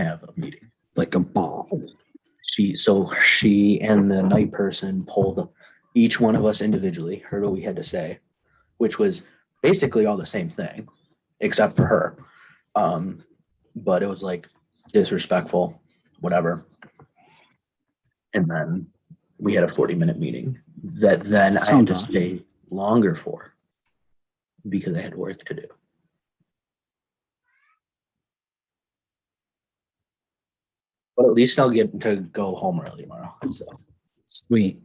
have a meeting. Like a ball. She and the night person pulled each one of us individually, heard what we had to say, which was basically all the same thing, except for her. But it was like disrespectful, whatever. And then we had a 40-minute meeting that then I had to stay longer for because I had work to do. But at least I'll get to go home early tomorrow. So Sweet.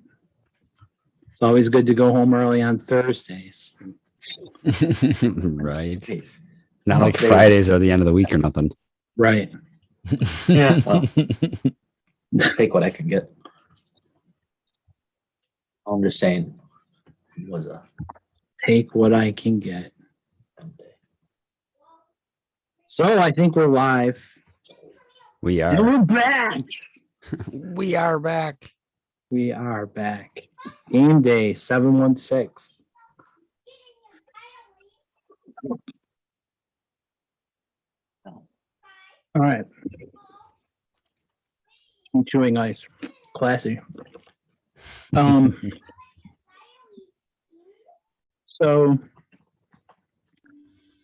It's always good to go home early on Thursdays. Right. Not like Fridays are the end of the week or nothing. Right. Yeah. Well, take what I can get. I'm just saying it was a take what I can get. So I think we're live. We are. And we're back. We are back. We are back. Game day 716. All right. I'm chewing ice. Classy. So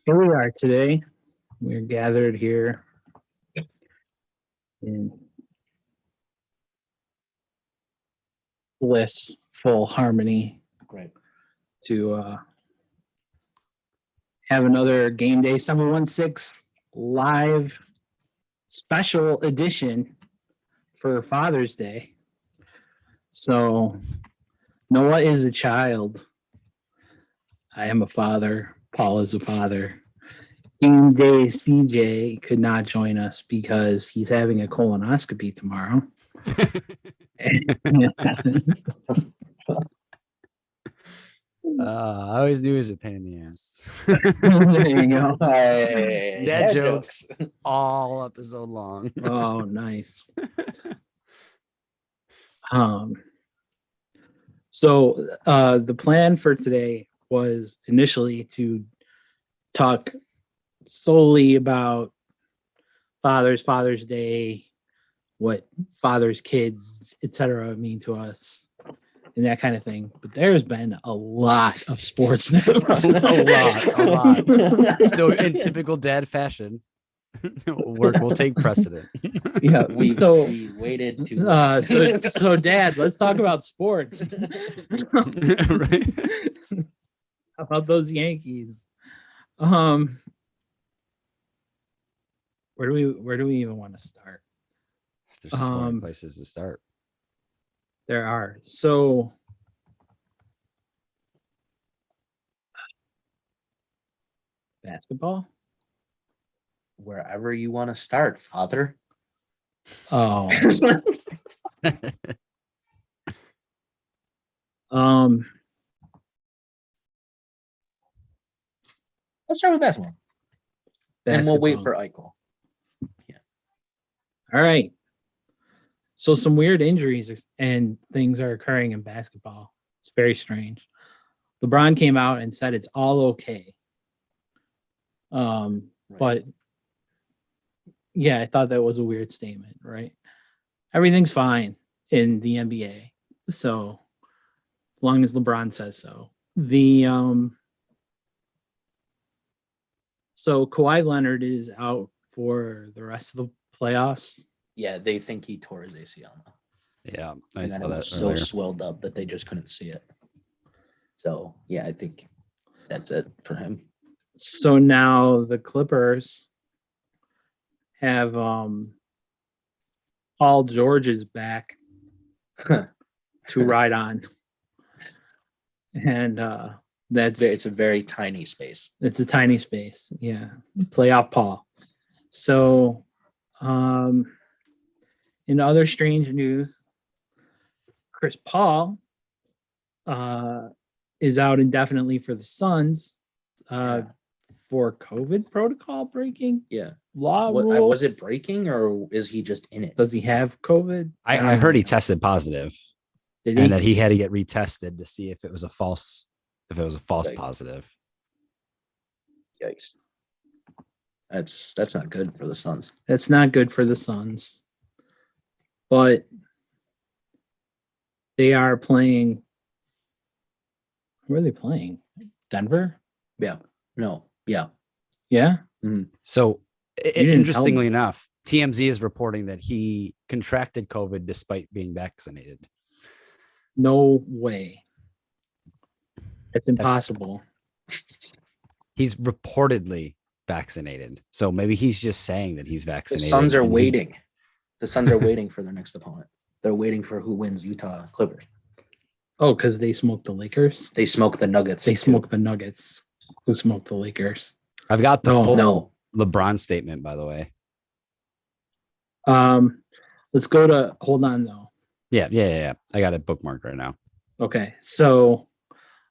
here we are today. We're gathered here in blissful harmony, great to have another Game Day 716 live special edition for Father's Day. So Noah is a child. I am a father. Paul is a father. Game Day CJ could not join us because he's having a colonoscopy tomorrow. I always knew he was a pain in the ass. There you go. Hey, Dad jokes all episode long. Oh, nice. So the plan for today was initially to talk solely about Father's Day, what fathers, kids, etc. mean to us, and that kind of thing. But there's been a lot of sports news. a lot. So in typical dad fashion, work will take precedent. Yeah, we waited to so Dad, let's talk about sports. Right? How about those Yankees? Where do we even want to start? There's so many places to start. There are. So basketball? Wherever you want to start, Father. Oh. Let's start with basketball. And we'll wait for Eichel. Yeah. All right. So some weird injuries and things are occurring in basketball. It's very strange. LeBron came out and said it's all okay. Right. But yeah, I thought that was a weird statement, right? Everything's fine in the NBA. So as long as LeBron says so. So Kawhi Leonard is out for the rest of the playoffs. Yeah, they think he tore his ACL now. Yeah, I saw that. So swelled up that they just couldn't see it. So yeah, I think that's it for him. So now the Clippers have Paul George is back to ride on, and it's a very tiny space. It's a tiny space, yeah. Playoff Paul. So, in other strange news, Chris Paul is out indefinitely for the Suns for COVID protocol breaking. Yeah. Law rules. Was it breaking or is he just in it? Does he have COVID? I heard he tested positive. Did he? And that he had to get retested to see if it was a false positive. Yikes. That's not good for the Suns. That's not good for the Suns. But they are playing. Where are they playing? Denver? Yeah. No. Yeah. Yeah. So, didn't tell interestingly me. enough, TMZ is reporting that he contracted COVID despite being vaccinated. No way. It's impossible. He's reportedly vaccinated. So maybe he's just saying that he's The vaccinated. Suns are and he- waiting. The Suns are waiting for their next opponent. They're waiting for who wins Utah Clippers. Oh, because they smoked the Lakers? They smoke the Nuggets. They too. smoked the Nuggets. Who smoked the Lakers? I've got the full No. LeBron statement, by the way. Let's go to hold on though. Yeah. I got it bookmarked right now. Okay. So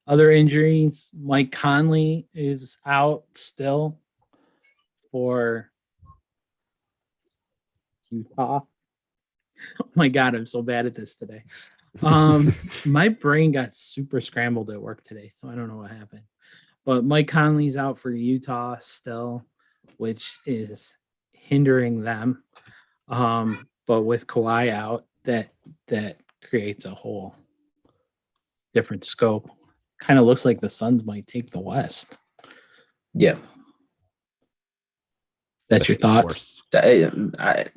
other injuries, Mike Conley is out still for Utah. Oh my God, I'm so bad at this today. My brain got super scrambled at work today, so I don't know what happened. But Mike Conley's out for Utah still, which is hindering them. But with Kawhi out, that creates a whole different scope. Kind of looks like the Suns might take the West. Yeah. That's your thoughts? I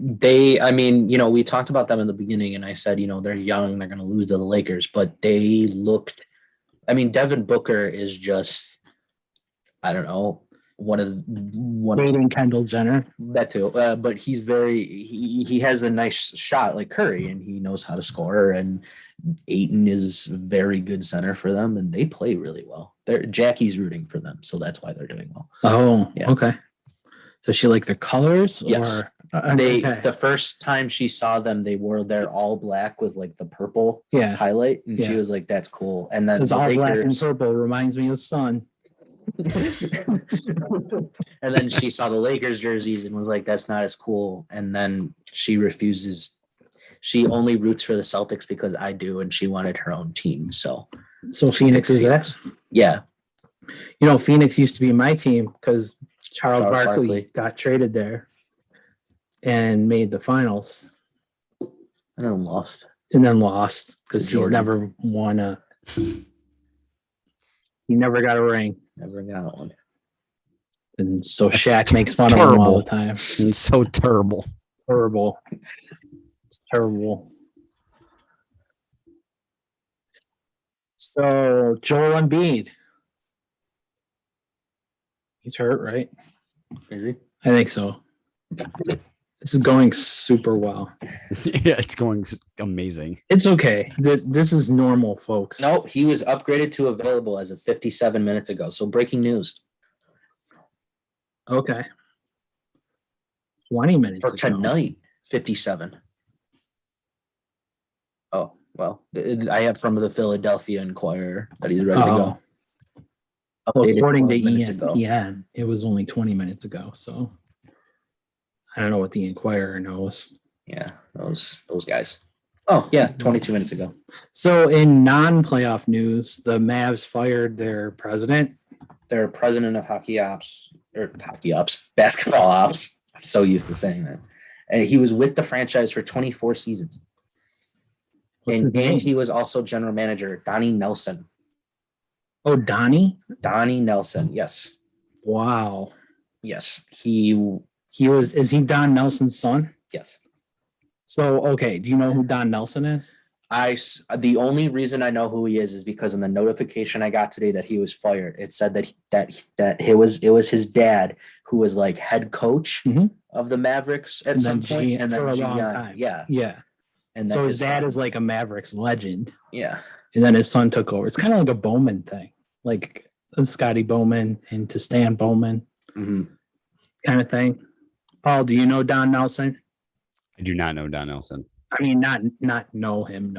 mean, you know, we talked about them in the beginning, and I said, you know, they're young, they're going to lose to the Lakers, but they looked. I mean, Devin Booker is just, I don't know, Dating Kendall Jenner. that too. But he's he has a nice shot like Curry, and he knows how to score. And Ayton is very good center for them, and they play really well. Jackie's rooting for them, so that's why they're doing well. Oh, Yeah. Okay. Does she like their colors? Yes. Or It's the first time she saw them, they wore their all black with like the purple yeah. highlight, and she Yeah. was like, "That's cool." And then It's the all black and Lakers, purple. Reminds me of Sun. and then she saw the Lakers jerseys and was like, "That's not as cool." And then she refuses. She only roots for the Celtics because I do, and she wanted her own team. So Phoenix is that? yeah, You know, Phoenix used to be my team because Charles Charles Barkley Barkley. got traded there and made the finals and then lost. and then lost because he's Jordan. never won he never got a ring. Never got one. And so That's Shaq makes fun of him all the terrible. time. It's so terrible. Terrible. It's terrible. So Joel Embiid. He's hurt, right? Is he? I think so. This is going super well. Yeah, it's going amazing. It's okay. This is normal, folks. No, he was upgraded to available as of 57 minutes ago. So breaking news Okay. 20 minutes for ago. tonight, 57. Oh, well, I have from the Philadelphia Inquirer that he's ready to go. Well, Updated according to 12 minutes ago. ESPN, it was only 20 minutes ago. So I don't know what the Inquirer knows. Yeah, those guys. Oh, yeah, 22 minutes ago. So in non-playoff news, the Mavs fired their president. Their president of basketball ops. I'm so used to saying that. And he was with the franchise for 24 seasons. What's his name? And he was also general manager, Donnie Nelson. Oh, Donnie? Donnie Nelson, yes. Wow. Yes. Is he Don Nelson's son? Yes. So, okay. Do you know who Don Nelson is? The only reason I know who he is because in the notification I got today that he was fired, it said that it was his dad who was like head coach of the Mavericks at And some then point, and for then a long GM. time. Yeah. Yeah. And So then his dad is like a Mavericks legend. yeah. And then his son took over. It's kind of like a Bowman thing, like a Scotty Bowman into Stan Bowman Mm-hmm. kind of thing. Paul, do you know Don Nelson? I do not know Don Nelson. I mean, not know him.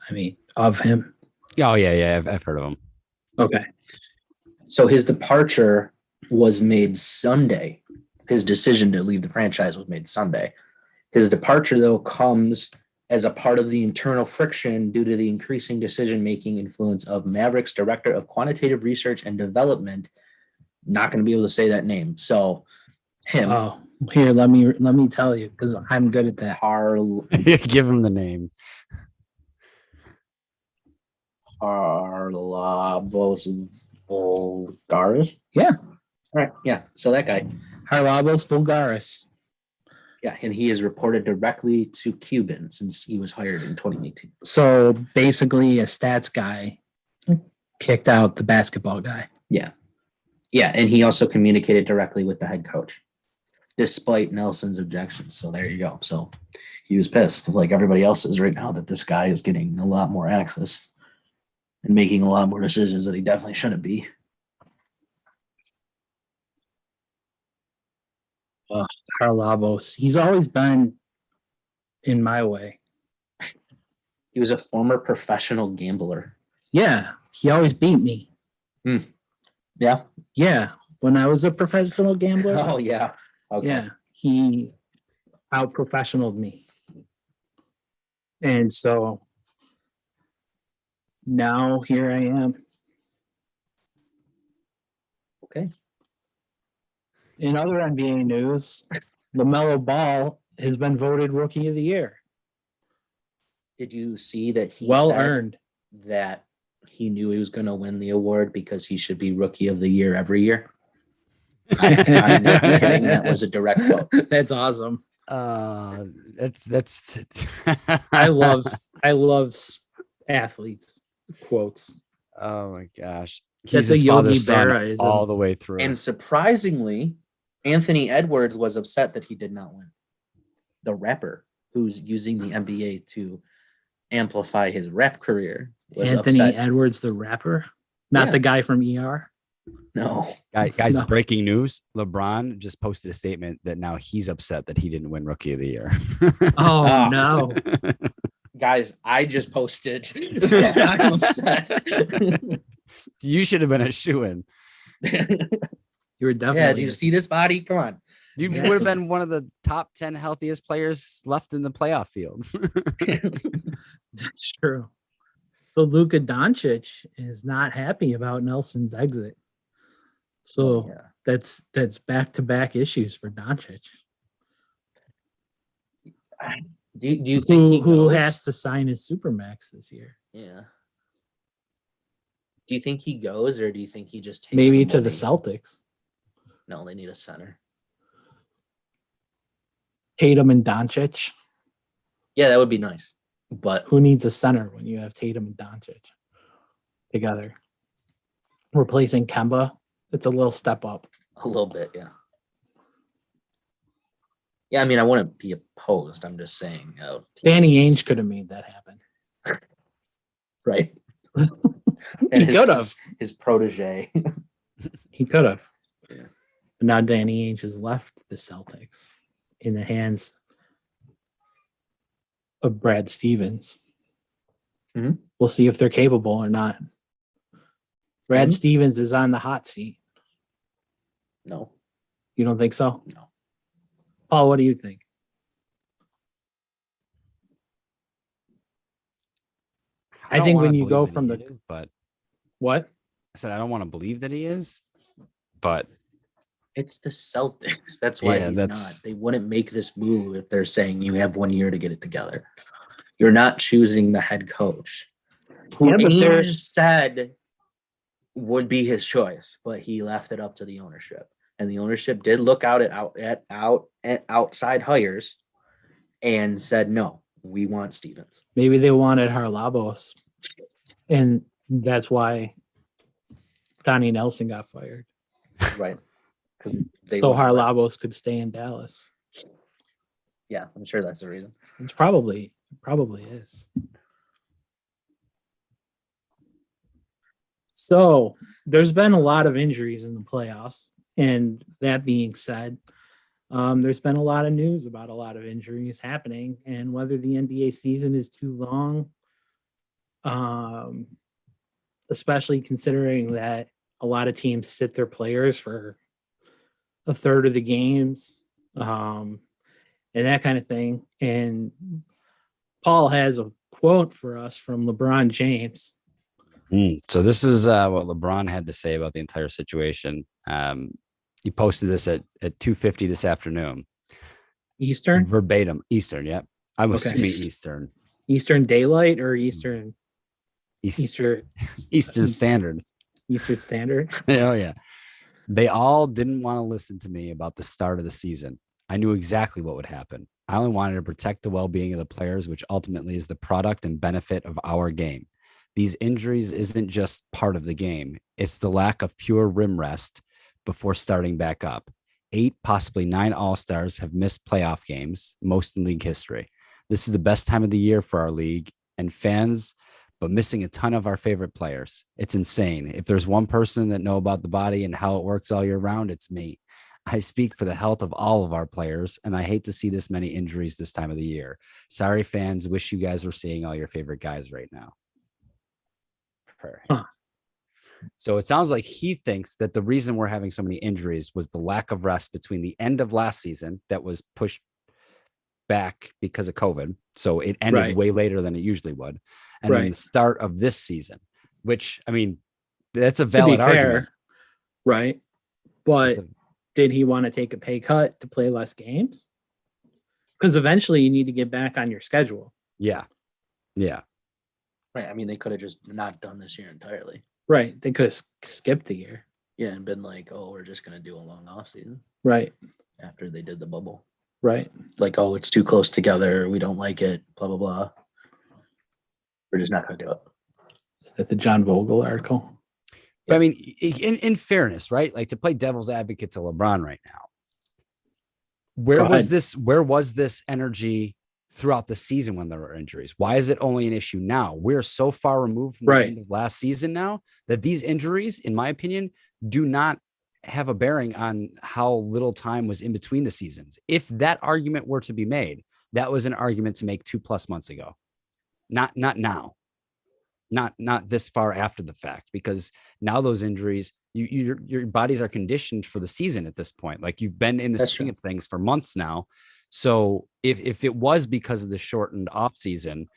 I mean, of him. Oh, yeah. I've heard of him. Okay. So his departure was made Sunday. His decision to leave the franchise was made Sunday. His departure, though, comes as a part of the internal friction due to the increasing decision-making influence of Mavericks Director of Quantitative Research and Development. Not going to be able to say that name. So Him. Oh, here, let me tell you, because I'm good at that. Give him the name. Harlabos Vulgaris. Yeah. All right. Yeah. So that guy. Harlabos Vulgaris. Yeah, and he is reported directly to Cuban since he was hired in 2018. So basically, a stats guy kicked out the basketball guy. Yeah, and he also communicated directly with the head coach, despite Nelson's objections. So there you go. So he was pissed, like everybody else is right now, that this guy is getting a lot more access and making a lot more decisions that he definitely shouldn't be. Harlabos. He's always been in my way. He was a former professional gambler. Yeah, he always beat me. Yeah. Yeah, when I was a professional gambler. Oh yeah. Okay. Yeah, he out-professionaled me. And so now here I am. Okay. In other NBA news, LaMelo Ball has been voted Rookie of the Year. Did you see that he Well said earned. that he knew he was going to win the award because he should be Rookie of the Year every year? I'm not kidding. That was a direct quote. That's awesome. That's I love athletes quotes. Oh my gosh. That's He's a his Yogi father's son Berra-ism. all the way through. And surprisingly, Anthony Edwards was upset that he did not win. The rapper who's using the NBA to amplify his rap career was Anthony upset. Edwards, the rapper, not Yeah. the guy from ER. No. Guys, No. breaking news. LeBron just posted a statement that now he's upset that he didn't win Rookie of the Year. Oh Ah. no. Guys, I just posted. I'm upset. You should have been a shoo-in. You were Yeah, definitely. do you see this body? Come on. You Yeah. would have been one of the top 10 healthiest players left in the playoff field. That's true. So Luka Doncic is not happy about Nelson's exit. So Yeah. that's back-to-back issues for Doncic. Do you think Who goes? has to sign his supermax this year? Yeah. Do you think he goes, or do you think he just takes Maybe the to the money? Celtics. No, they need a center. Tatum and Doncic. Yeah, that would be nice. But Who needs a center when you have Tatum and Doncic together? Replacing Kemba, it's a little step up. a little bit, yeah. Yeah, I mean, I wouldn't be opposed. I'm just saying. Danny Ainge could have made that happen. Right? He could have. His protege. He could have. Yeah. But now Danny Ainge has left the Celtics in the hands of Brad Stevens. Mhm. We'll see if they're capable or not. Brad Mhm. Stevens is on the hot seat. No. You don't think so? No. Paul, what do you think? I don't think wanna when you believe go that from he the- is, but What? I said I don't want to believe that he is, but It's the Celtics. That's why Yeah, he's that's- not. They wouldn't make this move if they're saying you have 1 year to get it together. You're not choosing the head coach. Who Yeah, but they're- Ainge said would be his choice, but he left it up to the ownership. And the ownership did look at outside hires and said, no, we want Stevens. Maybe they wanted Harlabos. And that's why Donnie Nelson got fired. Right. Because So Harlabos could stay in Dallas. Yeah, I'm sure that's the reason. It's probably is. So there's been a lot of injuries in the playoffs. And that being said, there's been a lot of news about a lot of injuries happening and whether the NBA season is too long. Especially considering that a lot of teams sit their players for a third of the games, and that kind of thing. And Paul has a quote for us from LeBron James. So this is what LeBron had to say about the entire situation. He posted this at 2:50 this afternoon. Eastern? Verbatim. Eastern, yep. I'm Okay. assuming Eastern. Eastern Daylight or Eastern Eastern Eastern Standard. Eastern Standard? Oh yeah. They all didn't want to listen to me about the start of the season. I knew exactly what would happen. I only wanted to protect the well-being of the players, which ultimately is the product and benefit of our game. These injuries isn't just part of the game. It's the lack of pure rim rest before starting back up. 8, possibly 9 All-Stars have missed playoff games, most in league history. This is the best time of the year for our league and fans, but missing a ton of our favorite players. It's insane. If there's one person that know about the body and how it works all year round, it's me. I speak for the health of all of our players, and I hate to see this many injuries this time of the year. Sorry, fans. Wish you guys were seeing all your favorite guys right now. Huh. So it sounds like he thinks that the reason we're having so many injuries was the lack of rest between the end of last season that was pushed back because of COVID. So it ended Right. way later than it usually would. And then Right. the start of this season, which, I mean, that's a To be valid fair, argument. right? But It's a- did he want to take a pay cut to play less games? Because eventually you need to get back on your schedule. yeah. Yeah. Right. I mean, they could have just not done this year entirely. Right. They could have skipped the year. Yeah, and been like, oh, we're just gonna do a long off season Right. after they did the bubble. Right. Like, oh, it's too close together. We don't like it. Blah blah blah. We're just not gonna do it. Is that the John Vogel article? But I mean, in fairness, right? Like, to play devil's advocate to LeBron right now, where was this energy throughout the season when there were injuries? Why is it only an issue now? We're so far removed from the Right. end of last season now that these injuries, in my opinion, do not have a bearing on how little time was in between the seasons. If that argument were to be made, that was an argument to make 2+ months ago. Not now. Not this far after the fact, because now those injuries, your bodies are conditioned for the season at this point. Like, you've been in the That's swing true. of things for months now. So if it was because of the shortened off season,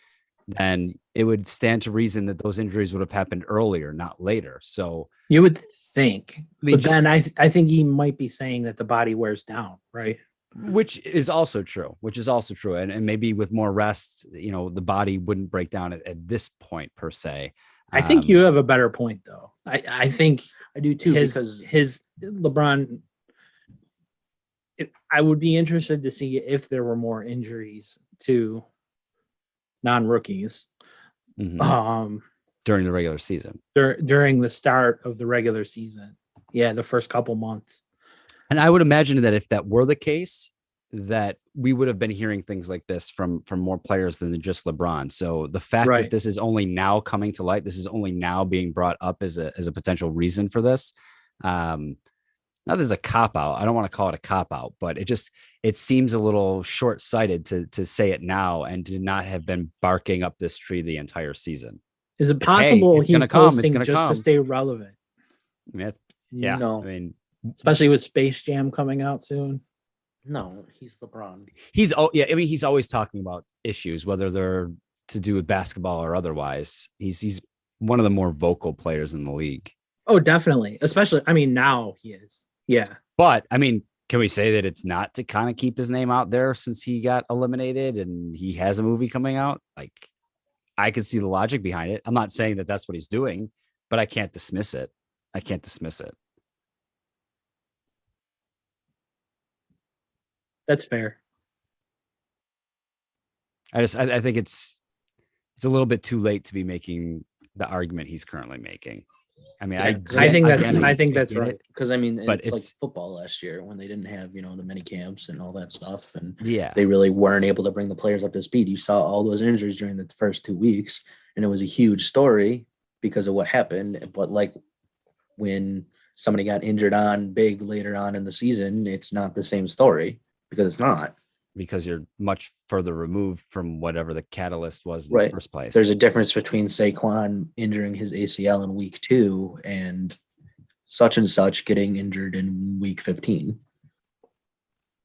then it would stand to reason that those injuries would have happened earlier, not later. So You would think. mean, But then I think he might be saying that the body wears down, right? which is also true, and maybe with more rest, the body wouldn't break down at this point per se. I think you have a better point though. I think I do too, because his LeBron. I would be interested to see if there were more injuries to non-rookies during the regular season. during the start of the regular season. Yeah, the first couple months. And I would imagine that if that were the case, that we would have been hearing things like this from more players than just LeBron. So the fact Right. that this is only now coming to light, this is only now being brought up as a potential reason for this. Now there's a cop out. I don't want to call it a cop out, but it seems a little short-sighted to say it now and to not have been barking up this tree the entire season. Is it Like, hey, possible it's he's gonna come, it's posting gonna just to come. stay relevant? I mean, yeah. No. I mean, Especially with Space Jam coming out soon. no, he's LeBron. he's always talking about issues, whether they're to do with basketball or otherwise. He's one of the more vocal players in the league. Oh, definitely. Especially, I mean, now he is. Yeah. But I mean, can we say that it's not to kind of keep his name out there since he got eliminated and he has a movie coming out? Like, I could see the logic behind it. I'm not saying that that's what he's doing, but I can't dismiss it. That's fair. I think it's a little bit too late to be making the argument he's currently making. I mean, Yeah, I think get that's it, right. Because I mean, But it's like it's- football last year when they didn't have, the mini camps and all that stuff, and Yeah. they really weren't able to bring the players up to speed. You saw all those injuries during the first 2 weeks, and it was a huge story because of what happened. But like, when somebody got injured on big later on in the season, it's not the same story, because it's not. Because you're much further removed from whatever the catalyst was in Right. the first place. There's a difference between Saquon injuring his ACL in week 2 and such getting injured in week 15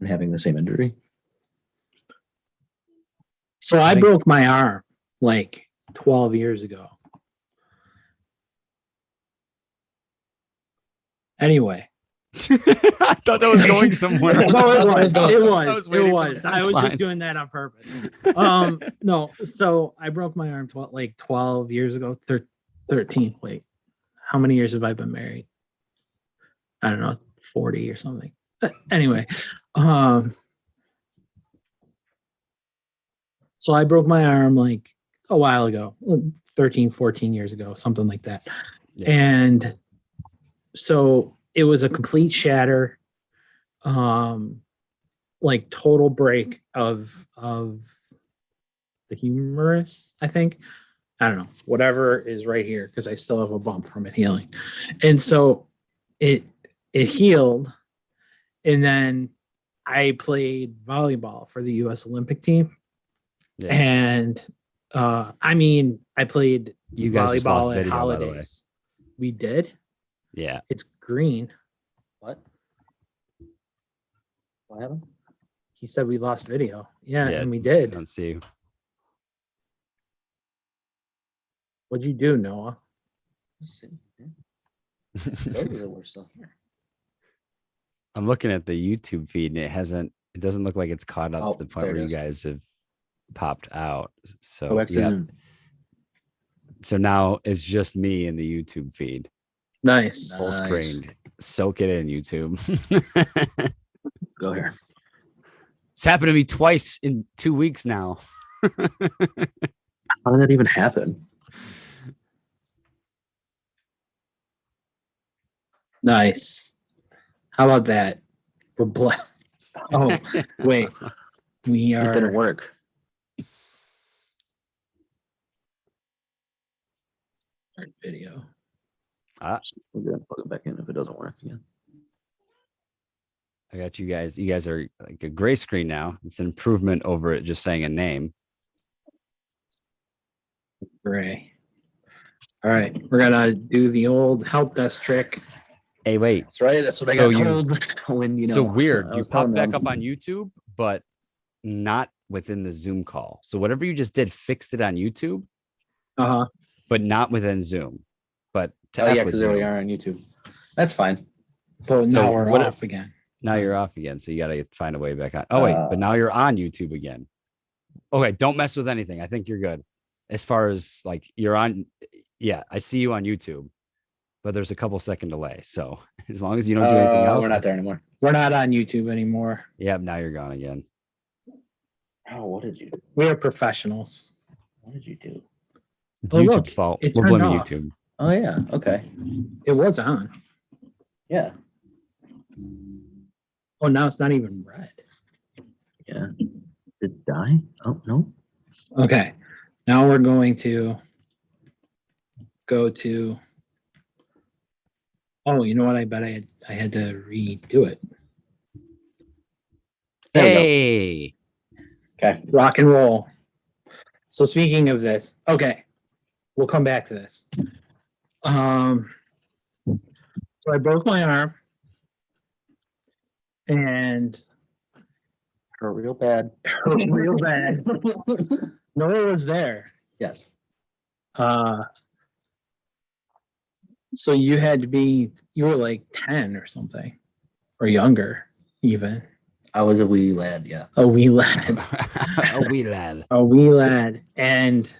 and having the same injury. So I broke my arm like 12 years ago. Anyway, I thought that was going somewhere. No, it was. I It was was. It waiting for was. the I was punchline. just doing that on purpose. No. So I broke my arm 12 years ago. 13. Wait, how many years have I been married? I don't know, 40 or something. But anyway, so I broke my arm like a while ago, 13, 14 years ago, something like that. Yeah. And so it was a complete shatter, like total break of the humerus, I think. I don't know, whatever is right here, because I still have a bump from it healing. And so it healed, and then I played volleyball for the US Olympic team. Yeah. And I mean, I played You guys just lost volleyball at video, by the way. holidays. We did. Yeah. It's green. What? What happened? He said we lost video. Yeah, Yeah. and we I did. don't see. What'd you do, Noah? Let's see. Those are worse stuff here. I'm looking at the YouTube feed and it doesn't look like it's caught up Oh, to the point there it where you is. guys have popped out. So Go back to yeah. Zoom. So now it's just me in the YouTube feed. Nice. Full Nice. screen. Soak it in, YouTube. Go here. It's happened to me twice in 2 weeks now. How did that even happen? Nice. How about that? We're black. Oh, wait. We It didn't are. work. Video. We're gonna plug it back in if it doesn't work again. I got you guys. You guys are like a gray screen now. It's an improvement over it just saying a name. Gray. All right. We're going to do the old help desk trick. Hey, wait. That's right. That's what I So got you- told when you know. So weird. I You was popped telling back them. up on YouTube, but not within the Zoom call. So whatever you just did, fixed it on YouTube, Uh-huh. but not within Zoom. But to Oh F yeah, with because there we Zoom. are on YouTube. That's fine. So now we're what- off again. Now you're off again. So you got to find a way back on. Oh, wait. But now you're on YouTube again. Okay. Don't mess with anything. I think you're good. As far as like you're on. Yeah. I see you on YouTube, but there's a couple second delay. So as long as you don't do anything else. We're not there anymore. We're not on YouTube anymore. Yep. Now you're gone again. Oh, what did you do? We are professionals. What did you do? It's Oh, YouTube's look, fault. it We're turned blaming off. YouTube. Oh yeah. Okay. It was on. Yeah. Oh, now it's not even red. Yeah. Did it die? Oh no. Okay. Now we're going to go to. Oh, you know what? I bet I had to redo it. There we go. Hey. Okay. Rock and roll. So speaking of this, okay, we'll come back to this. So I broke my arm, and Hurt real bad. hurt real bad. Noah was there. Yes. So you had to be, you were like 10 or something, or younger, even. I was a wee lad. Yeah. A wee lad. A wee lad. A wee lad. And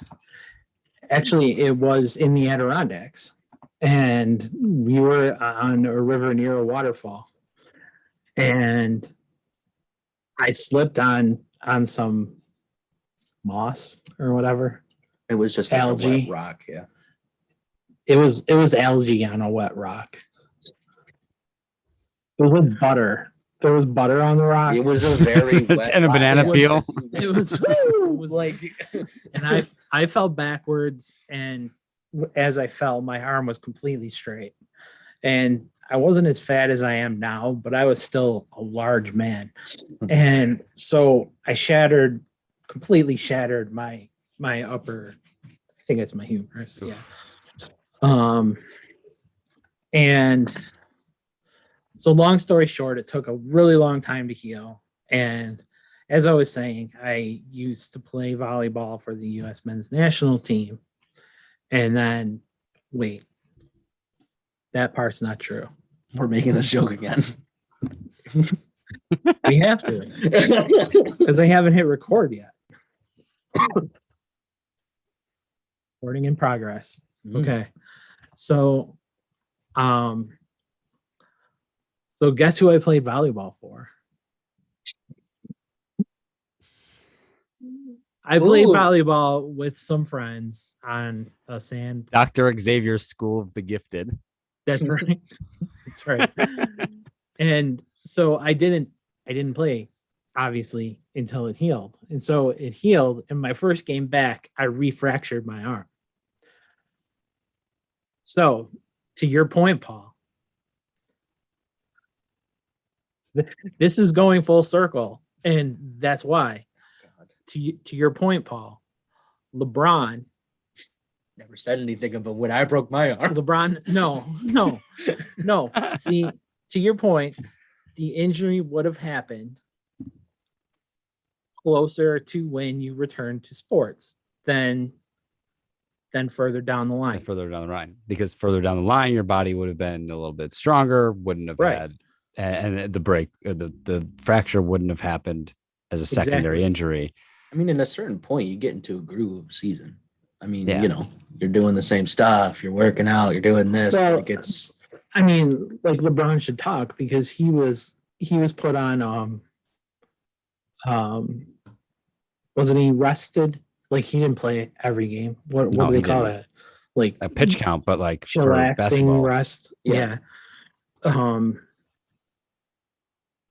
actually, it was in the Adirondacks. And we were on a river near a waterfall. And I slipped on some moss or whatever. It was just like a wet Algae. rock. Yeah. It was algae on a wet rock. It was with butter. There was butter on the rock. It was a very wet And a rock. banana It was- peel. It was like, and I fell backwards, and as I fell, my arm was completely straight, and I wasn't as fat as I am now, but I was still a large man, and so I completely shattered my upper. I think it's my humerus. Yeah. And so long story short, it took a really long time to heal. And as I was saying, I used to play volleyball for the US men's national team. And then, wait, that part's not true. We're making this joke again. We have to because I haven't hit record yet. Recording in progress. Okay. So guess who I played volleyball for? I played Ooh. volleyball with some friends on a sand. Dr. Xavier's School of the Gifted. That's right. That's right. And so I didn't play obviously until it healed. And so it healed. And my first game back, I refractured my arm. So to your point, Paul, this is going full circle. And that's why. To your point, Paul, LeBron Never said anything about when I broke my arm. LeBron, no. See, to your point, the injury would have happened closer to when you return to sports than further down the line. Further down the line, because further down the line, your body would have been a little bit stronger, wouldn't have had, and the break, or the fracture wouldn't have happened as a secondary injury. I mean, at a certain point, you get into a groove of season. I mean, Yeah. you know, you're doing the same stuff. You're working out. You're doing this. Well, like it's. I mean, like LeBron should talk because he was put on wasn't he rested? Like he didn't play every game. What No, do they he call didn't. that? Like A pitch count, but like for chillaxing basketball. rest. Yeah.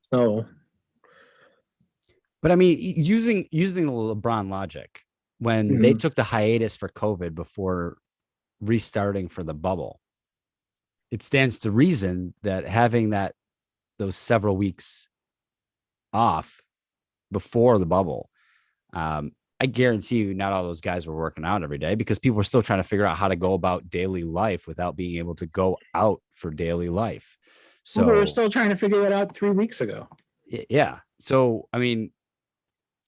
So But I mean, using the LeBron logic, when they took the hiatus for COVID before restarting for the bubble, it stands to reason that having those several weeks off before the bubble, I guarantee you not all those guys were working out every day because people were still trying to figure out how to go about daily life without being able to go out for daily life. So we were still trying to figure that out 3 weeks ago. Yeah. So, I mean,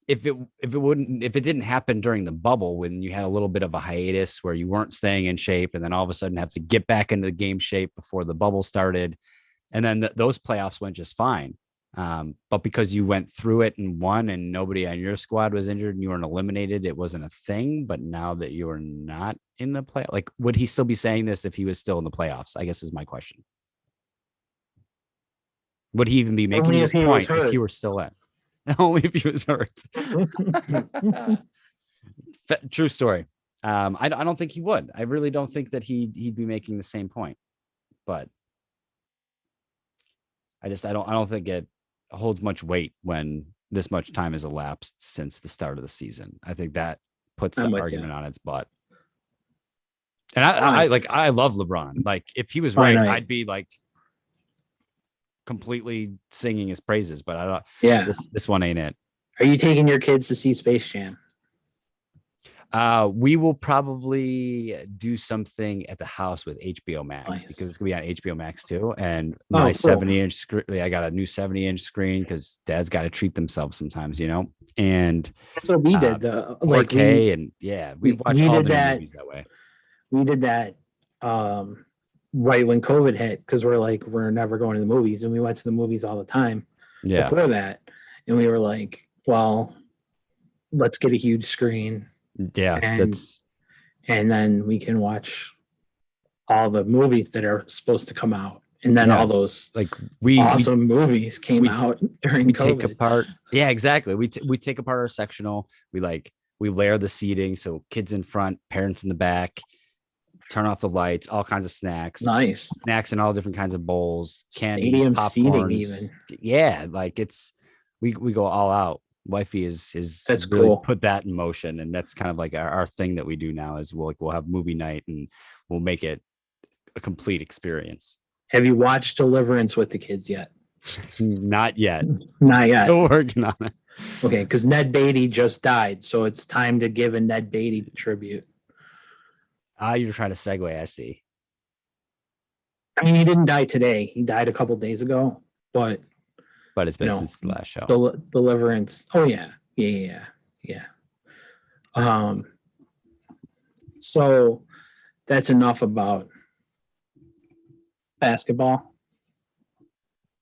if it didn't happen during the bubble when you had a little bit of a hiatus where you weren't staying in shape and then all of a sudden have to get back into the game shape before the bubble started, and then those playoffs went just fine. But because you went through it and won and nobody on your squad was injured and you weren't eliminated, it wasn't a thing. But now that you are not in the play, like, would he still be saying this if he was still in the playoffs? I guess is my question. Would he even be making this point if he were still in? Only if he was hurt. True story. I don't think he would. I really don't think that he'd be making the same point. But I don't think it holds much weight when this much time has elapsed since the start of the season. I think that puts the argument on its butt. And I love LeBron. Like if he was right, I'd be like completely singing his praises, but I don't. Yeah, this one ain't it. Are you taking your kids to see Space Jam? We will probably do something at the house with HBO Max because it's gonna be on HBO Max too. And my 70-inch screen, I got a new 70-inch screen because dads got to treat themselves sometimes, you know. And so we did the 4K, and we've watched all the movies that way. We did that right when COVID hit because we're never going to the movies, and we went to the movies all the time before that, and we were like, well, let's get a huge screen. Yeah, and then we can watch all the movies that are supposed to come out, and then all those awesome movies came out during COVID. Take apart, exactly. We take apart our sectional. We layer the seating so kids in front, parents in the back. Turn off the lights, all kinds of snacks. Nice snacks in all different kinds of bowls, candies, stadium popcorns. Seating even. Yeah, like we go all out. Wifey is that's really cool. Put that in motion, and that's kind of like our thing that we do now is we'll have movie night and we'll make it a complete experience. Have you watched Deliverance with the kids yet? Not yet. Not yet. Still working on it. Okay, because Ned Beatty just died, so it's time to give a Ned Beatty tribute. You're trying to segue, I see. I mean, he didn't die today. He died a couple days ago, but it's been since the last show. Deliverance. Oh yeah. So that's enough about basketball.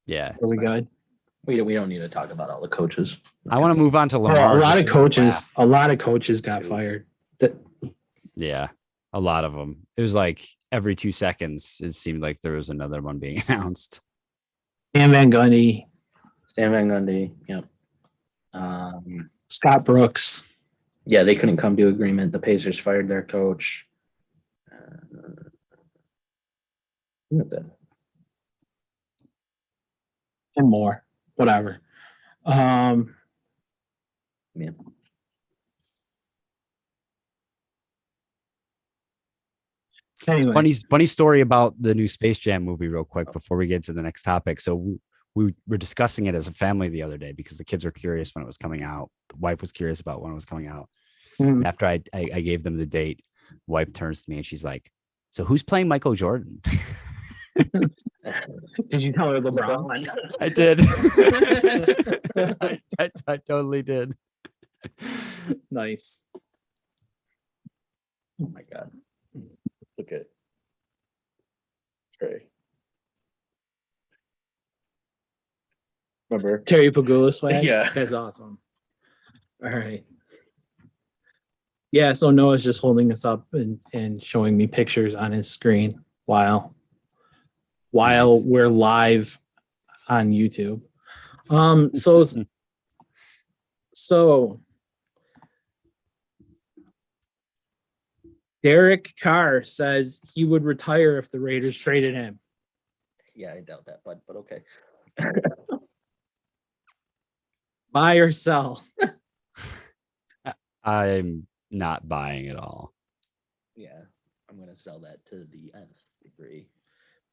Yeah. Are we good? We don't need to talk about all the coaches. I want to move on to Well, Lamar. a lot just of so we can coaches. laugh. A lot of coaches got Too. fired. Yeah, a lot of them. It was like every 2 seconds, it seemed like there was another one being announced. Stan Van Gundy, Stan Van Gundy. Yep. Scott Brooks. Yeah, they couldn't come to agreement. The Pacers fired their coach. That's it. And more. Whatever. Yeah. Anyway, Funny story about the new Space Jam movie, real quick, before we get to the next topic. So we were discussing it as a family the other day because the kids were curious when it was coming out. The wife was curious about when it was coming out. mm, After I gave them the date, wife turns to me and she's like, "So who's playing Michael Jordan?" did you tell her LeBron? I did. I totally did. Nice. Oh my God. Look at Trey. Remember? Terry Pagula swag. Yeah. That's awesome. All right. Yeah, so Noah's just holding us up and showing me pictures on his screen while Nice. we're live on YouTube. So Derek Carr says he would retire if the Raiders traded him. Yeah, I doubt that, but okay. Buy or sell? I'm not buying at all. Yeah, I'm gonna sell that to the nth degree.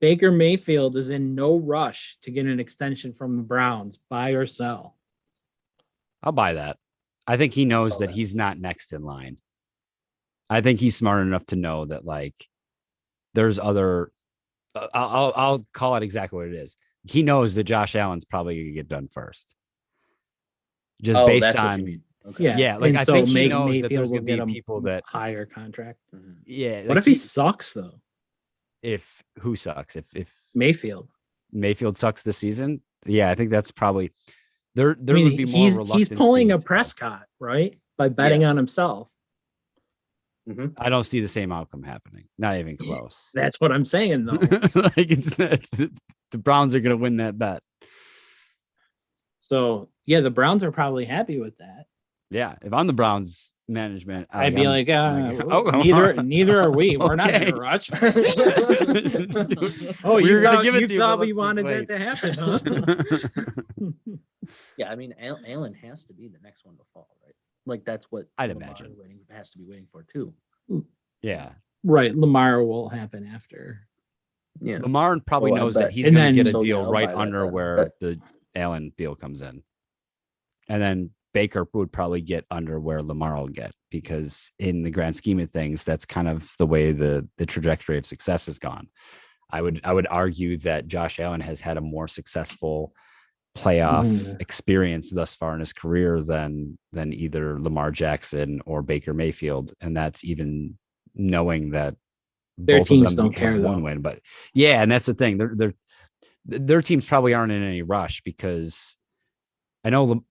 Baker Mayfield is in no rush to get an extension from the Browns. Buy or sell? I'll buy that. I think he knows Sell that that. he's not next in line. I think he's smart enough to know that like there's other. I'll call it exactly what it is. He knows that Josh Allen's probably gonna get done first, just based that's what you on mean. Okay. Yeah, like, and I so think he knows that there's will gonna get be a people that- higher contract. Mhm. yeah. What like if he sucks though? if who sucks if Mayfield. Mayfield sucks this season? Yeah, I think that's probably there. I There mean, would be more he's reluctancy. pulling a to- Prescott, right? By betting on himself. I don't see the same outcome happening. Not even close. That's what I'm saying though. Like it's the Browns are gonna win that bet. So yeah, the Browns are probably happy with that. Yeah, if I'm the Browns management, I'd be like, oh, neither are we. We're not in okay. a rush. We were gonna give it you to you, thought but we let's just wanted wait. that to happen, huh? Yeah, I mean, Allen has to be the next one to fall, right? Like that's what I'd Lamar imagine. has to be waiting for too. Yeah, Right, Lamar will happen after. Yeah, Lamar probably Oh, I knows that bet. he's And going to then- get a So, yeah, deal I'll right buy that under then. where But- the Allen deal comes in, and then Baker would probably get under where Lamar will get, because in the grand scheme of things, that's kind of the way the trajectory of success has gone. I would argue that Josh Allen has had a more successful playoff Mhm. experience thus far in his career than either Lamar Jackson or Baker Mayfield, and that's even knowing that Their both of teams them don't have care, one though. win. But yeah, and that's the thing. Their teams probably aren't in any rush, because I know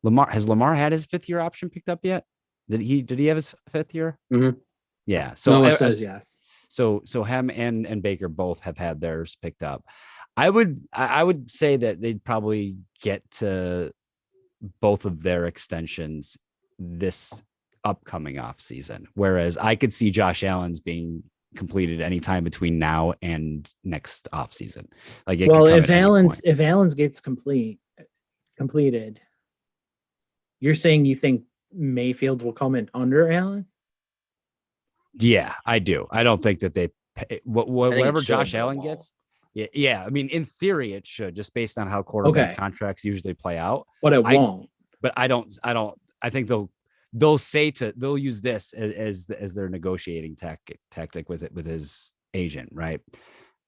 Lamar had his 5th year option picked up yet? Did he have his 5th year? Mhm. Yeah. So Noah says yes. So him and Baker both have had theirs picked up. I would say that they'd probably get to both of their extensions this upcoming off season, whereas I could see Josh Allen's being completed anytime between now and next off season. Like it Well, could come if at any point. Allen's gets completed, you're saying you think Mayfield will come in under Allen? Yeah, I do. I don't think that they pay, whatever should, Josh though, Allen Mo. gets. Yeah. I mean, in theory, it should, just based on how quarterback Okay. contracts usually play out. But it I- won't. But I don't. I think they'll use this as their negotiating tactic with his agent, right?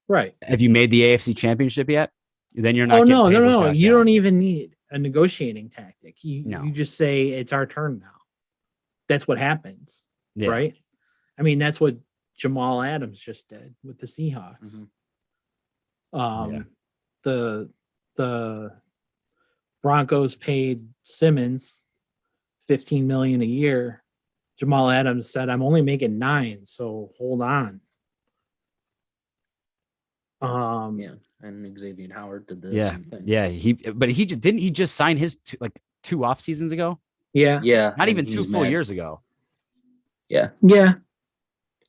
Right. Have you made the AFC Championship yet? Then you're not. Oh getting no. paid what Josh You Allen don't did. even need a negotiating tactic. No. You just say it's our turn now. That's what happens. Yeah. Right. I mean, that's what Jamal Adams just did with the Seahawks. Mhm. Um, Yeah. the Broncos paid Simmons 15 million a year, Jamal Adams said, "I'm only making 9, so hold on." Yeah, and Xavier Howard did the Yeah, same thing. yeah. He just sign his two off seasons ago. Yeah, Yeah, Not and even 2 he's full mad. years ago. Yeah,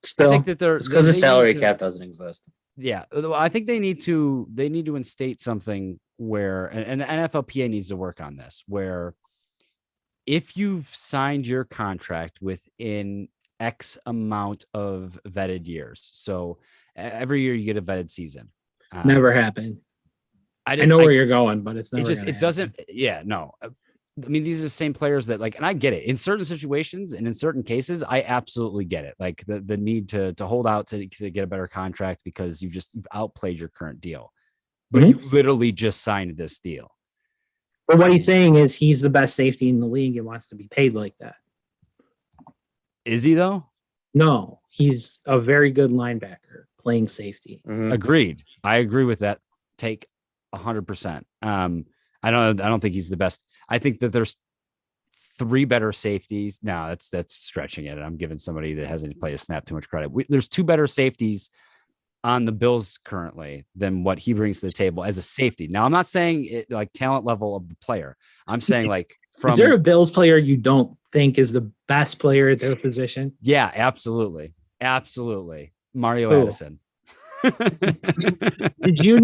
Still, I think that they're it's because the they need salary to- cap doesn't exist. Yeah, I think they need to instate something where, and the NFLPA needs to work on this, where if you've signed your contract within X amount of vetted years, so every year you get a vetted season. never happened. I know where you're going, but it's never. It doesn't. Yeah, no. I mean, these are the same players that and I get it in certain situations and in certain cases, I absolutely get it. Like the need to hold out to get a better contract because you've outplayed your current deal, but you literally just signed this deal. But what he's saying is he's the best safety in the league and wants to be paid like that. Is he though? No, he's a very good linebacker playing safety. Mm-hmm. Agreed. I agree with that take 100%. I don't think he's the best. I think that there's 3 better safeties. No, that's stretching it. I'm giving somebody that hasn't played a snap too much credit. There's 2 better safeties on the Bills currently than what he brings to the table as a safety. Now, I'm not saying it like talent level of the player. I'm saying Is there a Bills player you don't think is the best player at their position? Yeah, absolutely. Absolutely. Mario Who? Addison. Did you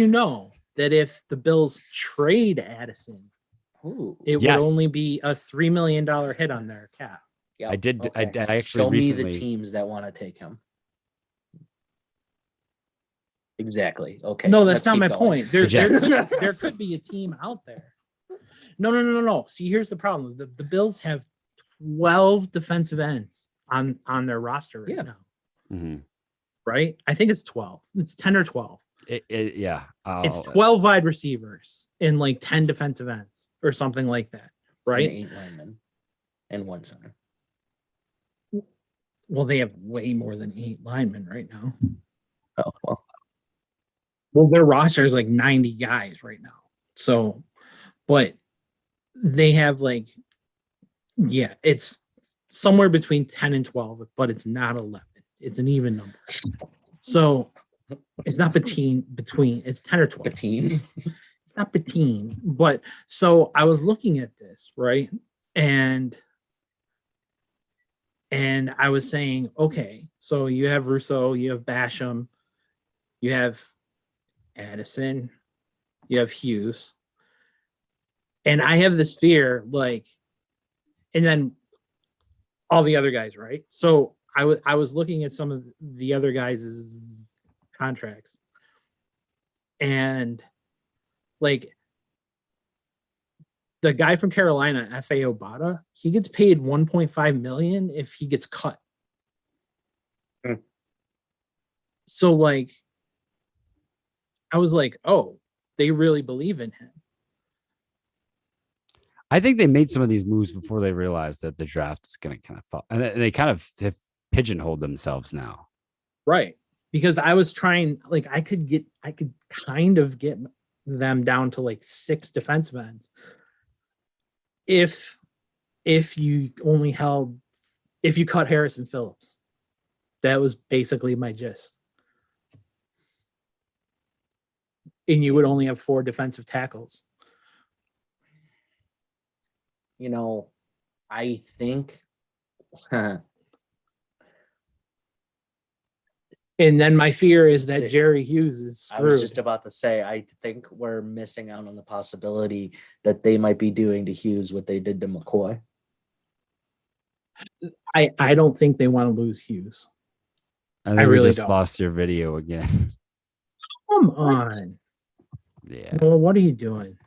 know that if the Bills trade Addison, it Yes. would only be a $3 million hit on their cap? Yeah, I did. I actually show recently. me the teams that want to take him. Exactly. Okay. No, that's let's not keep my going. point. There Jets. could be a team out there. No. See, here's the problem. The Bills have 12 defensive ends on their roster right now. Mhm. Right? I think it's 12. It's 10 or 12. Yeah. It's 12 wide receivers and 10 defensive ends or something like that. Right? And 8 linemen and 1 center. Well, they have way more than 8 linemen right now. Oh well. Well, their roster is 90 guys right now. So, but they have it's somewhere between 10 and 12, but it's not 11. It's an even number. So it's not between, it's 10 or 12. Patine. It's not between, but so I was looking at this, right? And I was saying, okay, so you have Russo, you have Basham, you have Addison, you have Hughes. And I have this fear, and then all the other guys, right? So I was looking at some of the other guys' contracts. And the guy from Carolina, F.A. Obata, he gets paid $1.5 million if he gets cut. So I was oh, they really believe in him. I think they made some of these moves before they realized that the draft is going to kind of fall, and they kind of have pigeonholed themselves now. Right. Because I was trying, I could kind of get them down to 6 defensive ends. If you cut Harrison Phillips. That was basically my gist. And you would only have 4 defensive tackles. I think And then my fear is that Jerry Hughes is screwed. I was just about to say, I think we're missing out on the possibility that they might be doing to Hughes what they did to McCoy. I don't think they want to lose Hughes. I really we just don't. lost your video again. Come on. Yeah. Well, what are you doing?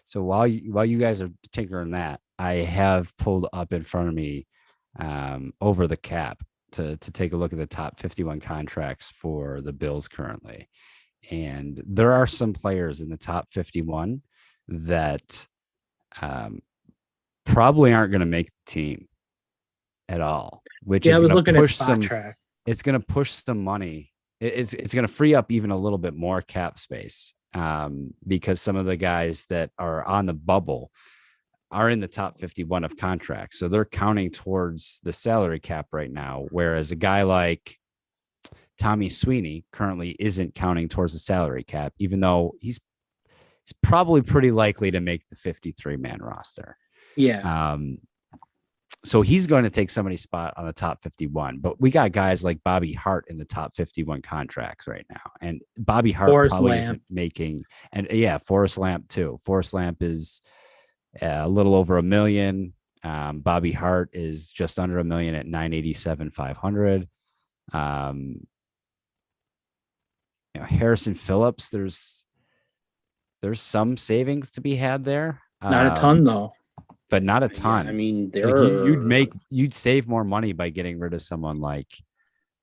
So while you guys are tinkering that, I have pulled up in front of me over the cap to take a look at the top 51 contracts for the Bills currently. And there are some players in the top 51 that probably aren't going to make the team at all, which is I was going looking to at push Spot some Track. it's going to push some money it's going to free up even a little bit more cap space, because some of the guys that are on the bubble are in the top 51 of contracts. So they're counting towards the salary cap right now. Whereas a guy like Tommy Sweeney currently isn't counting towards the salary cap, even though he's probably pretty likely to make the 53-man roster. Yeah. So he's going to take somebody's spot on the top 51, but we got guys like Bobby Hart in the top 51 contracts right now. And Bobby Hart Forrest probably Lamp. isn't making, and yeah, Forrest Lamp too. Forrest Lamp is a little over $1 million. Bobby Hart is just under $1 million at 987,500. Harrison Phillips, there's some savings to be had there. Not a ton though. But not a ton. Yeah, I mean, you'd save more money by getting rid of someone like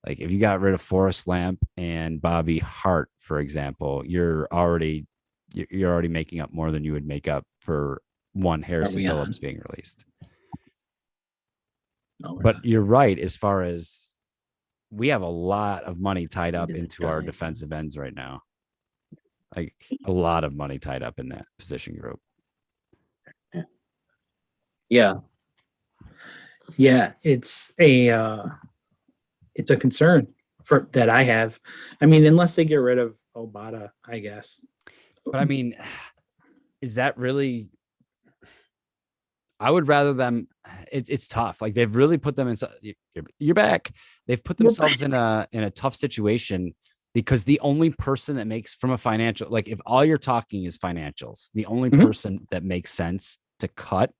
if you got rid of Forrest Lamp and Bobby Hart, for example, you're already making up more than you would make up for one Harrison Phillips being released. No, but you're right, as far as we have a lot of money tied up into our giant. defensive ends right now. Like a lot of money tied up in that position group. Yeah. It's a concern that I have. I mean, unless they get rid of Obata, I guess. But I mean, is that really? I would rather them. It's tough. Like they've really put them in. You're back. They've put themselves in a tough situation because the only person that makes from a financial, like if all you're talking is financials, the only person that makes sense to cut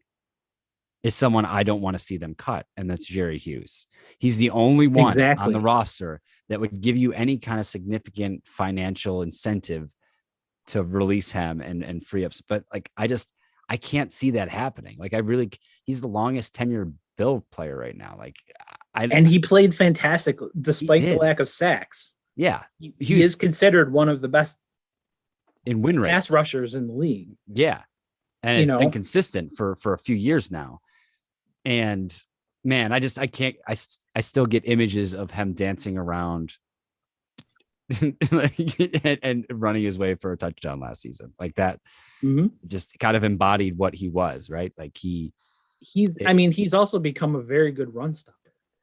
is someone I don't want to see them cut, and that's Jerry Hughes. He's the only one on the roster that would give you any kind of significant financial incentive to release him and free up. But like, I can't see that happening. Like he's the longest tenured Bill player right now. Like and he played fantastic despite the lack of sacks. Yeah. He is considered one of the best in win rates pass rushers in the league. Yeah. And it's been consistent for a few years now. And man, I still get images of him dancing around and running his way for a touchdown last season. Like that just kind of embodied what he was, right? Like he's also become a very good run stopper.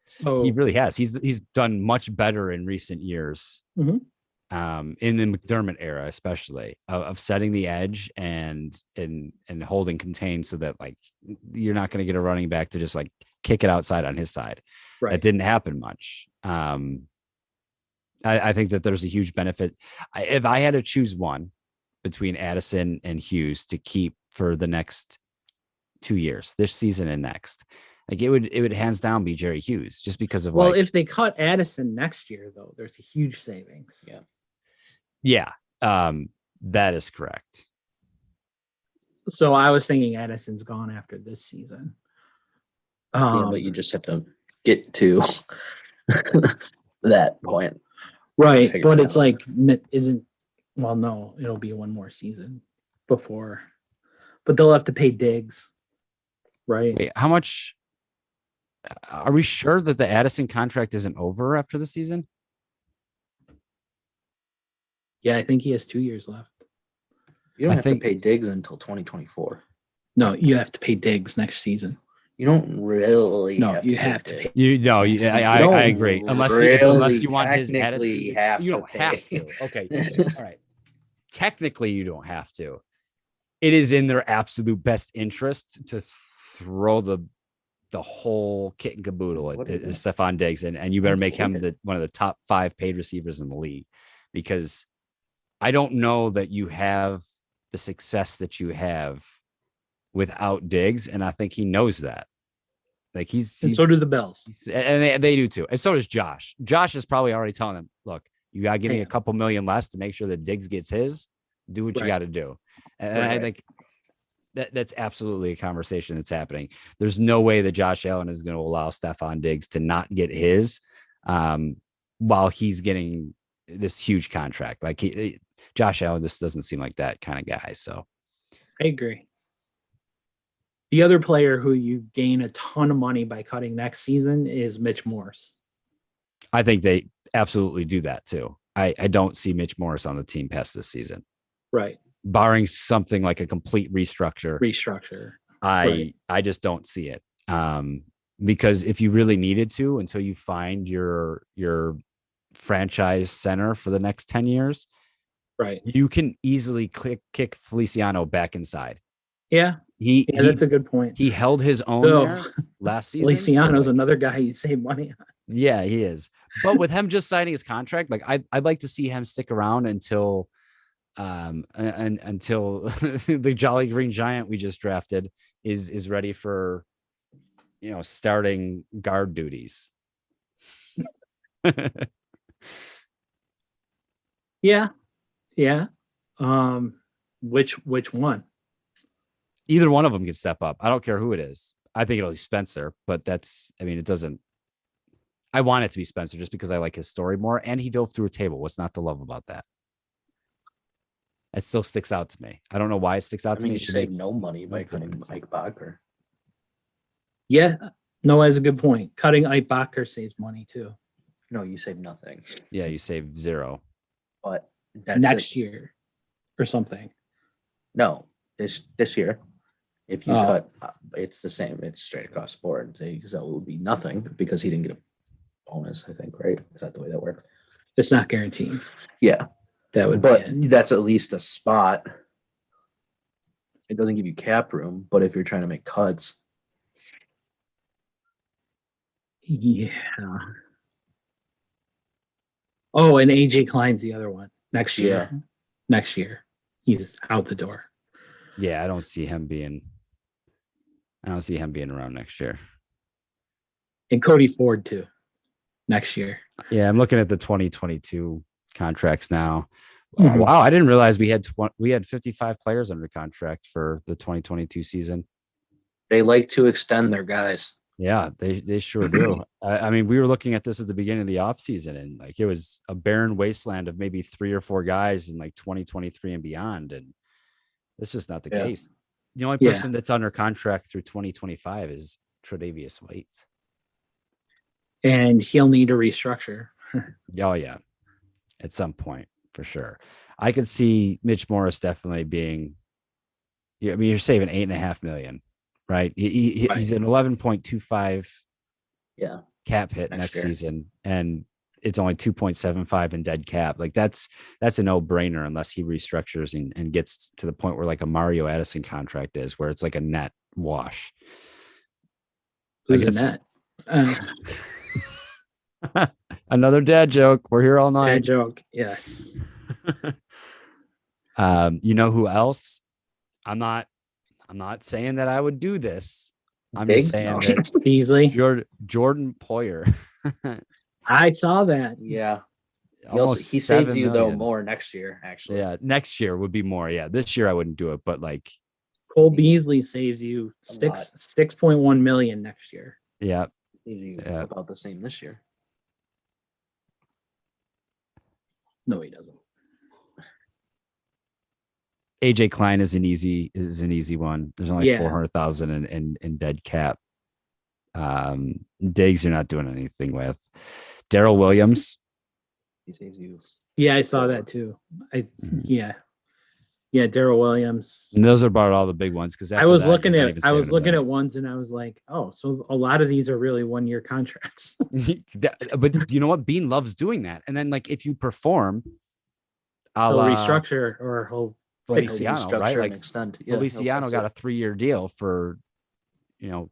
So he really has. He's done much better in recent years. In the McDermott era, especially of setting the edge and holding contained so that like you're not going to get a running back to just like kick it outside on his side. Right. That didn't happen much. I think that there's a huge benefit. If I had to choose one between Addison and Hughes to keep for the next 2 years, this season and next, like it would hands down be Jerry Hughes, just because of if they cut Addison next year though, there's a huge savings. Yeah, that is correct. So I was thinking Addison's gone after this season. But you just have to get to that point, right? But it's like no, it'll be one more season before, but they'll have to pay Diggs, right? Wait, how much? Are we sure that the Addison contract isn't over after the season? Yeah, I think he has 2 years left. You don't have to pay Diggs until 2024. No, you have to pay Diggs next season. You don't really. No, you have to pay. I agree. Unless you want his attitude, you don't have to. Okay, all right. Technically, you don't have to. It is in their absolute best interest to throw the whole kit and caboodle at Stephon Diggs, and you better make him one of the top 5 paid receivers in the league, because I don't know that you have the success that you have without Diggs, and I think he knows that. Like he's so do the Bills, and they do too, and so does Josh. Josh is probably already telling them, "Look, you gotta give me a couple million less to make sure that Diggs gets his. Do what you got to do." And I think that's absolutely a conversation that's happening. There's no way that Josh Allen is going to allow Stephon Diggs to not get his, while he's getting this huge contract. Like Josh Allen just doesn't seem like that kind of guy. So I agree. The other player who you gain a ton of money by cutting next season is Mitch Morse. I think they absolutely do that too. I don't see Mitch Morris on the team past this season, Right. barring something like a complete restructure. Right. I just don't see it. Because if you really needed to, until you find your franchise center for the next 10 years, Right. you can easily kick Feliciano back inside. Yeah. He That's a good point. he held his own So, there last season. Feliciano's so, like, another guy you save money on. yeah, he is. But with him just signing his contract, like I'd like to see him stick around until until the Jolly Green Giant we just drafted is ready for, starting guard duties. Yeah. Yeah. Which one? Either one of them can step up. I don't care who it is. I think it'll be Spencer, but it doesn't. I want it to be Spencer just because I like his story more. And he dove through a table. What's not to love about that? It still sticks out to me. I don't know why it sticks out to me. You save no money by cutting Ike Bacher. Yeah. No, that's a good point. Cutting Ike Bacher saves money too. No, you save nothing. Yeah, you save zero. But next year or something. No, this year. If you cut, it's the same. It's straight across the board. So it would be nothing because he didn't get a bonus, I think, right? Is that the way that works? It's not guaranteed. Yeah. That would but be it. That's at least a spot. It doesn't give you cap room, but if you're trying to make cuts. Yeah. Oh, and AJ Klein's the other one. Next year. Yeah. Next year. He's out the door. Yeah, I don't see him being around next year. And Cody Ford too. Next year. Yeah, I'm looking at the 2022 contracts now. Mhm. Wow, I didn't realize we had 55 players under contract for the 2022 season. They like to extend their guys. Yeah, they sure do. I mean, we were looking at this at the beginning of the offseason, and like it was a barren wasteland of maybe 3 or 4 guys in like 2023 and beyond. And it's just not the case. The only person that's under contract through 2025 is Tre'Davious White. And he'll need a restructure. Oh, yeah. At some point, for sure. I could see Mitch Morris definitely being, you're saving $8.5 million, right? He's an 11.25 cap hit next season, and it's only 2.75 in dead cap. Like that's a no-brainer unless he restructures and gets to the point where like a Mario Addison contract is, where it's like a net wash. Who's a net? Another dad joke. We're here all night. Dad joke. Yes. You know who else? I'm not saying that I would do this. I'm just saying that Beasley. Jordan Poyer. I saw that. Yeah. Almost he saves you million. though more next year, actually. Yeah, next year would be more. Yeah, this year I wouldn't do it, but like Cole Beasley saves you 6.1 million next year. Yeah. Saves you about the same this year. No, he doesn't. AJ Klein is an easy one. There's only 400,000 in dead cap. Diggs, you're not doing anything with. Daryl Williams. He saves you. Yeah, I saw that too. Yeah, Daryl Williams. And those are about all the big ones because I was looking at ones and I was like, oh, so a lot of these are really 1-year contracts. But you know what? Bean loves doing that. And then like if you perform, he'll restructure or he'll Feliciano, right? Like extend. Feliciano got a 3-year deal for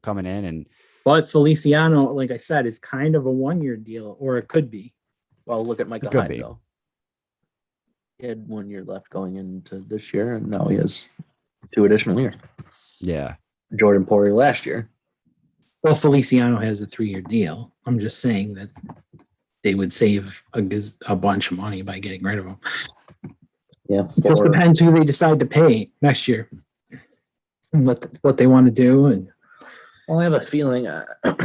coming in but Feliciano, like I said, is kind of a 1-year deal, or it could be. Well, look at Micah Hyde though. He had 1 year left going into this year, and now he has 2 additional years. Yeah. Jordan Poyer last year. Well, Feliciano has a 3-year deal. I'm just saying that they would save a bunch of money by getting rid of him. Yeah. It just depends who they decide to pay next year and what they want to do. And well, I have a feeling. I don't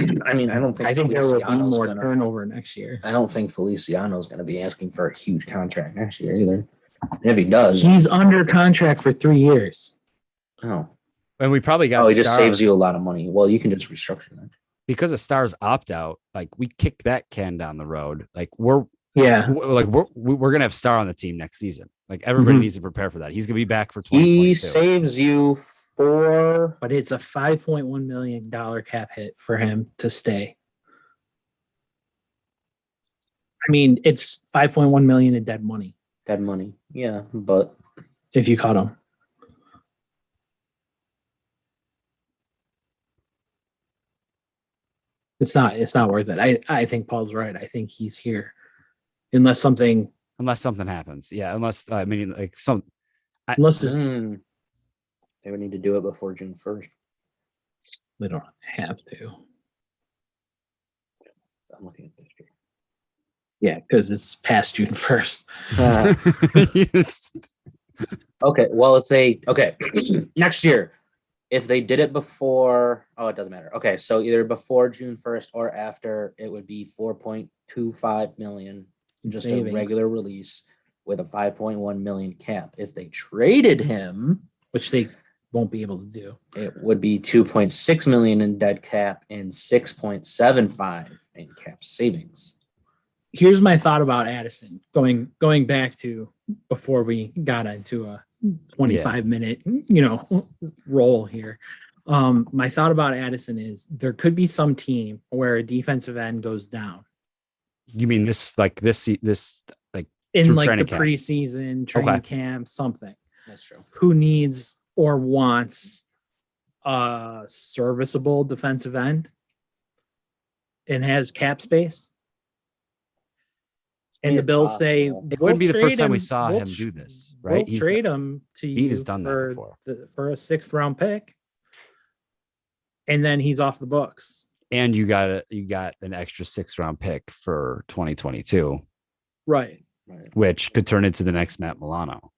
think. I think there will be more turnover next year. I don't think Feliciano is going to be asking for a huge contract next year either. And if he does, he's under contract for 3 years. Oh, and we probably got. He just saves you a lot of money. Well, you can just restructure that because of Stars opt out. Like we kick that can down the road. Like Yeah. Like we're gonna have Star on the team next season. Like everybody Mhm. needs to prepare for that. He's gonna be back for He 2022. saves you for But it's a $5.1 million cap hit for him to stay. I mean, it's 5.1 million in dead money dead money. Yeah, but if you cut him. It's not worth it. I think Paul's right. I think he's here. Unless something happens. Yeah, unless I mean like some unless this, they would need to do it before June 1st. they don't have to. I'm looking at this here. Yeah, because it's past June 1st. Okay, well, if they next year, if they did it before, it doesn't matter. Okay, so either before June 1st or after, it would be 4.25 million, In just a savings. regular release with a 5.1 million cap. If they traded him, Which they won't be able to do. it would be 2.6 million in dead cap and 6.75 in cap savings. Here's my thought about Addison. Going back to before we got into a 25-minute, roll here. My thought about Addison is there could be some team where a defensive end goes down You mean this like this in through like the training camp? preseason training Okay. camp, something. That's true. Who needs or wants a serviceable defensive end and has cap space? And the It's Bills say possible. It wouldn't be the we'll first trade time we him- saw we'll him tr- do this, We'll right? trade him to Beat you has done that before. for a 6th round pick, and then he's off the books. And you got an extra 6th round pick for 2022, Right, Right. which could turn into the next Matt Milano.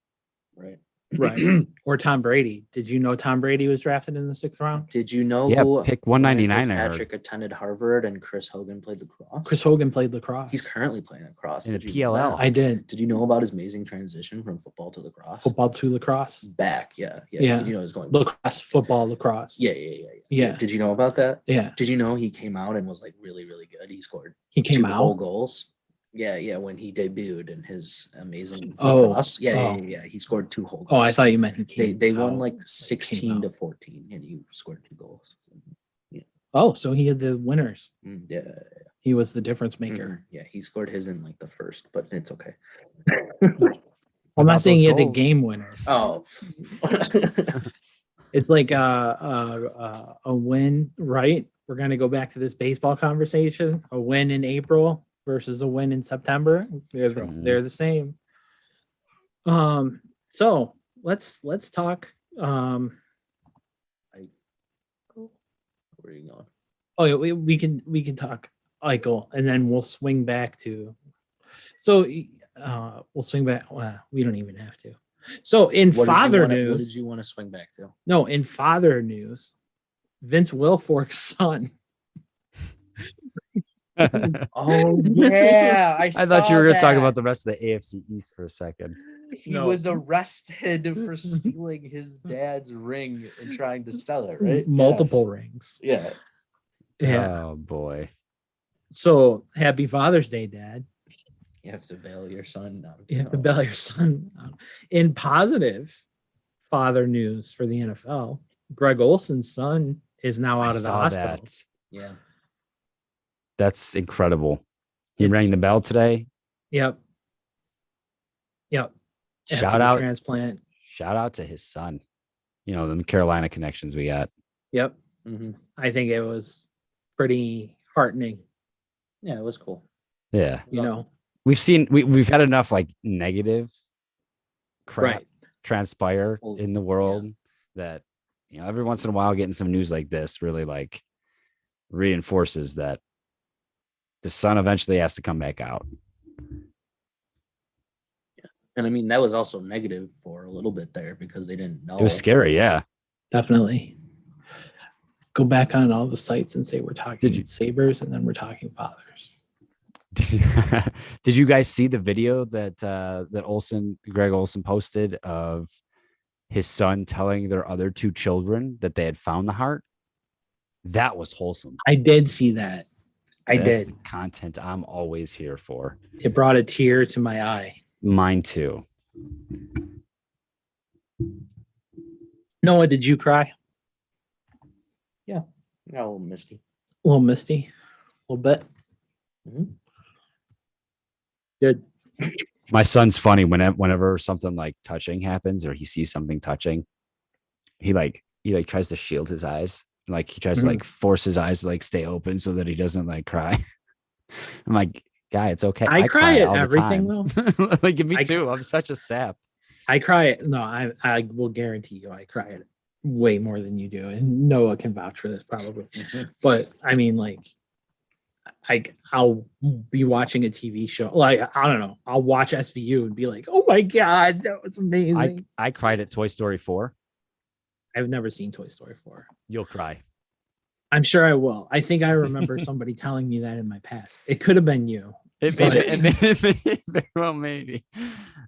Right. right. Or Tom Brady. Did you know Tom Brady was drafted in the 6th round? Did you know Yeah, who pick 199 I heard. Patrick attended Harvard and Chris Hogan played lacrosse? Chris Hogan played lacrosse. He's currently playing lacrosse. In the Did you know PLL. that? I did Did you know about his amazing transition from football to lacrosse? football to lacrosse. Back, yeah. Yeah. Did you know he was going Lacrosse, football, lacrosse. Yeah. Did you know about that? Yeah. Did you know he came out and was like really, really good? He scored He came 2 whole out. goals. Yeah, when he debuted in his amazing Oh, lacrosse. Yeah. He scored 2 whole goals. Oh, I thought you meant he came. They won out. like Came 16 to out. 14 and he scored 2 goals. Oh, so he had the winners. Yeah. He was the difference maker. Mhm. Yeah, he scored his in like the first, but it's okay. I'm About not saying those he had the goals. game winners. Oh. It's like a win, right? We're gonna go back to this baseball conversation. A win in April versus a win in September. Mhm. They're the same. So let's talk. Where are you going? Oh, yeah, we can talk Eichel, and then we'll swing back to. So we'll swing back. Well, we don't even have to. So in father What news, did you want to swing back to? no, in father news, Vince Wilfork's son. Oh yeah, I thought you were going to talk about the rest of the AFC East for a second. He No. was arrested for stealing his dad's ring and trying to sell it, right? Multiple rings. Yeah. Yeah. Oh boy. So happy Father's Day, Dad. You have to bail your son out. You have to bail your son out. In positive father news for the NFL, Greg Olson's son is now out of the hospital. That. Yeah. That's incredible. He It's- rang the bell today. Yep. After Shout the out. transplant. Shout out to his son. You know, the Carolina connections we got. Yep. Mm-hmm. I think it was pretty heartening. Yeah, it was cool. Yeah. You know, We've had enough like negative crap right. transpire Well, in the world that, you know, every once in a while getting some news like this really like reinforces that the son eventually has to come back out. And I mean, that was also negative for a little bit there because they didn't know. It was scary. Yeah. Definitely. Go back on all the sites and say we're talking Did you- Sabres and then we're talking fathers. Did you guys see the video that Greg Olson posted of his son telling their other 2 children that they had found the heart? That was wholesome. I did see that. I That's did. the content I'm always here for. It brought a tear to my eye. Mine too. Noah, did you cry? Oh, Misty. A little misty, a little bit. Mhm. Good. My son's funny whenever something like touching happens or he sees something touching, he tries to shield his eyes. Like he tries to like force his eyes to like stay open so that he doesn't like cry. I'm like, guy, it's okay. I cry at all the everything, time. Like me I- too. I'm such a sap. I cry. No, I will guarantee you, I cry it way more than you do, and Noah can vouch for this probably. But I mean, like, I'll be watching a TV show, like I don't know, I'll watch SVU and be like, oh my god, that was amazing. I cried at Toy Story 4. I've never seen Toy Story 4. You'll cry. I'm sure I will. I think I remember somebody telling me that in my past. It could have been you. It very well maybe.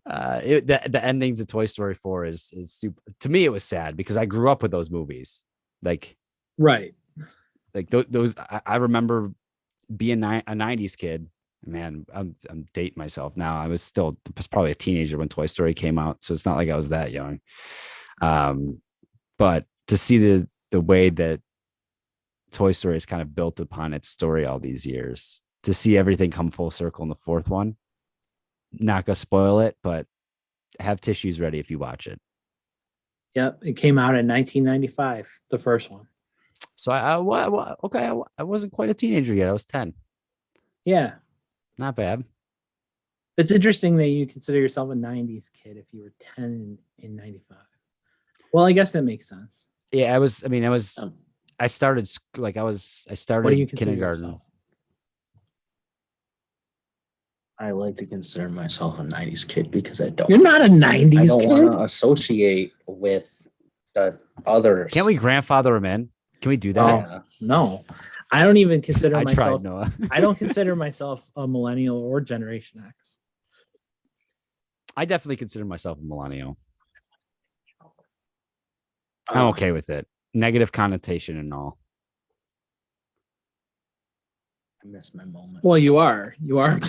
The ending to Toy Story 4 is super. To me, it was sad because I grew up with those movies. Like Right. those. I remember being a '90s kid. Man, I'm dating myself now. I was probably a teenager when Toy Story came out, so it's not like I was that young. But to see the way that Toy Story is kind of built upon its story all these years, to see everything come full circle in the fourth one, not gonna spoil it, but have tissues ready if you watch it. Yep. It came out in 1995, the first one. So I wasn't quite a teenager yet. I was 10. Yeah. Not bad. It's interesting that you consider yourself a 90s kid if you were 10 in 95. Well, I guess that makes sense. Yeah, I was. I mean, I was. Um, I started like I started What do you consider kindergarten. yourself? I like to consider myself a '90s kid because I don't. You're not a I 90s don't kid. want to associate with the others. Can't we grandfather him in? Can we do that? Yeah. No. I don't even consider I myself tried, Noah. I don't consider myself a millennial or Generation X. I definitely consider myself a millennial. I'm Um, okay with it. Negative connotation and all. I missed my moment. Well, you are. You are.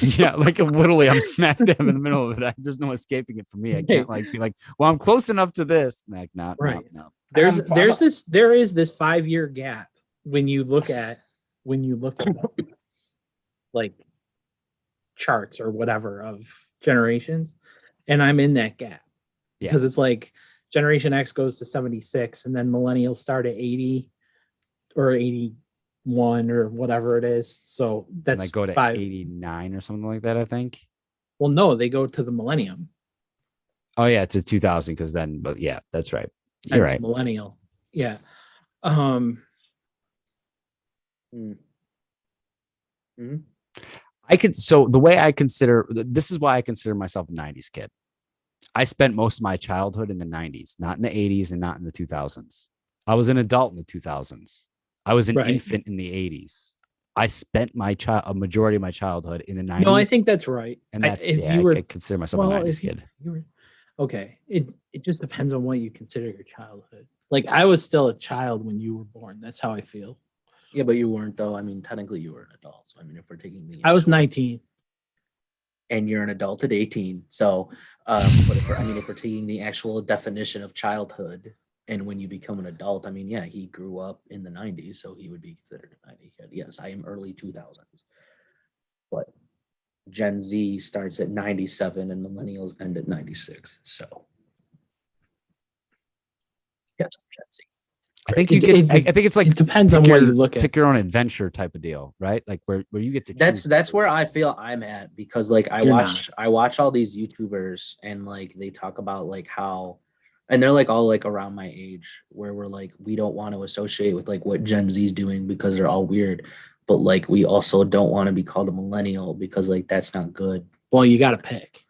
Yeah, like literally, I'm smack dab in the middle of it. There's no escaping it for me. I can't like be like, well, I'm close enough to this. Like, not Right. no. there is this 5-year gap when you look at like charts or whatever of generations, and I'm in that gap because it's like Generation X goes to 76 and then millennials start at 80 or 81 or whatever it is. So that's Like go to 89 or something like that, I think. Well, no, they go to the millennium. Oh yeah, to 2000 because then, but yeah, that's right. You're That's right. millennial. Yeah. So the way I consider this is why I consider myself a 90s kid. I spent most of my childhood in the 90s, not in the 80s and not in the 2000s. I was an adult in the 2000s. I was an infant in the 80s. I spent a majority of my childhood in the 90s. No, I think that's right. And that's I consider myself a 90s kid. Okay. It just depends on what you consider your childhood. Like I was still a child when you were born. That's how I feel. Yeah, but you weren't though. I mean, technically you were an adult. So, I mean, if we're taking the I was 19. and you're an adult at 18. So, but if we're taking the actual definition of childhood and when you become an adult, I mean, yeah, he grew up in the 90s, so he would be considered a 90s kid. Yes, I am early 2000s. But Gen Z starts at 97 and millennials end at 96. So, yes, Gen Z. I think you get. I think it's like it depends on where you look at. Pick your own adventure type of deal, right? Like where you get to. That's where I feel I'm at because like I watch all these YouTubers and like they talk about like how, and they're like all like around my age where we're like we don't want to associate with like what Gen Z's doing because they're all weird, but like we also don't want to be called a millennial because like that's not good. Well, you got to pick.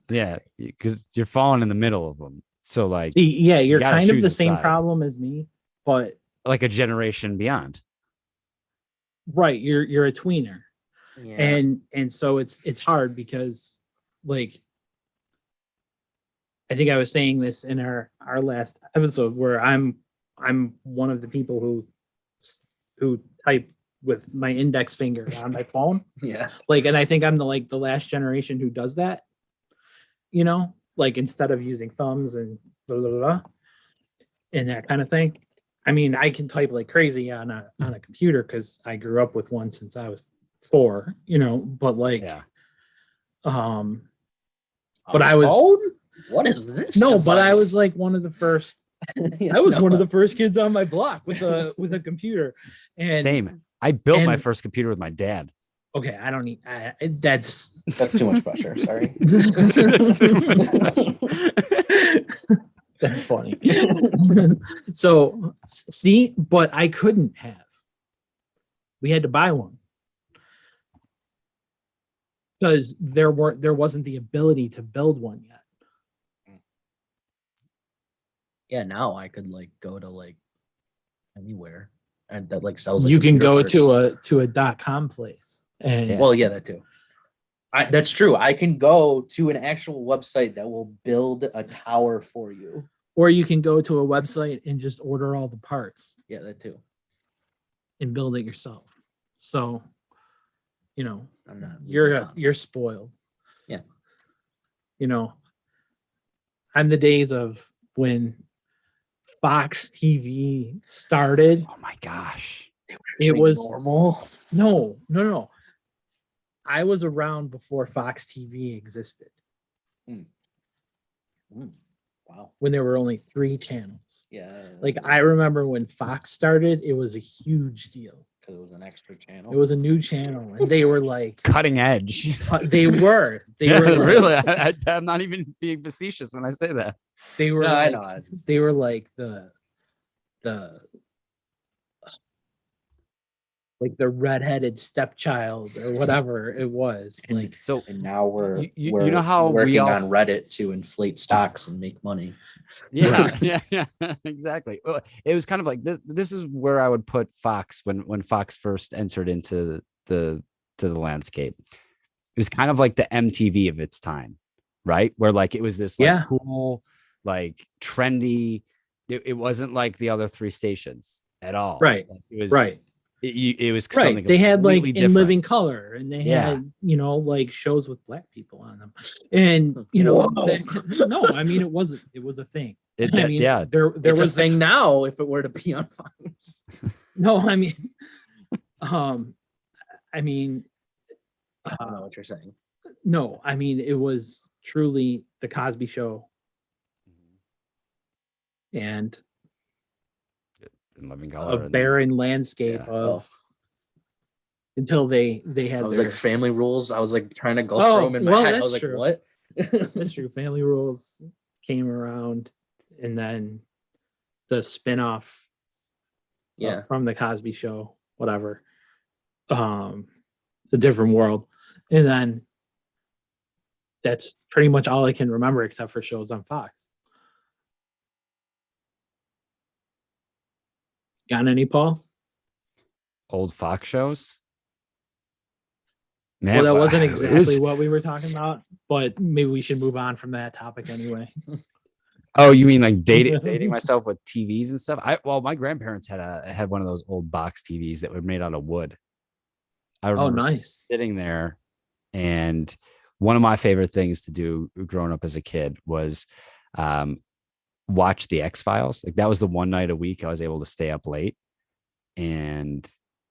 Yeah, because you're falling in the middle of them. So like, see, yeah, you're kind of the same problem as me. But like a generation beyond, right? You're a tweener, yeah. and so it's hard because like I think I was saying this in our last episode where I'm one of the people who type with my index finger on my phone. Yeah. Like, and I think I'm the last generation who does that. You know, like instead of using thumbs and blah, blah, blah, and that kind of thing. I mean, I can type like crazy on a computer because I grew up with one since I was 4. You know, but like, Yeah. But I was What is this? no, but I device? was like one of the first. Yeah, I was no. one of the first kids on my block with a computer. And Same. I built my and- first computer with my dad. okay, I don't need that's That's too much pressure. Sorry. that's funny. So see, but I couldn't have. We had to buy one because there wasn't the ability to build one yet. Yeah, now I could like go to like anywhere and that like sells. Like, You can go computer to a .com place and Yeah. Well, yeah, that too. That's true. I can go to an actual website that will build a tower for you. or you can go to a website and just order all the parts Yeah, that too. and build it yourself. So, you know, I'm not. you're spoiled. Yeah. You know, I'm the days of when Fox TV started. Oh my gosh. It was normal. no. I was around before Fox TV existed Wow. when there were only 3 channels. Yeah. Like I remember when Fox started, it was a huge deal. because it was an extra channel. It was a new channel, and they were like Cutting edge. they were Yeah, like, really. I'm not even being facetious when I say that. they were No, I like, know. they were like the like the redheaded stepchild or whatever it was. Like So And now we're you know how we working all- on Reddit to inflate stocks and make money. yeah, exactly. Well, it was kind of like this. This is where I would put Fox when Fox first entered into the landscape. It was kind of like the MTV of its time, right? Where like it was this like Yeah. cool, like trendy. It wasn't like the other 3 stations at all. Right. Like, it was right. It was Right. something They had like completely In different. Living Color, and they Yeah. had, like shows with black people on them. And no, I mean it was a thing. I mean, Yeah. there It's was a thing now if it were to be on Fox. no, I mean, I mean, I don't know what you're saying. no, I mean it was truly the Cosby Show and In Living a Color. barren landscape Yeah. of until they had I was their, like Family Rules. I was like trying to go Oh, through them in my well, head. I that's was like, true. what? that's true. Family Rules came around, and then the spinoff Yeah. from the Cosby Show, whatever, A Different World, and then that's pretty much all I can remember except for shows on Fox. Got any, Paul? Old Fox shows. Man, Well, that wasn't it exactly was- what we were talking about, but maybe we should move on from that topic anyway. Oh, you mean like dating myself with TVs and stuff? My grandparents had one of those old box TVs that were made out of wood. I remember nice. sitting there, and one of my favorite things to do growing up as a kid was watch the X-Files. Like that was the one night a week I was able to stay up late, and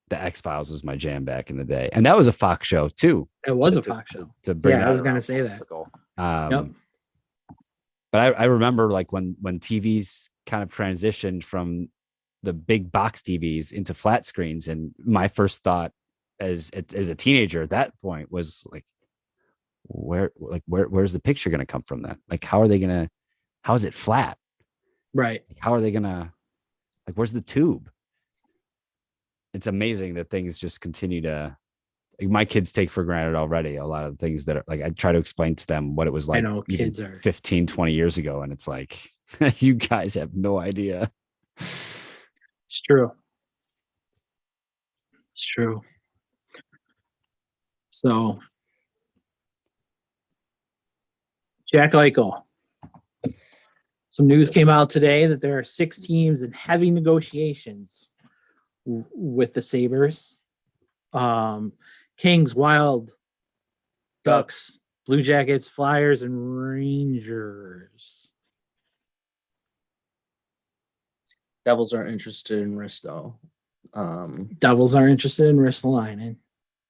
the X-Files was my jam back in the day. And that was a Fox show too. It was to- a Fox show. To bring Yeah, I that was gonna around say that. topical. Yep. But I remember like when TVs kind of transitioned from the big box TVs into flat screens, and my first thought as a teenager at that point was like, where's the picture going to come from then? Like, how is it flat? Right. Like, how are they gonna, like, where's the tube? It's amazing that things just continue to, like, my kids take for granted already a lot of things that are like, I try to explain to them what it was like know, even kids are- 15, 20 years ago. And it's like, you guys have no idea. It's true. It's true. So, Jack Eichel. Some news came out today that there are 6 teams in heavy negotiations with the Sabres. Kings, Wild, Ducks, Blue Jackets, Flyers, and Rangers. Devils are interested in Risto. Devils are interested in Ristolainen.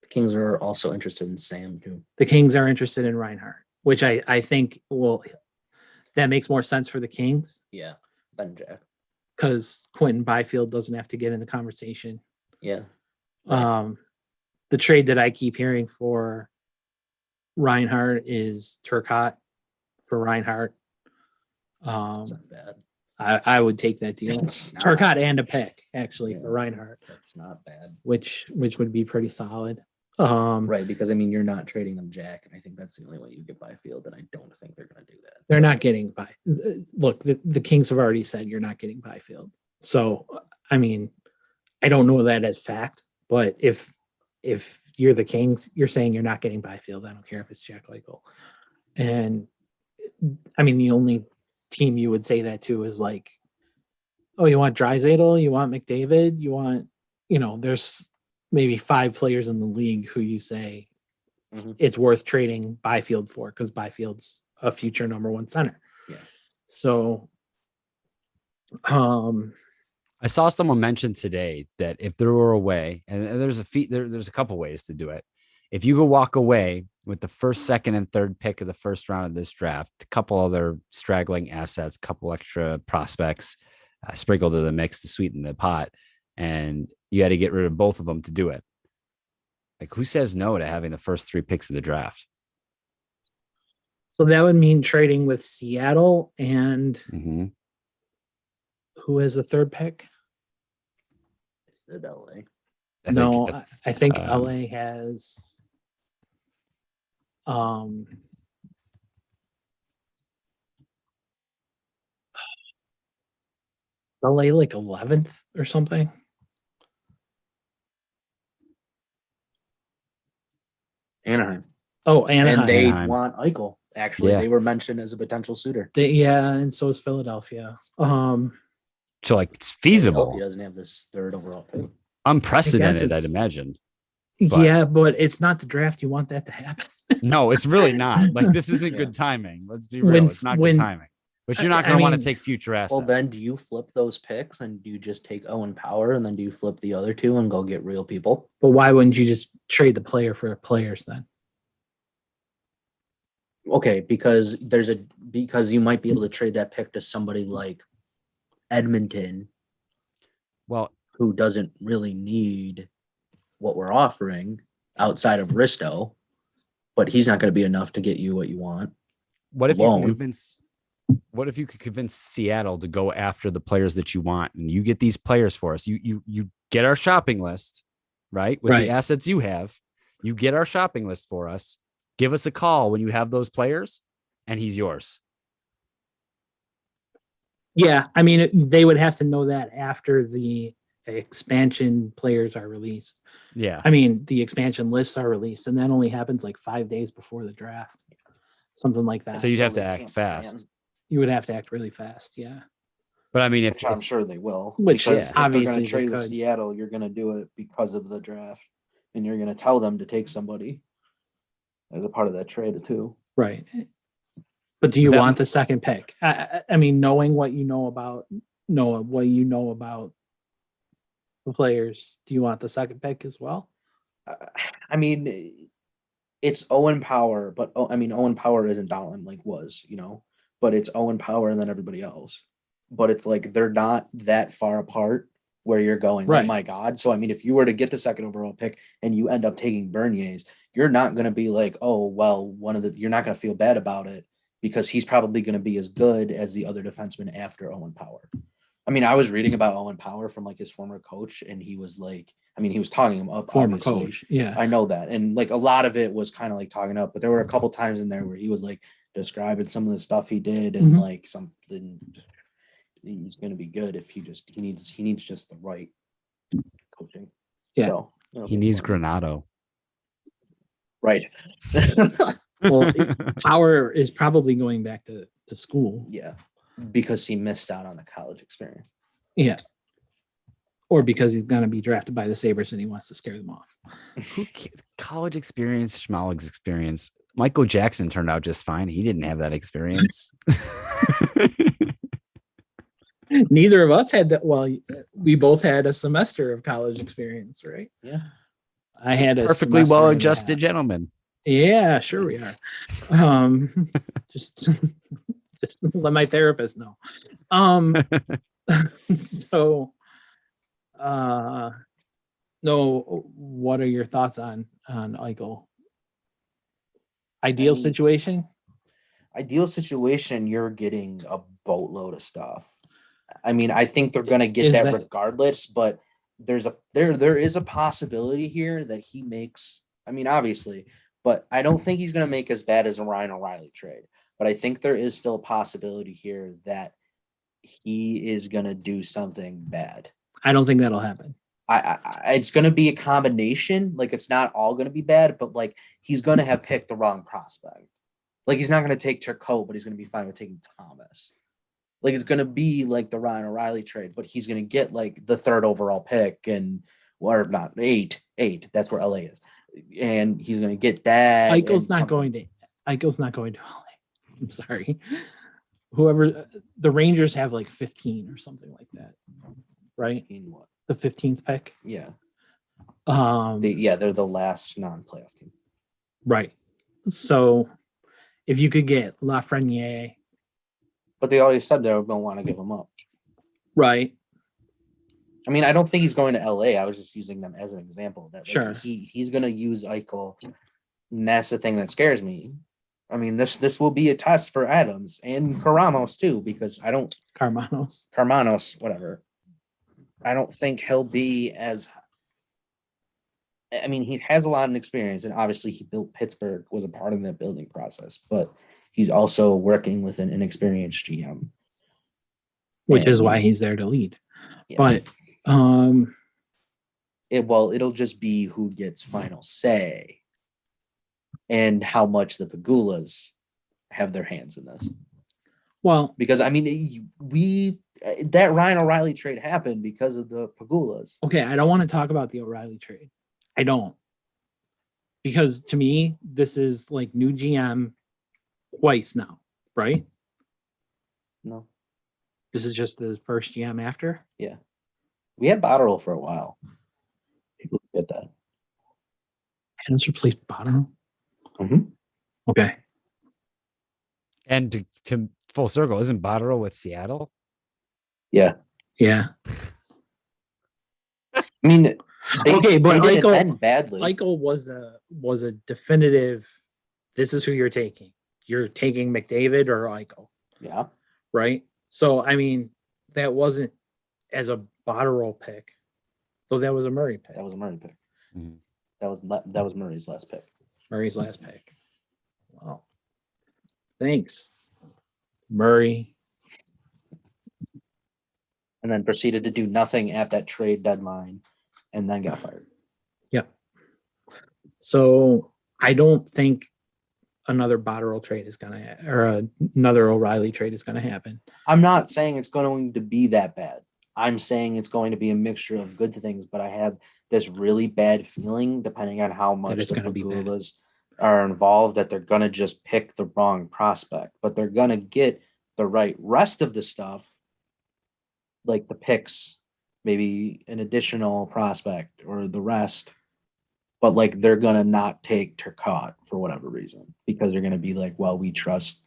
The Kings are also interested in Sam too. The Kings are interested in Reinhardt, which I think that makes more sense for the Kings Yeah, than Jack. because Quentin Byfield doesn't have to get in the conversation. Yeah. Right. The trade that I keep hearing for Reinhardt is Turcotte for Reinhardt. That's not bad. I would take that deal. It's not. Turcotte and a pick actually Yeah. for Reinhardt, That's not bad. which would be pretty solid. Right, because I mean you're not trading them Jack, and I think that's the only way you get Byfield, and I don't think they're going to do that. They're not getting by. Look, the Kings have already said you're not getting Byfield. So I mean, I don't know that as fact, but if you're the Kings, you're saying you're not getting Byfield. I don't care if it's Jack Eichel. And I mean, the only team you would say that to is like, oh, you want Draisaitl, you want McDavid, you want, there's maybe 5 players in the league who you say it's worth trading Byfield for because Byfield's a future number 1 center. Yeah. So, I saw someone mention today that if there were a way, and there's a couple ways to do it. If you could walk away with the first, second, and third pick of the first round of this draft, a couple other straggling assets, couple extra prospects sprinkled in the mix to sweeten the pot, and you had to get rid of both of them to do it. Like, who says no to having the first 3 picks of the draft? So that would mean trading with Seattle and who has the 3rd pick? At LA. I think LA has LA like 11th or something. Anaheim. Oh, Anaheim. And they Anaheim. want Eichel. Actually, Yeah. they were mentioned as a potential suitor. And so is Philadelphia. So like it's feasible, He doesn't have this 3rd overall pick. unprecedented, I'd imagine. But it's not the draft. You want that to happen. No, it's really not. Like, this isn't Yeah. good timing. Let's be real. It's not good timing. But you're not going to want to take future assets. Well, then do you flip those picks and do you just take Owen Power and then do you flip the other 2 and go get real people? But why wouldn't you just trade the player for players then? Okay, because you might be able to trade that pick to somebody like Edmonton, Well, who doesn't really need what we're offering outside of Risto, but he's not going to be enough to get you what you want. what if you could convince Seattle to go after the players that you want, and you get these players for us? You get our shopping list, right? With the assets you have, you get our shopping list for us. Give us a call when you have those players, and he's yours. Yeah, I mean, they would have to know that after the expansion players are released. Yeah. I mean, the expansion lists are released, and that only happens like 5 days before the draft, something like that. So you'd have to act fast. You would have to act really fast, yeah. But I mean, Which I'm sure they will. Which, because if they're obviously going they to trade with could. Seattle, you're going to do it because of the draft, and you're going to tell them to take somebody as a part of that trade too. Right. But do you want the second pick? I mean, knowing what you know about Noah, what you know about the players, do you want the second pick as well? I mean, it's Owen Power, but Owen Power isn't Dolan like was, but it's Owen Power and then everybody else. But it's like they're not that far apart where you're going, Right. Oh my God. So I mean, if you were to get the second overall pick and you end up taking Bernier's, you're not going to be like, oh, well, you're not going to feel bad about it because he's probably going to be as good as the other defenseman after Owen Power. I mean, I was reading about Owen Power from like his former coach, and he was like, he was talking him up. Former obviously. coach, yeah. I know that. And like a lot of it was kind of like talking up, but there were a couple times in there where he was like describing some of the stuff he did and like something. He's going to be good if he needs just the right coaching. Yeah. So, he needs Granado. Right. Well, Power is probably going back to school. Yeah. Because he missed out on the college experience. Yeah. or because he's going to be drafted by the Sabres and he wants to scare them off. College experience, Schmaleg's experience. Michael Jackson turned out just fine. He didn't have that experience. Neither of us had that. Well, we both had a semester of college experience, right? Yeah. I had a Perfectly semester and a well-adjusted half. gentleman. Yeah, sure we are. Just let my therapist know. So, no, what are your thoughts on Eichel? Ideal mean, situation? Ideal situation, you're getting a boatload of stuff. I mean, I think they're gonna get that regardless, but there is a possibility here that he makes. I mean, obviously, but I don't think he's gonna make as bad as a Ryan O'Reilly trade. But I think there is still a possibility here that he is gonna do something bad. I don't think that'll happen. It's going to be a combination. Like, it's not all going to be bad, but like he's going to have picked the wrong prospect. Like, he's not going to take Turcotte, but he's going to be fine with taking Thomas. Like, it's going to be like the Ryan O'Reilly trade, but he's going to get like the 3rd overall pick or not 8. That's where LA is, and he's going to get that. Eichel's not going to LA. I'm sorry. Whoever the Rangers have like 15 or something like that, right? What? The 15th pick. Yeah. They're the last non-playoff team. Right. So if you could get Lafreniere. But they already said they don't want to give him up. Right. I mean, I don't think he's going to LA. I was just using them as an example. That sure. He's going to use Eichel. And that's the thing that scares me. I mean, this will be a test for Adams and Karamos too, because Karmanos, whatever. I don't think he'll be as. I mean, he has a lot of experience, and obviously he built Pittsburgh, was a part of that building process, but he's also working with an inexperienced GM. Which is why he's there to lead. Yeah. But it'll just be who gets final say and how much the Pagulas have their hands in this. Well, because I mean, that Ryan O'Reilly trade happened because of the Pagulas. Okay, I don't want to talk about the O'Reilly trade. I don't. Because to me, this is like new GM twice now, right? No. This is just the first GM after? Yeah. We had Botterill for a while. People get that. Adams replaced Botterill? Mm-hmm. Okay. And to full circle, isn't Botterill with Seattle? Yeah. Yeah. I mean, okay, but badly. Eichel was a definitive. This is who you're taking. You're taking McDavid or Eichel. Yeah. Right. So I mean, that wasn't as a Botterill pick, though. That was a Murray pick. That was a Murray pick. Mm-hmm. That was Murray's last pick. Murray's last pick. Wow. Thanks, Murray. And then proceeded to do nothing at that trade deadline, and then got fired. Yeah. So I don't think another Botterill trade is gonna, or another O'Reilly trade is gonna happen. I'm not saying it's going to be that bad. I'm saying it's going to be a mixture of good things, but I have this really bad feeling, depending on how much the Pagulas are involved, that they're gonna just pick the wrong prospect, but they're gonna get the right rest of the stuff. Like the picks, maybe an additional prospect or the rest, but like they're gonna not take Turcotte for whatever reason, because they're gonna be like, well, we trust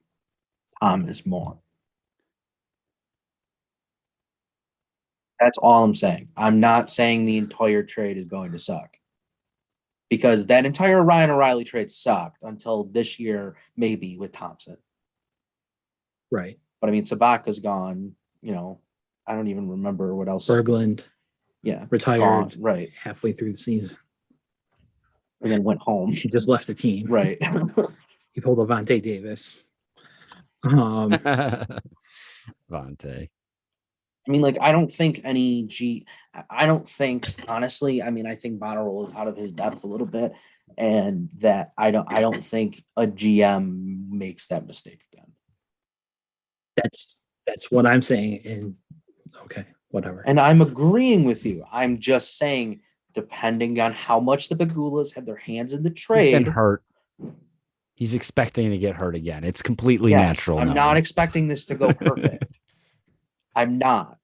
Thomas more. That's all I'm saying. I'm not saying the entire trade is going to suck, because that entire Ryan O'Reilly trade sucked until this year, maybe with Thompson. Right. But I mean, Sabaka's gone, you know. I don't even remember what else. Berglund. Yeah. Retired. Gone, right. Halfway through the season. And then went home. He just left the team. Right. He pulled a Vontae Davis. Vontae. I mean, like, I don't think honestly, I mean, I think Botterill is out of his depth a little bit, and that I don't think a GM makes that mistake again. That's what I'm saying. And okay, whatever. And I'm agreeing with you. I'm just saying, depending on how much the Bagulas have their hands in the He's been trade. hurt. He's expecting to get hurt again. It's completely Yes, natural. I'm now. not expecting this to go perfect. I'm not.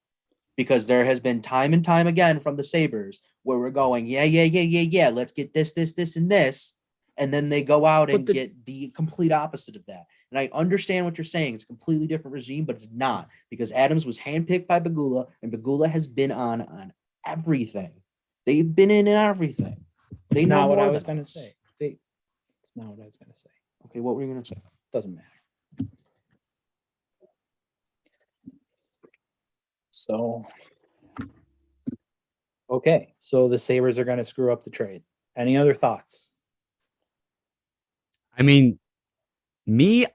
Because there has been time and time again from the Sabres where we're going, yeah. Let's get this, and this. And then they go out and get the complete opposite of that. And I understand what you're saying. It's a completely different regime, but it's not, because Adams was handpicked by Bagula, and Bagula has been on everything. They've been in everything. It's not what I was going to say. It's not what I was going to say. Okay, what were you going to say? Doesn't matter. So, okay. So the Sabres are going to screw up the trade. Any other thoughts? I mean,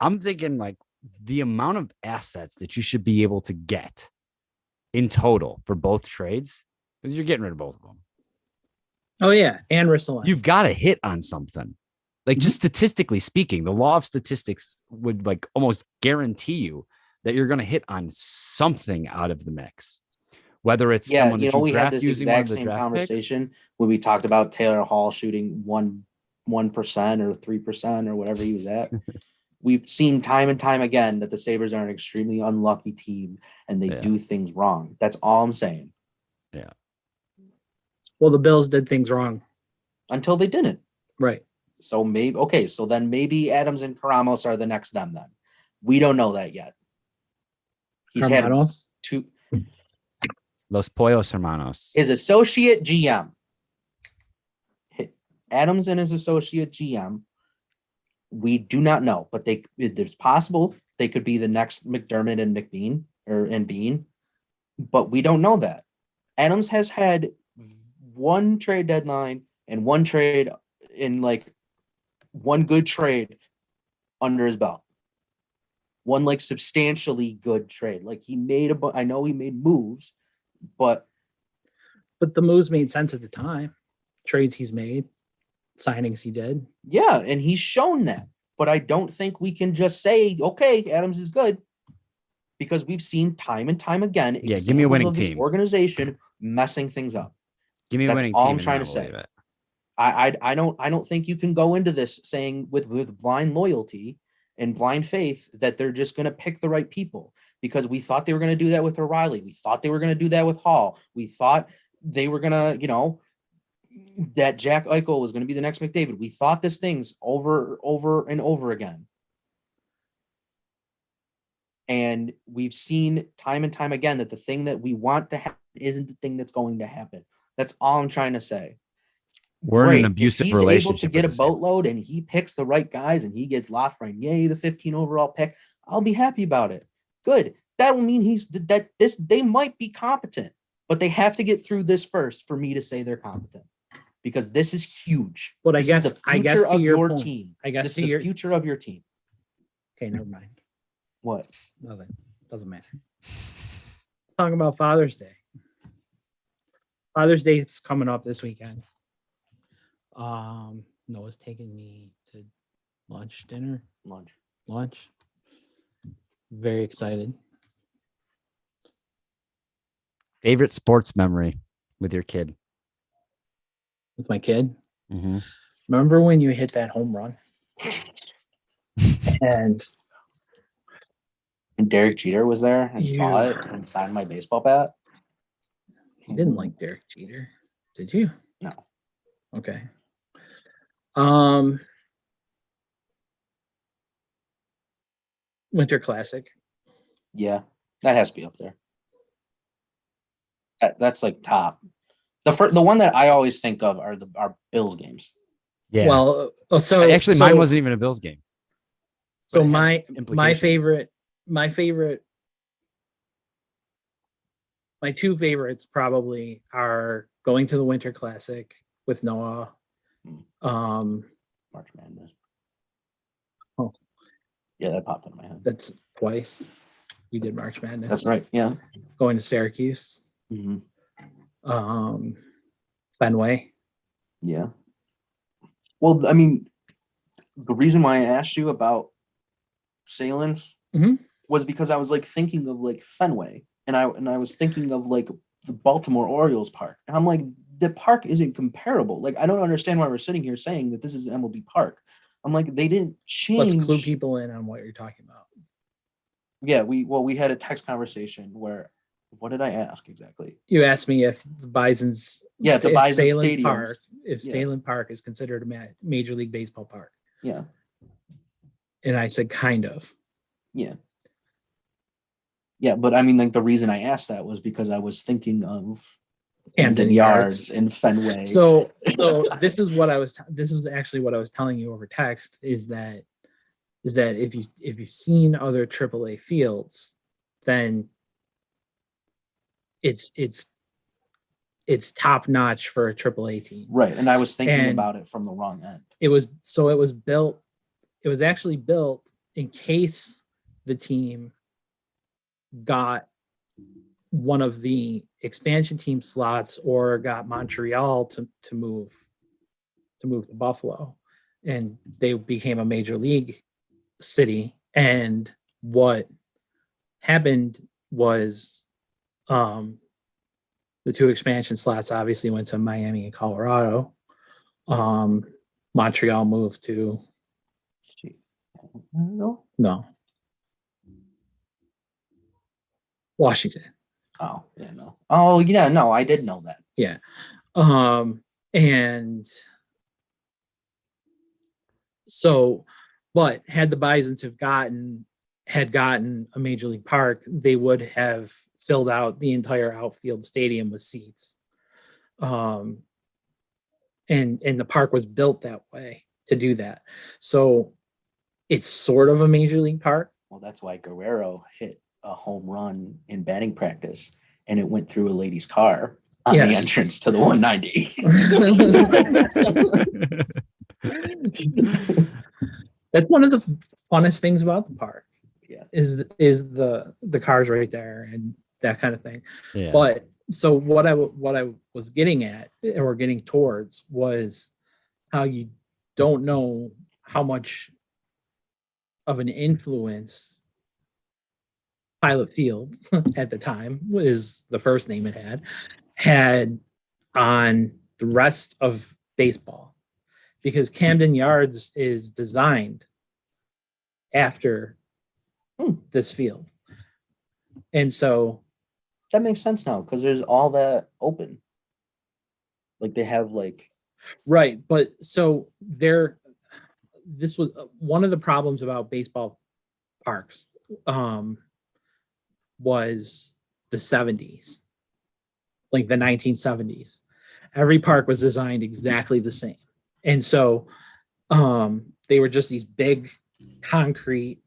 I'm thinking like the amount of assets that you should be able to get in total for both trades, because you're getting rid of both of them. Oh, yeah. And Ristolainen. You've got to hit on something. Like, just statistically speaking, the law of statistics would like almost guarantee you that you're going to hit on something out of the mix. Whether it's someone that you we had draft this using one exact of the same draft conversation when we talked about Taylor Hall shooting 1% or 3% or whatever he was at. We've seen time and time again that the Sabres are an extremely unlucky team and they do things wrong. That's all I'm saying. Yeah. Well, the Bills did things wrong. Until they didn't. Right. So maybe Adams and Karamos are the next them then. We don't know that yet. He's had two. Los Pollos Hermanos. His associate GM. Adams and his associate GM. We do not know, but there's possible they could be the next McDermott and McBean and Bean, but we don't know that. Adams has had one trade deadline and one trade in like one good trade under his belt. One like substantially good trade. Like I know he made moves, but the moves made sense at the time. Trades he's made, signings he did. Yeah, and he's shown that. But I don't think we can just say, okay, Adams is good, because we've seen time and time again. Yeah, give me a winning team. Organization messing things up. Give me a winning team. All I'm trying to say. I don't think you can go into this saying with blind loyalty and blind faith that they're just going to pick the right people, because we thought they were going to do that with O'Reilly. We thought they were going to do that with Hall. We thought they were going to, that Jack Eichel was going to be the next McDavid. We thought this things over and over again. And we've seen time and time again that the thing that we want to happen isn't the thing that's going to happen. That's all I'm trying to say. We're in an abusive relationship. Able to get a boatload and he picks the right guys and he gets Lafreniere, the 15 overall pick. I'll be happy about it. Good. That will mean they might be competent, but they have to get through this first for me to say they're competent. Because this is huge. But I guess the future of your point. team. I guess this is the future of your team. Okay, never mind. What? Nothing. Doesn't matter. Talking about Father's Day. Father's Day is coming up this weekend. Noah's taking me to dinner. Lunch. Very excited. Favorite sports memory with your kid? With my kid? Mm-hmm. Remember when you hit that home run? and Derek Jeter was there and saw it and signed my baseball bat? You didn't like Derek Jeter, did you? No. Okay. Winter Classic. Yeah, that has to be up there. That's like top. The one that I always think of are our Bills games. Yeah. Well, mine wasn't even a Bills game. So my favorite, my two favorites probably are going to the Winter Classic with Noah. March Madness. Oh, yeah, that popped in my head. That's twice. We did March Madness. That's right. Yeah, going to Syracuse. Mm-hmm. Fenway. Yeah. Well, I mean, the reason why I asked you about Salem was because I was like thinking of like Fenway, and I was thinking of like the Baltimore Orioles park. And I'm like, the park isn't comparable. Like, I don't understand why we're sitting here saying that this is an MLB park. I'm like, they didn't Let's change. clue people in on what you're talking about. Yeah, we had a text conversation where, what did I ask exactly? You asked me if the Bison's, Yeah, the if Bison Salem Stadium. Park, if Yeah. Salem Park is considered a Major League Baseball park. Yeah, And I said, kind of. yeah. Yeah, but I mean, like, the reason I asked that was because I was thinking of Camden Camden Yards and Fenway. So this is actually what I was telling you over text is that if you've seen other AAA fields, then it's top notch for a AAA team. Right, and I was thinking And about it from the wrong end. It was actually built in case the team got one of the expansion team slots or got Montreal to move to Buffalo, and they became a major league city. And what happened was the two expansion slots obviously went to Miami and Colorado. Montreal moved to no Washington. Oh, yeah, no. Oh, yeah, no, I did know that. Yeah. And so, but had the Bisons had gotten a major league park, they would have filled out the entire outfield stadium with seats. And the park was built that way to do that. So it's sort of a major league park. Well, that's why Guerrero hit a home run in batting practice, and it went through a lady's car on the entrance to the 190. That's one of the funnest things about the park. Yeah, is the cars right there and that kind of thing. Yeah. But so what I was getting at or getting towards was how you don't know how much of an influence Pilot Field at the time is the first name it had on the rest of baseball, because Camden Yards is designed after this field. And so that makes sense now because there's all that open. Like they have like right, but so this was one of the problems about baseball parks was the 70s, like the 1970s. Every park was designed exactly the same. And so they were just these big concrete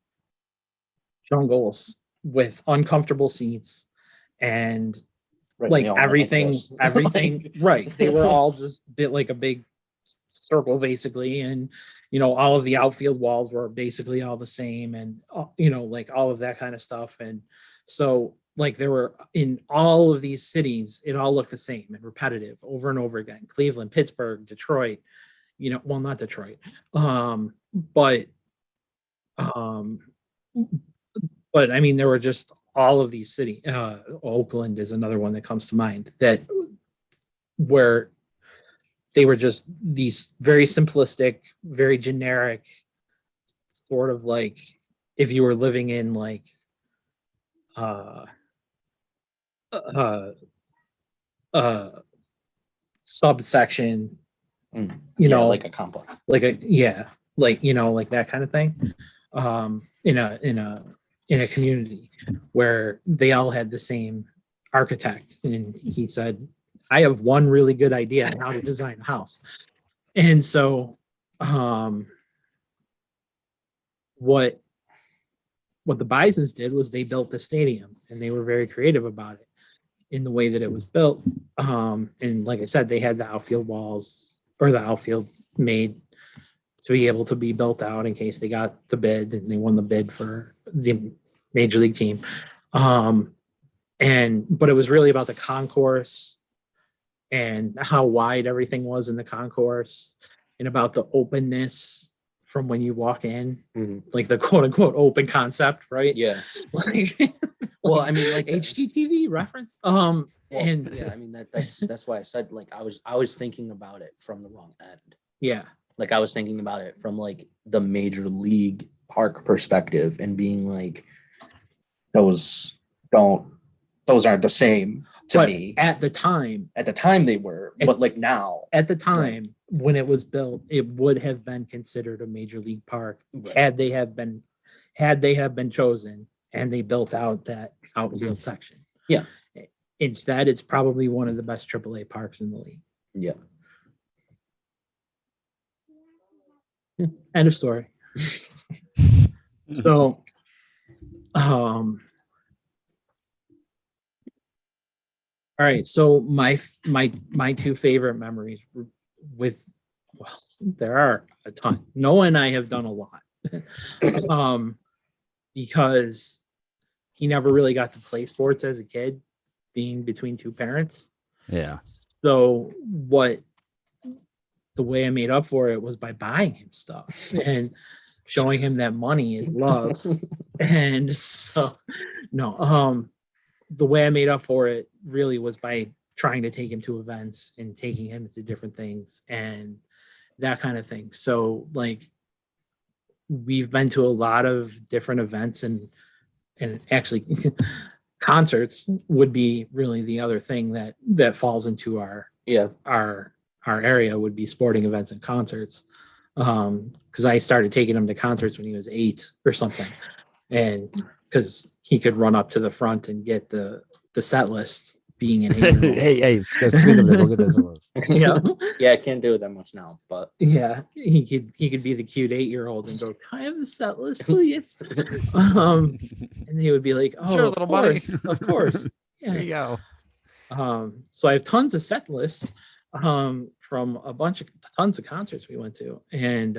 jungles with uncomfortable seats and like everything, right. They were all just bit like a big circle basically. And, all of the outfield walls were basically all the same and, like all of that kind of stuff. And so like there were in all of these cities, it all looked the same and repetitive over and over again. Cleveland, Pittsburgh, Detroit, well, not Detroit, but I mean, there were just all of these cities. Oakland is another one that comes to mind that where they were just these very simplistic, very generic, sort of like if you were living in like subsection, like a complex, like that kind of thing, in a community where they all had the same architect. And he said, I have one really good idea on how to design a house. And so what the Bisons did was they built the stadium, and they were very creative about it in the way that it was built. And like I said, they had the outfield walls or the outfield made to be able to be built out in case they got the bid, and they won the bid for the major league team. But it was really about the concourse and how wide everything was in the concourse, and about the openness from when you walk in, like the quote unquote open concept, right? Yeah. Like, well, I mean, like HGTV reference. Well, And yeah, I mean that's why I said like I was thinking about it from the wrong end. yeah, Like I was thinking about it from like the major league park perspective and being like those don't those aren't the same to but me. at the time, At the time they were, but like now. at the time when it was built, it would have been considered a major league park had they have been chosen and they built out that outfield section. Yeah. Instead, it's probably one of the best AAA parks in the league. Yeah. End of story. So, all right. So my two favorite memories with, well, there are a ton. Noah and I have done a lot, because he never really got to play sports as a kid, being between two parents. Yeah. So the way I made up for it was by buying him stuff and showing him that money is love. And so, no, the way I made up for it really was by trying to take him to events and taking him to different things and that kind of thing. So like we've been to a lot of different events and actually concerts would be really the other thing that falls into our Yeah. area would be sporting events and concerts. Because I started taking him to concerts when he was 8 or something, and because he could run up to the front and get the set list being an 8-year-old. Hey, squeeze up there. Go get this list. Yeah. Yeah, I can't do it that much now, but Yeah, he could be the cute 8-year-old and go, "Can I have the set list, please?" And he would be like, "Oh, Sure, of little buddy. course, of course." There you Yeah. go. So I have tons of set lists from tons of concerts we went to, and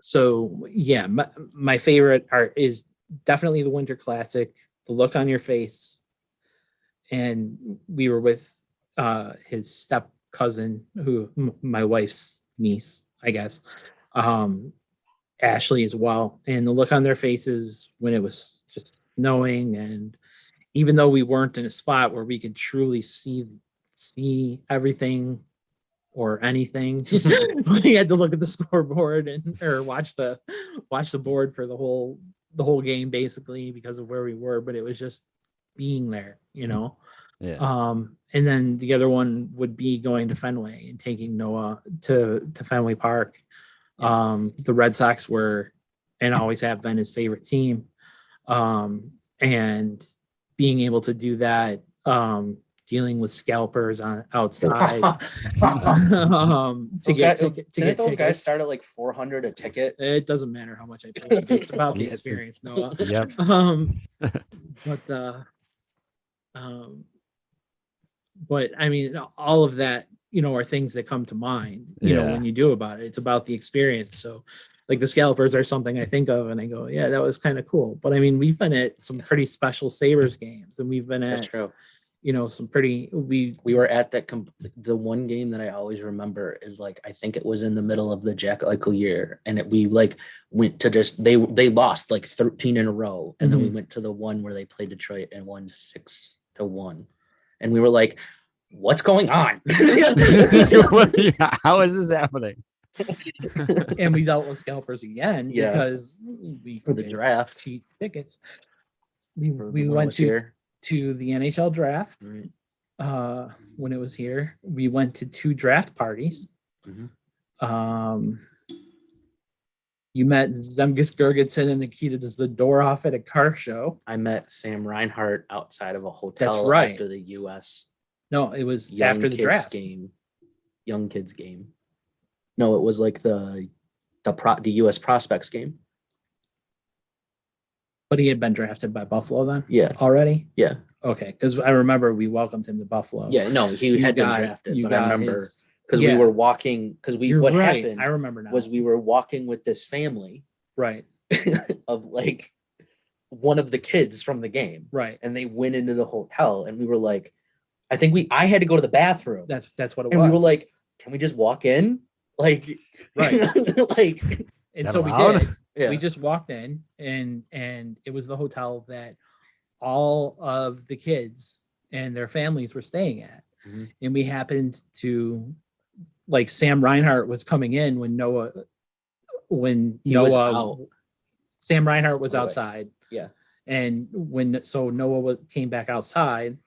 so yeah, my favorite art is definitely the Winter Classic. The look on your face, and we were with his step cousin, my wife's niece, I guess, Ashley as well, and the look on their faces when it was just snowing, and even though we weren't in a spot where we could truly see everything or anything, we had to look at the scoreboard or watch the board for the whole game basically because of where we were, but it was just being there, Yeah. And then the other one would be going to Fenway and taking Noah to Fenway Park. The Red Sox were and always have been his favorite team. And being able to do that, dealing with scalpers on outside. Didn't those guys start at like 400 a ticket? It doesn't matter how much I pay. It's about the experience, Noah. Yep. But I mean, all of that, are things that come to mind, when you do about it. It's about the experience. So like the scalpers are something I think of and I go, yeah, that was kind of cool. But I mean, we've been at some pretty special Sabres games, and we've been That's at, true. some pretty, We were at that the one game that I always remember is like I think it was in the middle of the Jack Eichel year, and we like went to just they lost like 13 in a row, and then we went to the one where they played Detroit and won 6-1, and we were like, what's going on? How is this happening? and we dealt with scalpers again because we For the draft. cheap tickets. We went to the NHL draft. Right. When it was here, we went to 2 draft parties. You met Zemgus Girgensson and Nikita Zadorov at a car show. I met Sam Reinhart outside of a hotel. That's right. After the U.S. No, it was after the draft game. Young kids game. No, it was like the U.S. prospects game. But he had been drafted by Buffalo then? Yeah. Already? Yeah. Okay, because I remember we welcomed him to Buffalo. Yeah, no, he had been drafted, but I remember because we were walking happened. I remember now. Was we were walking with this family, right, of like one of the kids from the game, right, and they went into the hotel, and we were like, I had to go to the bathroom. That's what it and was. We were like, can we just walk in? Like, right, like, and so we did. Yeah. We just walked in, and it was the hotel that all of the kids and their families were staying at. Mhm. And we happened to, like, Sam Reinhart was coming in when He was out. Sam Reinhart was Right away. outside. Yeah. And when Noah came back outside,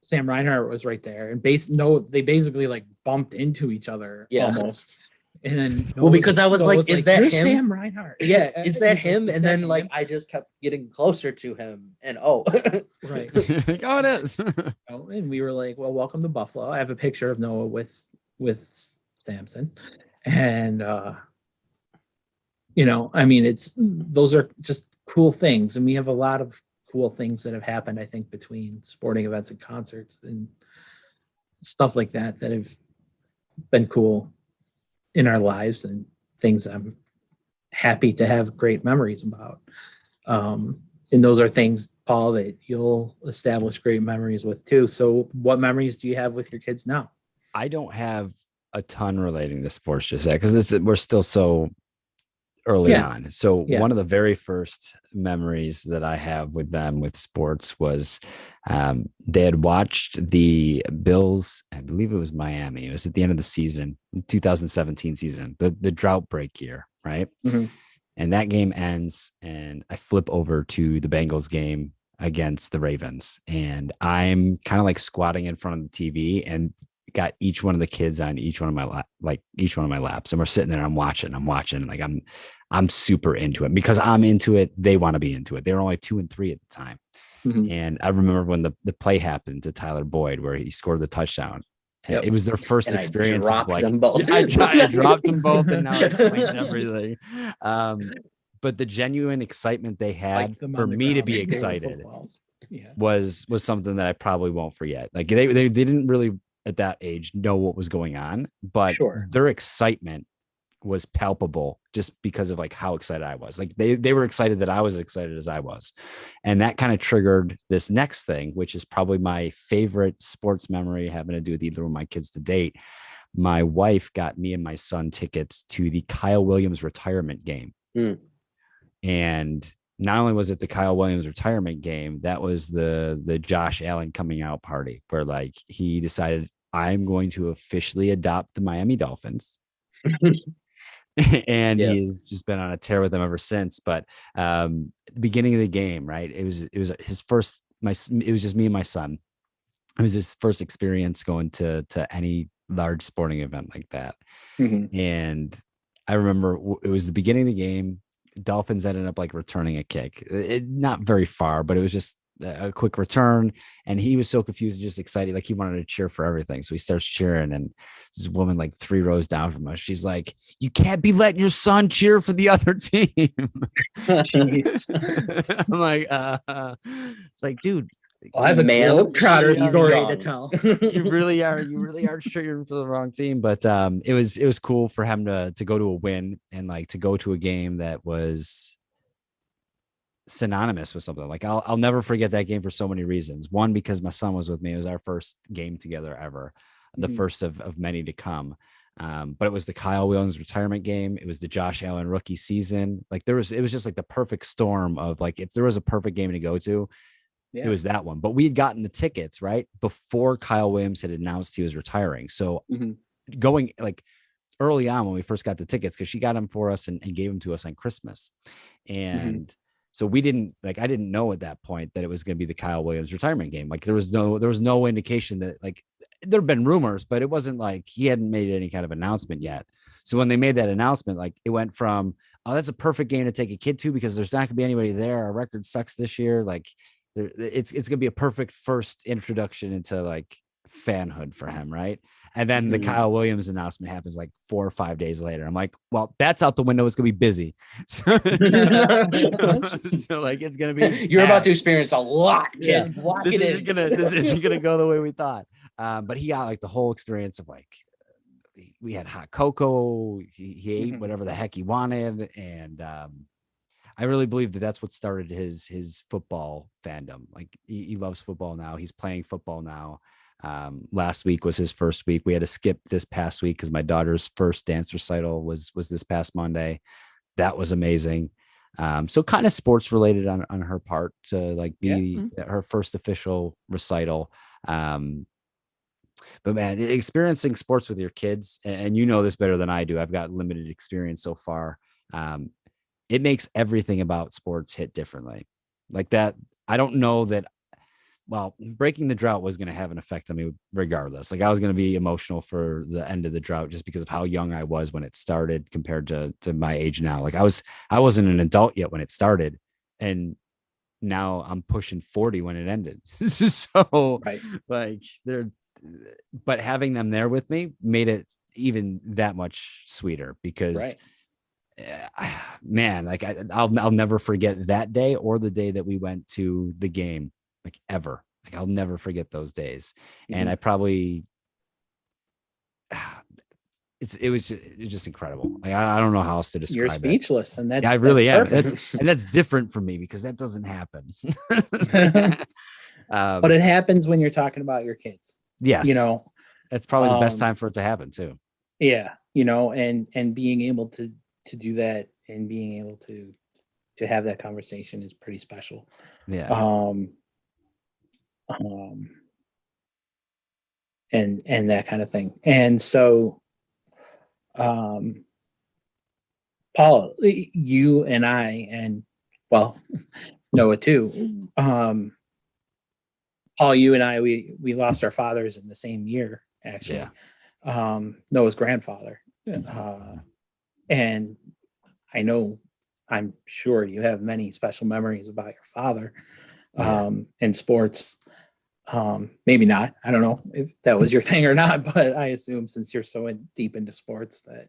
Sam Reinhart was right there, and they basically like bumped into each other almost. And then Because I was like, is that "You're him? Sam Reinhart? Yeah, is that He's like, him? "Is And that then like him?" I just kept getting closer to him, and Right. Like, oh, it is. And we were like, well, welcome to Buffalo. I have a picture of Noah with Samson, and I mean, those are just cool things, and we have a lot of cool things that have happened, I think, between sporting events and concerts and stuff like that have been cool in our lives, and things I'm happy to have great memories about. And those are things, Paul, that you'll establish great memories with too. So what memories do you have with your kids now? I don't have a ton relating to sports just yet because we're still so early Yeah. on. So Yeah. one of the very first memories that I have with them with sports was they had watched the Bills. I believe it was Miami. It was at the end of the season, 2017 season, the drought break year, right? Mhm. And that game ends, and I flip over to the Bengals game against the Ravens, and I'm kind of like squatting in front of the TV and got each one of the kids on each one of my laps, and we're sitting there. I'm watching, like I'm super into it because I'm into it. They want to be into it. They were only 2 and 3 at the time. Mhm. And I remember when the play happened to Tyler Boyd where he scored the touchdown. Yep. It was their first And experience. I dropped of them both. I dropped them both, and now it explains everything. But the genuine excitement they had Like them for on the me to ground be like they were excited footballs. Yeah. was something that I probably won't forget. Like they didn't really at that age know what was going on, but Sure. their excitement was palpable just because of like how excited I was. Like they were excited that I was excited as I was. And that kind of triggered this next thing, which is probably my favorite sports memory having to do with either of my kids to date. My wife got me and my son tickets to the Kyle Williams retirement game. Mm. And not only was it the Kyle Williams retirement game, that was the Josh Allen coming out party where like he decided I'm going to officially adopt the Miami Dolphins. And he's just been on a tear with them ever since. But the beginning of the game, right? It was his first. It was just me and my son. It was his first experience going to any large sporting event like that. Mhm. And I remember it was the beginning of the game. Dolphins ended up like returning a kick, not very far, but it was just a quick return. And he was so confused and just excited. Like he wanted to cheer for everything. So he starts cheering. And this woman, like 3 rows down from us, she's like, "You can't be letting your son cheer for the other team." Jeez. I'm like, it's like, dude, Well, I have a Man, Globetrotter you are story to young. tell. you really are cheering for the wrong team. But it was cool for him to go to a win and like to go to a game that was synonymous with something. Like I'll never forget that game for so many reasons. One, because my son was with me. It was our first game together ever, the Mhm. first of many to come. But it was the Kyle Williams retirement game. It was the Josh Allen rookie season. Like it was just like the perfect storm of like, if there was a perfect game to go to, Yeah. it was that one. But we had gotten the tickets right before Kyle Williams had announced he was retiring. So Mhm. going like early on when we first got the tickets, because she got them for us and gave them to us on Christmas. And so we didn't like, I didn't know at that point that it was going to be the Kyle Williams retirement game. Like there was no indication that like there'd been rumors, but it wasn't like he hadn't made any kind of announcement yet. So when they made that announcement, like it went from, oh, that's a perfect game to take a kid to because there's not gonna be anybody there. Our record sucks this year. Like it's gonna be a perfect first introduction into like fanhood for him, right? And then the Mhm. Kyle Williams announcement happens like 4 or 5 days later. I'm like, well, that's out the window. It's gonna be busy. So, so like it's gonna be. You're about to experience a lot, kid. Yeah. Lock This it isn't in. gonna go the way we thought. But he got like the whole experience of like we had hot cocoa. He ate whatever the heck he wanted, and I really believe that that's what started his football fandom. Like he loves football now. He's playing football now. Last week was his first week. We had to skip this past week because my daughter's first dance recital was this past Monday. That was amazing. So kind of sports related on her part to like be Yeah. her first official recital. But man, experiencing sports with your kids, and you know this better than I do. I've got limited experience so far. Um, it makes everything about sports hit differently. Like that, I don't know that. Well, breaking the drought was going to have an effect on me regardless. Like I was going to be emotional for the end of the drought just because of how young I was when it started compared to my age now. Like I wasn't an adult yet when it started, and now I'm pushing 40 when it ended. So Right. like they're, but having them there with me made it even that much sweeter because man, like I'll never forget that day or the day that we went to the game, like ever. Like I'll never forget those days. And Mhm. I probably it was just incredible. Like I don't know how else to You're describe it. speechless, and Yeah, I that's really am. perfect. That's different for me because that doesn't happen. But um, it happens when you're talking about your kids, you yes, know. that's probably the best Um, time for it to happen too. yeah, you know, and being able to do that and being able to have that conversation is pretty special. Yeah, Um, um, and that kind of thing. And so, um, Paul, you and I, and well, Noah too. Paul, you and I, we lost our fathers in the same year, actually. yeah, Noah's grandfather, uh, and I know, I'm sure you have many special memories about your father yeah. in sports. Maybe not. I don't know if that was your thing or not, but I assume since you're so deep into sports that.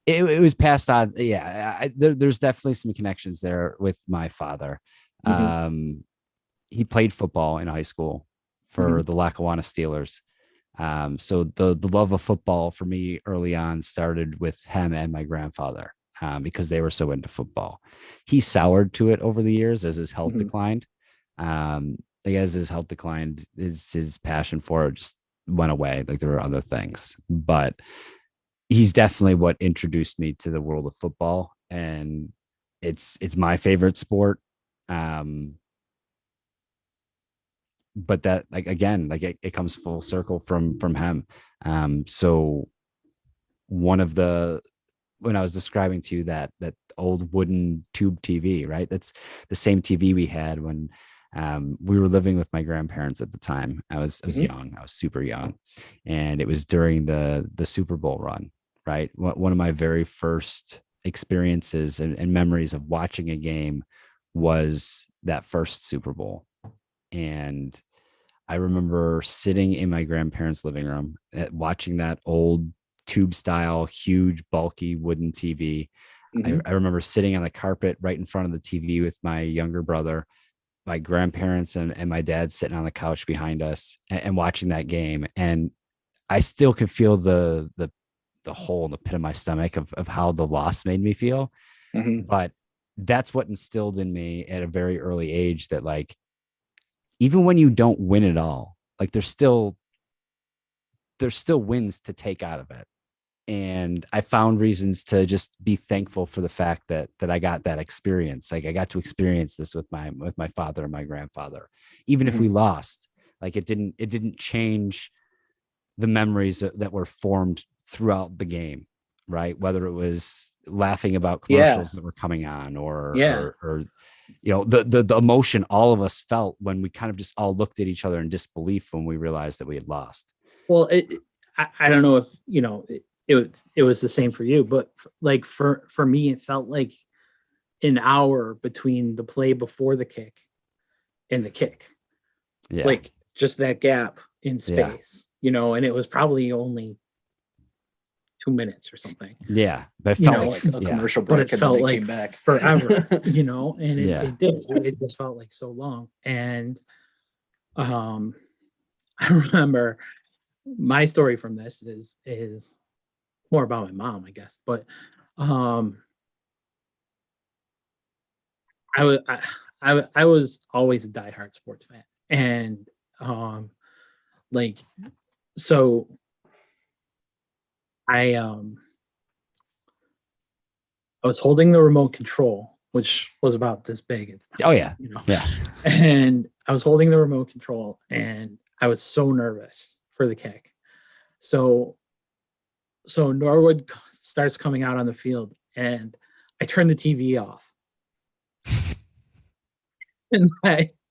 It was passed on. Yeah, there's definitely some connections there with my father. Mhm, Um, he played football in high school for mhm, the Lackawanna Steelers. So the love of football for me early on started with him and my grandfather because they were so into football. He soured to it over the years as his health mhm. declined. Like as his health declined, his passion for it just went away. Like there were other things, but he's definitely what introduced me to the world of football, and it's my favorite sport. Um, but that like again like it comes full circle from him. So one of the when I was describing to you that old wooden tube TV, right? That's the same TV we had when we were living with my grandparents at the time. I was Mhm. young. I was super young, and it was during the Super Bowl run, right? One of my very first experiences and memories of watching a game was that first Super Bowl, and I remember sitting in my grandparents' living room watching that old tube style, huge, bulky wooden TV. Mhm. I remember sitting on the carpet right in front of the TV with my younger brother, my grandparents, and my dad sitting on the couch behind us and watching that game. And I still can feel the hole in the pit of my stomach of how the loss made me feel. Mhm. But that's what instilled in me at a very early age that like even when you don't win it all, like there's still wins to take out of it. And I found reasons to just be thankful for the fact that I got that experience. Like I got to experience this with my father and my grandfather. Even if we Mhm. lost, like it didn't change the memories that were formed throughout the game, right? Whether it was laughing about Yeah. commercials that were coming on Yeah. or the emotion all of us felt when we kind of just all looked at each other in disbelief when we realized that we had lost. Well, I don't know if it was the same for you, but like for me, it felt like an hour between the play before the kick and the kick, Yeah. like just that gap in Yeah. space, and it was probably only 2 minutes or something, Yeah. But it you felt Felt know, like, like a yeah. commercial but it break, and then felt they like came back. forever, and it, Yeah. it did. It just felt like so long. And um, I remember my story from this is more about my mom, I guess, but um, I was always a diehard sports fan, and um, like so I I was holding the remote control which was about this big at the Oh time, yeah. you know. Yeah. And I was holding the remote control, and I was so nervous for the kick. So Norwood starts coming out on the field, and I turn the TV off, and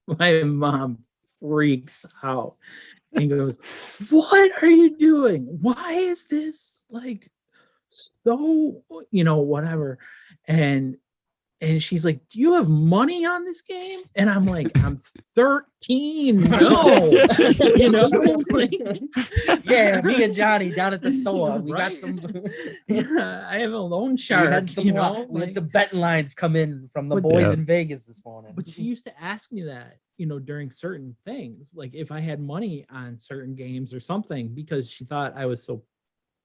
my mom freaks out and goes, "What are you doing? Why is this like so, whatever?" And she's like, "Do you have money on this game?" And I'm like, "I'm 13. No." Like, Yeah, me and Johnny down at the store. We right? got some. Yeah, I have a loan We shark. had some. We had some betting lines come in from the But- boys Yeah. in Vegas this morning. But she used to ask me that, during certain things, like if I had money on certain games or something, because she thought I was so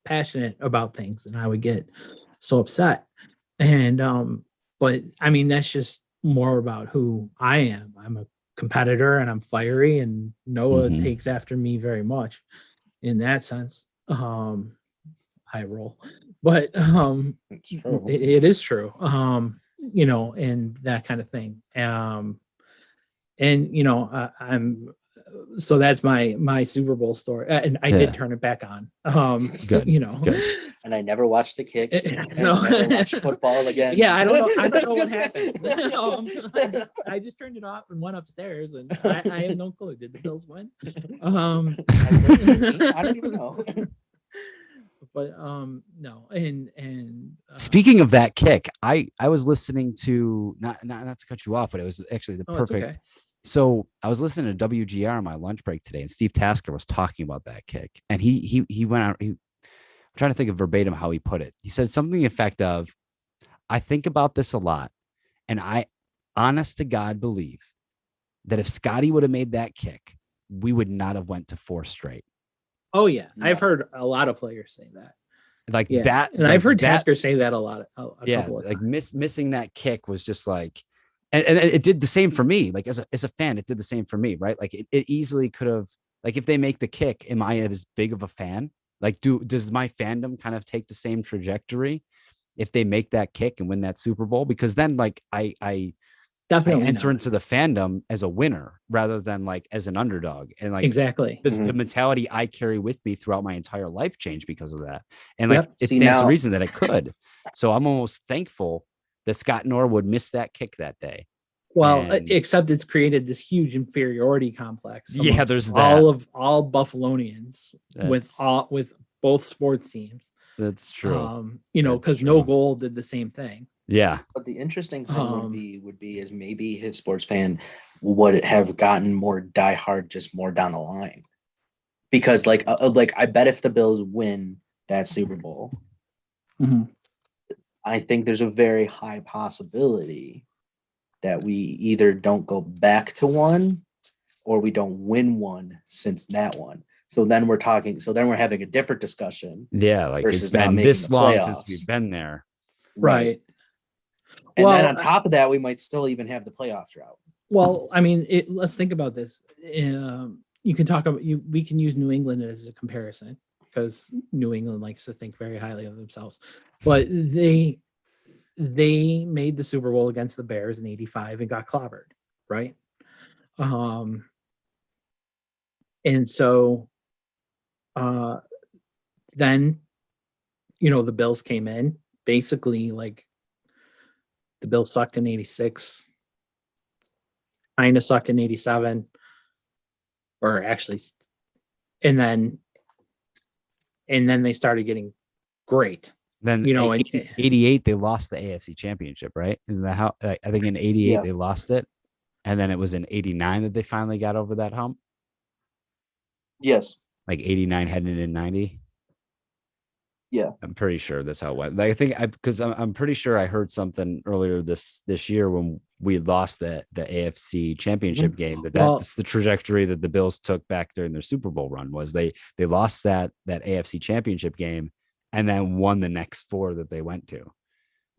passionate about things and I would get so upset. And but I mean, that's just more about who I am. I'm a competitor and I'm fiery, and Noah Mhm. takes after me very much in that sense. I roll, but It's true. it is true. And that kind of thing. And I'm so that's my Super Bowl story, and I Yeah. did turn it back on. Good, good. And I never watched the kick. And No. I never watched football again. Yeah, I don't know what happened. I just turned it off and went upstairs, and I have no clue. Did the Bills win? I don't even know. But no, and Speaking of that kick, I was listening to not to cut you off, but it was actually the oh, it's perfect. okay. So I was listening to WGR on my lunch break today, and Steve Tasker was talking about that kick, and he went out. I'm trying to think of verbatim how he put it. He said something effective. I think about this a lot, and I, honest to God, believe that if Scotty would have made that kick, we would not have went to 4 straight. Oh yeah, No. I've heard a lot of players say that. Like Yeah, that, and like I've heard that, Tasker say that a lot. A yeah, couple of like times. missing that kick was just like, and it did the same for me. Like as a fan, it did the same for me, right? Like it easily could have, like if they make the kick, am I as big of a fan? Like does my fandom kind of take the same trajectory if they make that kick and win that Super Bowl? Because then like I Definitely enter not. into the fandom as a winner rather than like as an underdog. And like Exactly. the mentality I carry with me throughout my entire life changed because of that. And like Yep. it See, stands to now- reason that it could. So I'm almost thankful that Scott Norwood missed that kick that day. Well, And- except it's created this huge inferiority complex. Yeah, amongst there's all Buffalonians with That's- both sports teams. That's true. That's Because No true. Goal did the same thing. Yeah. But the interesting thing Um, would be is maybe his sports fan would have gotten more diehard just more down the line, because like I bet if the Bills win that Super Bowl, I think there's a very high possibility that we either don't go back to one or we don't win one since that one. So then we're having a different discussion. Yeah. Like it's Versus not been making this the long since playoffs. we've been there. Right. And Well, then on top of that, we might still even have the playoffs route. Well, I mean, let's think about this. You can talk about we can use New England as a comparison because New England likes to think very highly of themselves, but they made the Super Bowl against the Bears in '85 and got clobbered, right? And so then the Bills came in, basically like the Bills sucked in '86, kind of sucked in '87, or actually, and then they started getting great. Then You know, and- 88, they lost the AFC championship, right? Isn't that how I think in 88 Yeah. they lost it? And then it was in 89 that they finally got over that hump. Yes. Like 89 heading in 90. Yeah. I'm pretty sure that's how it went. Like, I think because I'm pretty sure I heard something earlier this year when we lost the AFC championship game that's the trajectory that the Bills took back during their Super Bowl run. Was they lost that AFC championship game and then won the next 4 that they went to.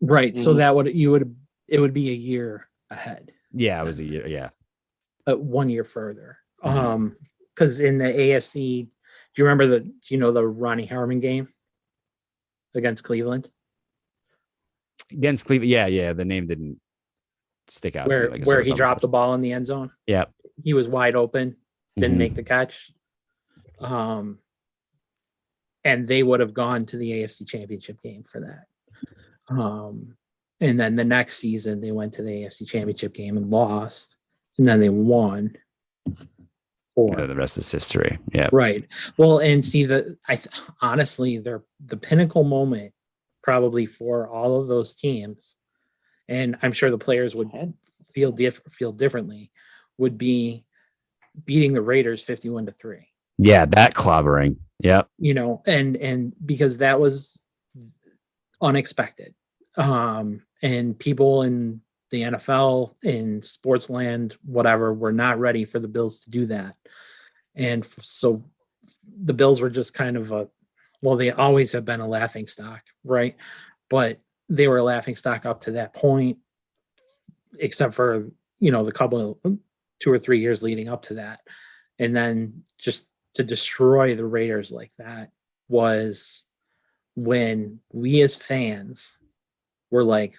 Right. So Mhm. that it would be a year ahead, Yeah, it was a year. Yeah. 1 year further. Mhm. Because in the AFC, do you remember the Ronnie Harmon game against Cleveland? Against Cleveland. Yeah. The name didn't. stick out to me. where Like a where sore he thumb dropped the first. ball in the end zone. Yep. He was wide open, didn't Mhm. make the catch. And they would have gone to the AFC Championship game for that. And then the next season they went to the AFC Championship game and lost, and then they won. Yeah, the rest is history. Yeah. Right. Well, and see honestly, they're the pinnacle moment probably for all of those teams, and I'm sure the players would feel differently, would be beating the Raiders 51-3. Yeah, that clobbering. Yep. And because that was unexpected. And people in the NFL, in sportsland, whatever, were not ready for the Bills to do that. And so the Bills were just kind of they always have been a laughing stock, right? But they were a laughing stock up to that point, except for, the couple of 2 or 3 years leading up to that. And then just to destroy the Raiders like that was when we as fans were like,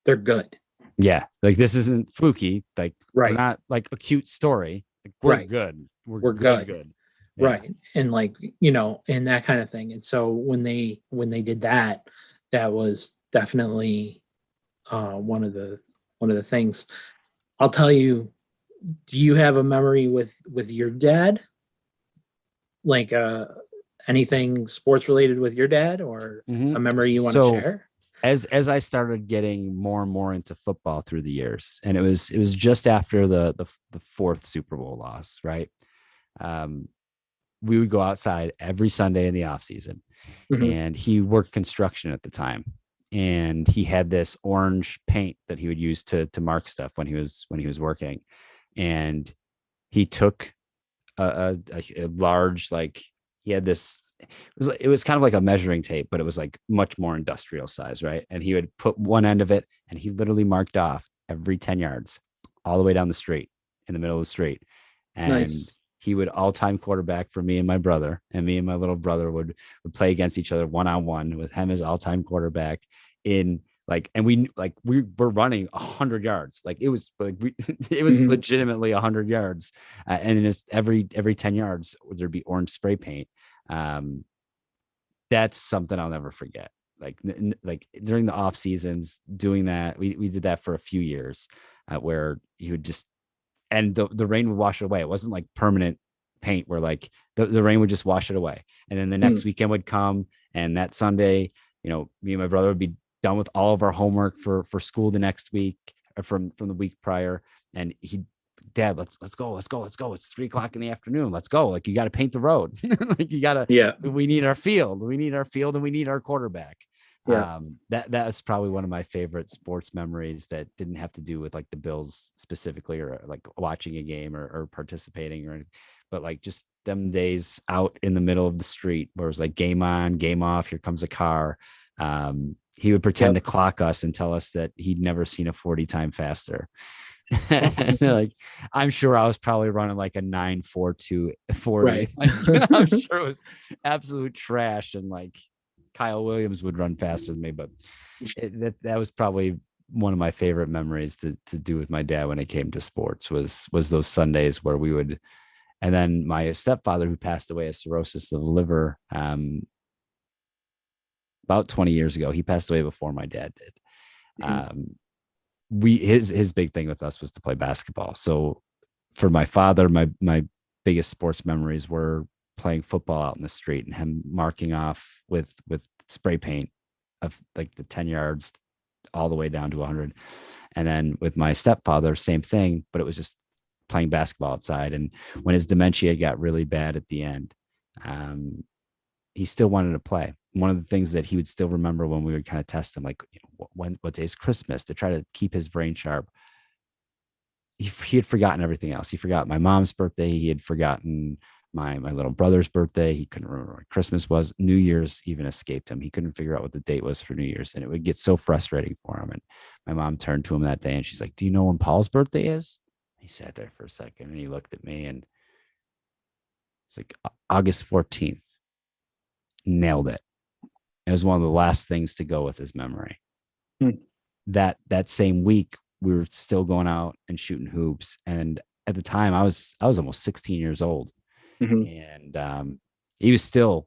they're good. Yeah. Like this isn't fluky. Like Right. we're not like a cute story. Like, we're Right. good. We're good. Good. Yeah. Right. And and that kind of thing. And so when they did that, that was definitely one of the things. I'll tell you, do you have a memory with your dad? Like anything sports related with your dad, or Mhm. a memory you want So, to share? As I started getting more and more into football through the years, and it was just after the fourth Super Bowl loss, right? We would go outside every Sunday in the off season, Mhm. and he worked construction at the time, and he had this orange paint that he would use to mark stuff when he was working, and he took a large, like, he had this, it was kind of like a measuring tape, but it was like much more industrial size, right? And he would put one end of it, and he literally marked off every 10 yards all the way down the street, in the middle of the street. And Nice. he would all-time quarterback for me and my brother, and me and my little brother would play against each other one-on-one with him as all-time quarterback in, like, and we were running 100 yards. Like it was like it was Mhm. legitimately 100 yards. And it's every 10 yards there'd be orange spray paint. That's something I'll never forget. Like during the off seasons, doing that, we did that for a few years, where you would just, and the rain would wash it away. It wasn't like permanent paint where like the rain would just wash it away. And then the next weekend would come, and that Sunday, me and my brother would be done with all of our homework for school the next week, from the week prior. And Dad, let's go. It's 3:00 in the afternoon. Let's go. Like, you got to paint the road. Like, Yeah. we need our field. We need and we need our quarterback. Yeah. That was probably one of my favorite sports memories that didn't have to do with like the Bills specifically, or like watching a game, or participating or anything, but like just them days out in the middle of the street where it was like game on, game off, here comes a car. He would pretend to clock us and tell us that he'd never seen a 40 time faster. And like, I'm sure I was probably running like a 9.42 40. Right. Like, I'm sure it was absolute trash, and like Kyle Williams would run faster than me. But that was probably one of my favorite memories to do with my dad when it came to sports, was those Sundays where we would. And then my stepfather, who passed away of cirrhosis of the liver about 20 years ago, he passed away before my dad did. His big thing with us was to play basketball. So for my father, my biggest sports memories were playing football out in the street and him marking off with spray paint of like the 10 yards all the way down to 100. And then with my stepfather, same thing, but it was just playing basketball outside. And when his dementia got really bad at the end, he still wanted to play. One of the things that he would still remember when we would kind of test him, like, what day is Christmas, to try to keep his brain sharp. He had forgotten everything else. He forgot my mom's birthday. He had forgotten my little brother's birthday. He couldn't remember what Christmas was. New Year's even escaped him. He couldn't figure out what the date was for New Year's, and it would get so frustrating for him. And my mom turned to him that day and she's like, "Do you know when Paul's birthday is?" He sat there for a second and he looked at me and it's like, August 14th. Nailed it. It was one of the last things to go with his memory. That same week, we were still going out and shooting hoops. And at the time I was almost 16 years old. Mhm. And he was still,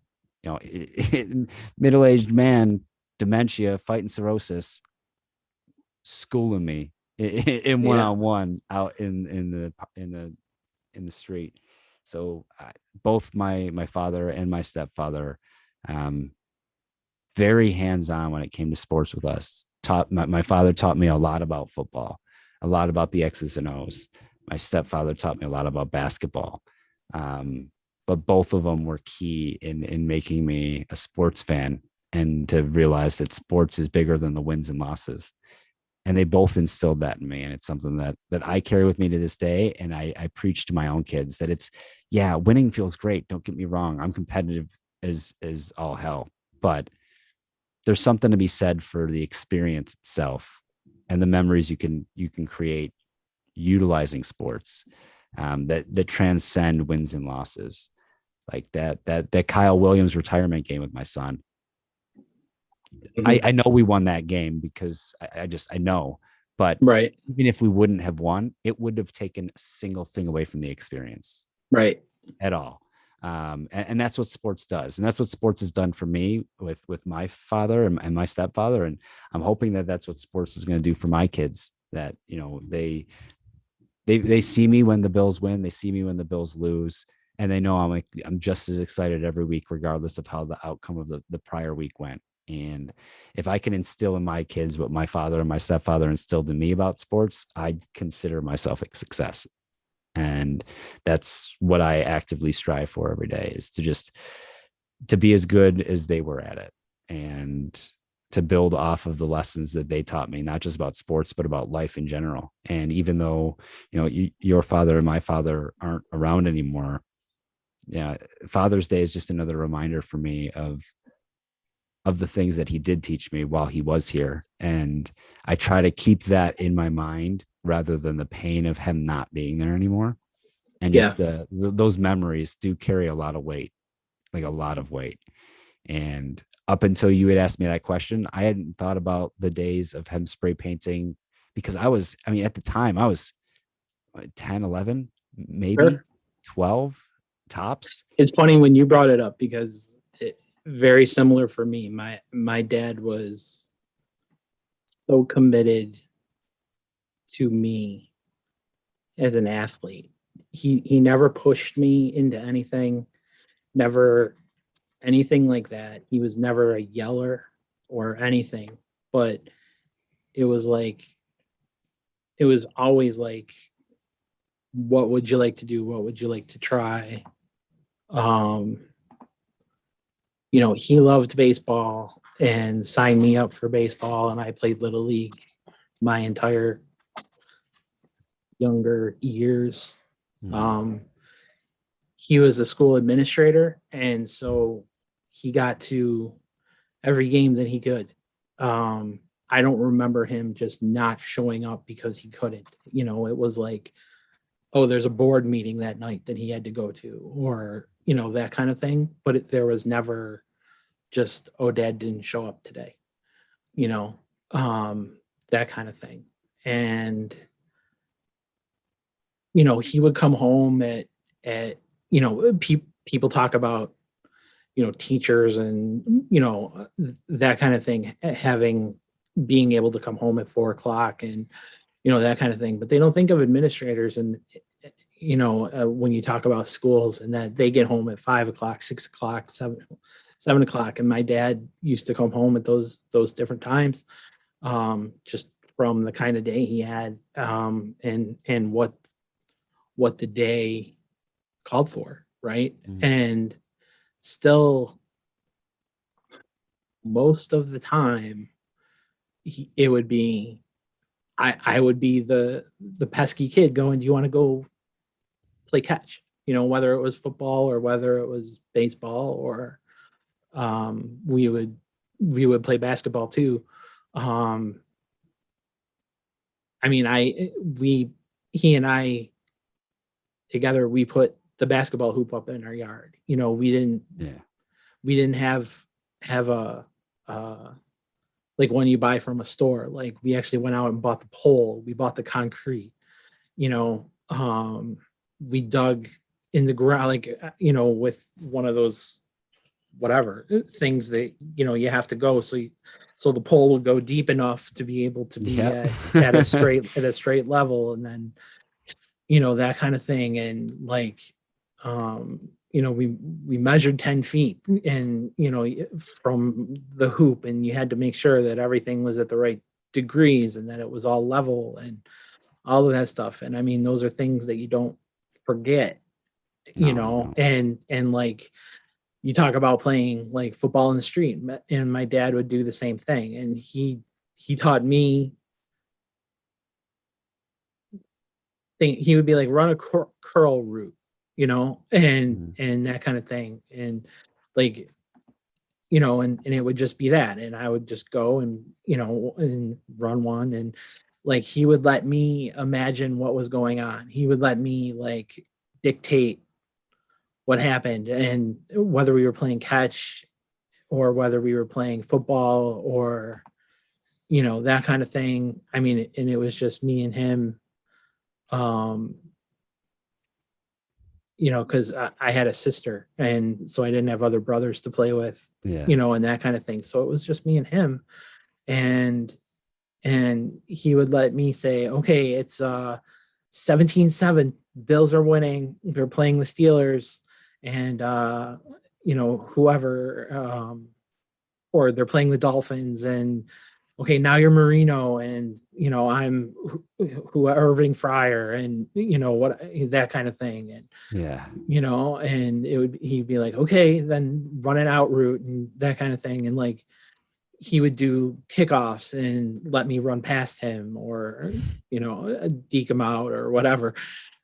middle-aged man, dementia, fighting cirrhosis, schooling me in Yeah. one-on-one out in the street. So both my father and my stepfather, um, very hands-on when it came to sports with us. My father taught me a lot about football, a lot about the X's and O's. My stepfather taught me a lot about basketball. But both of them were key in making me a sports fan and to realize that sports is bigger than the wins and losses. And they both instilled that in me. And it's something that I carry with me to this day. And I preach to my own kids that yeah, winning feels great. Don't get me wrong. I'm competitive as all hell, but there's something to be said for the experience itself and the memories you can create utilizing sports, that transcend wins and losses. Like that Kyle Williams retirement game with my son. I know we won that game because I know, but Right. even if we wouldn't have won, it would have taken a single thing away from the experience Right. at all. And that's what sports does. And that's what sports has done for me with my father and my stepfather. And I'm hoping that that's what sports is going to do for my kids, that, they see me when the Bills win, they see me when the Bills lose, and they know I'm just as excited every week, regardless of how the outcome of the prior week went. And if I can instill in my kids what my father and my stepfather instilled in me about sports, I'd consider myself a success. And that's what I actively strive for every day, is to be as good as they were at it, and to build off of the lessons that they taught me, not just about sports, but about life in general. And even though, your father and my father aren't around anymore, yeah, Father's Day is just another reminder for me of the things that he did teach me while he was here. And I try to keep that in my mind rather than the pain of him not being there anymore. And Yeah. just those memories do carry a lot of weight, like a lot of weight. And up until you had asked me that question, I hadn't thought about the days of him spray painting, because at the time I was 10, 11, maybe Sure. 12 tops. It's funny when you brought it up because very similar for me. My dad was so committed to me as an athlete. He never pushed me into anything, never anything like that. He was never a yeller or anything, but it was like it was always like, what would you like to do? What would you like to try? Um, he loved baseball and signed me up for baseball, and I played little league my entire younger years. Um, he was a school administrator, and so he got to every game that he could. I don't remember him just not showing up because he couldn't. It was like, oh, there's a board meeting that night that he had to go to, or that kind of thing. But there was never just, oh, dad didn't show up today, you know, that kind of thing. And he would come home at people talk about teachers and that kind of thing, having being able to come home at 4 o'clock and that kind of thing, but they don't think of administrators. And when you talk about schools, and that they get home at 5 o'clock, 6 o'clock, 7 o'clock, and my dad used to come home at those different times, just from the kind of day he had, and what the day called for, right? And still, most of the time, it would be, I would be the pesky kid going, do you want to go play catch? Whether it was football or whether it was baseball, or we would play basketball too. I mean, he and I together, we put the basketball hoop up in our yard. We didn't Yeah. we didn't have a like when you buy from a store. Like we actually went out and bought the pole, we bought the concrete, you know, we dug in the ground, like, with one of those whatever things that, you have to go. So the pole will go deep enough to be able to be Yep. at a straight level. And then, that kind of thing. And like, we measured 10 feet and, from the hoop, and you had to make sure that everything was at the right degrees and that it was all level and all of that stuff. And I mean, those are things that you don't forget, No. and like, you talk about playing like football in the street, and my dad would do the same thing. And he taught me, he would be like, run a curl route, and that kind of thing. And like, and it would just be that. And I would just go and, and run one. And like, he would let me imagine what was going on. He would let me like dictate what happened, and whether we were playing catch or whether we were playing football or, that kind of thing. I mean, and it was just me and him, because I had a sister, and so I didn't have other brothers to play with, Yeah. and that kind of thing. So it was just me and him. And he would let me say, okay, it's 17-7, Bills are winning, they're playing the Steelers, and whoever, or they're playing the Dolphins, and okay, now you're Marino, and I'm who Irving Fryer, and what, that kind of thing. And Yeah. and he'd be like, okay, then run an out route and that kind of thing. And like, he would do kickoffs and let me run past him, or deke him out or whatever.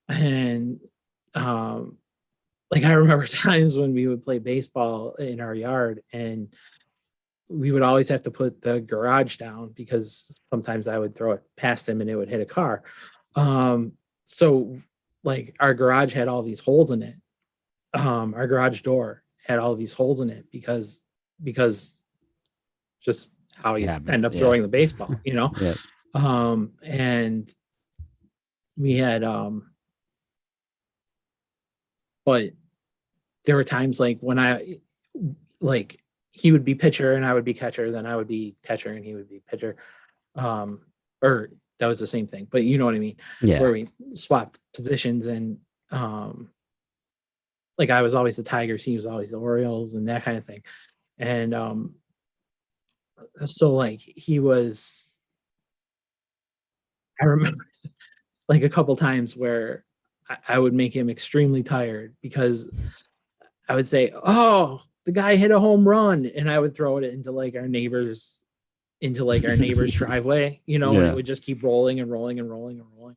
And like, I remember times when we would play baseball in our yard, and we would always have to put the garage down because sometimes I would throw it past him and it would hit a car. So like, our garage had all these holes in it. Our garage door had all these holes in it because just how you end up throwing the baseball, Yeah. And we had, but there were times like when like, he would be pitcher and I would be catcher, then I would be catcher and he would be pitcher. Or that was the same thing, but you know what I mean? Yeah. Where we swapped positions, and like, I was always the Tigers, he was always the Orioles, and that kind of thing. And so like, I remember like a couple times where I would make him extremely tired because I would say, "Oh, the guy hit a home run," and I would throw it into like our neighbor's driveway, and it would just keep rolling and rolling and rolling and rolling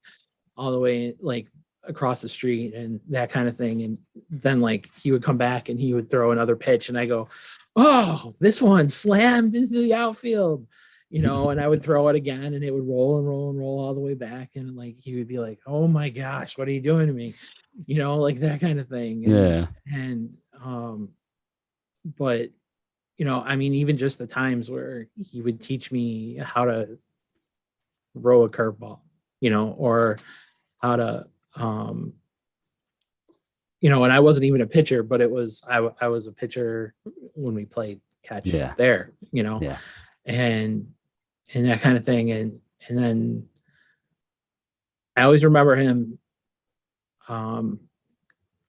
all the way like across the street and that kind of thing. And then like, he would come back and he would throw another pitch, and I go, "Oh, this one slammed into the outfield," and I would throw it again, and it would roll and roll and roll all the way back. And like, he would be like, "Oh my gosh, what are you doing to me?" Like that kind of thing. And but I mean, even just the times where he would teach me how to throw a curveball, or how to, and I wasn't even a pitcher, but I was a pitcher when we played catch there, and that kind of thing. And then I always remember him,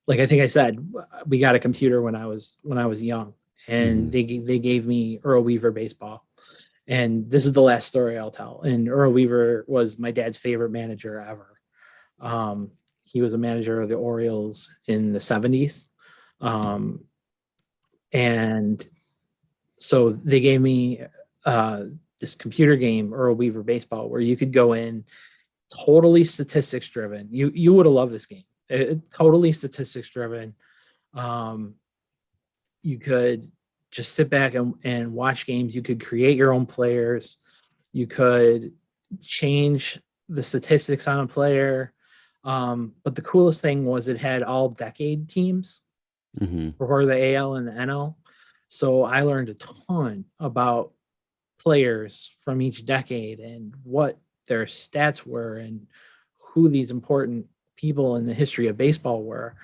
like, I think I said, we got a computer when I was young, and they gave me Earl Weaver baseball. And this is the last story I'll tell. And Earl Weaver was my dad's favorite manager ever. He was a manager of the Orioles in the 70s. And so they gave me this computer game, Earl Weaver baseball, where you could go in, totally statistics driven. You would have loved this game. Totally statistics driven. You could just sit back and watch games. You could create your own players. You could change the statistics on a player. But the coolest thing was it had all decade teams for the AL and the NL. So I learned a ton about players from each decade and what their stats were and who these important people in the history of baseball were.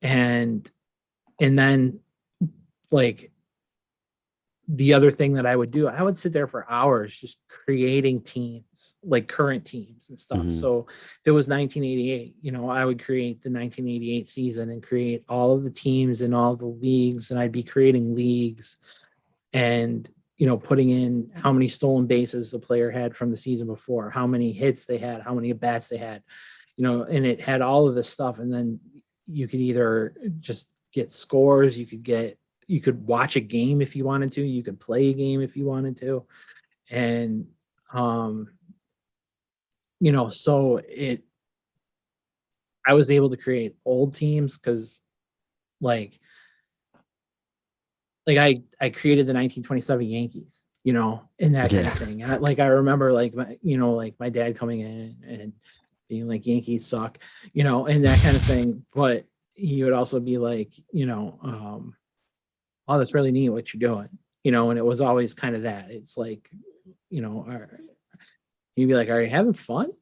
And then like the other thing that I would do, I would sit there for hours just creating teams, like current teams and stuff. Mhm. So if it was 1988, I would create the 1988 season and create all of the teams in all the leagues, and I'd be creating leagues and, putting in how many stolen bases the player had from the season before, how many hits they had, how many at-bats they had, and it had all of this stuff. And then you could either just get scores, you could watch a game if you wanted to, you could play a game if you wanted to. And so I was able to create old teams because like I created the 1927 Yankees, and that kind Yeah. of thing. And I remember like my dad coming in and being like, Yankees suck, and that kind of thing. But he would also be like, oh, that's really neat what you're doing, and it was always kind of that. It's like, he'd be like, are you having fun?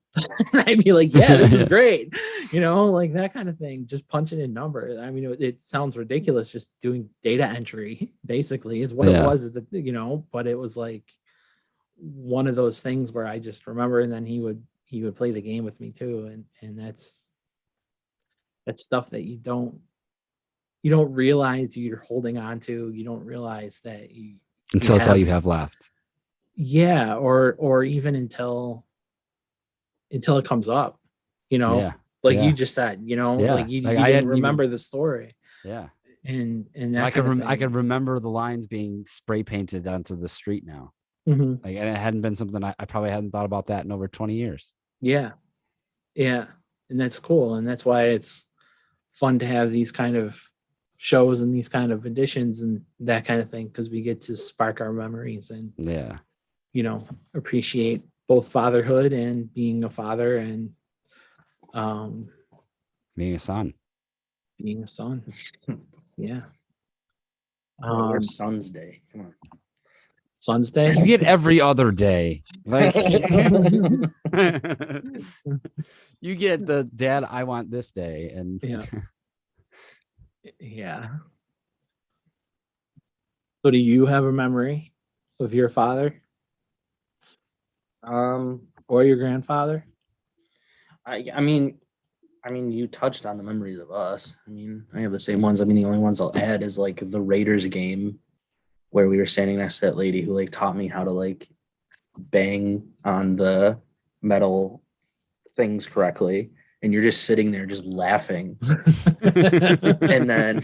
And I'd be like, yeah, this is great. Like that kind of thing, just punching in numbers. I mean, it sounds ridiculous, just doing data entry basically is what it Yeah. was, but it was like one of those things where I just remember, and then he would play the game with me too. And that's stuff that you don't realize you're holding on to. You don't realize that Until it's all you have left. Yeah. Or even until it comes up, Yeah. like Yeah. you just said, Yeah. like you Like, I didn't hadn't remember the story. Yeah. And And that I could kind of I could thing. remember the lines being spray painted onto the street now. Mhm. Like, and it hadn't been something I probably hadn't thought about that in over 20 years. Yeah. Yeah. And that's cool. And that's why it's fun to have these kind of shows and these kind of editions and that kind of thing, because we get to spark our memories and, Yeah. appreciate both fatherhood and being a father and Being a son. being a son. Yeah. Where's Son's Day? Come on. Son's Day. You get every other day. Like you get the dad, I want this day. And Yeah. Yeah. So do you have a memory of your father or your grandfather? I mean, you touched on the memories of us. I mean, I have the same ones. I mean, the only ones I'll add is like the Raiders game where we were standing next to that lady who like taught me how to like bang on the metal things correctly. And you're just sitting there just laughing. And then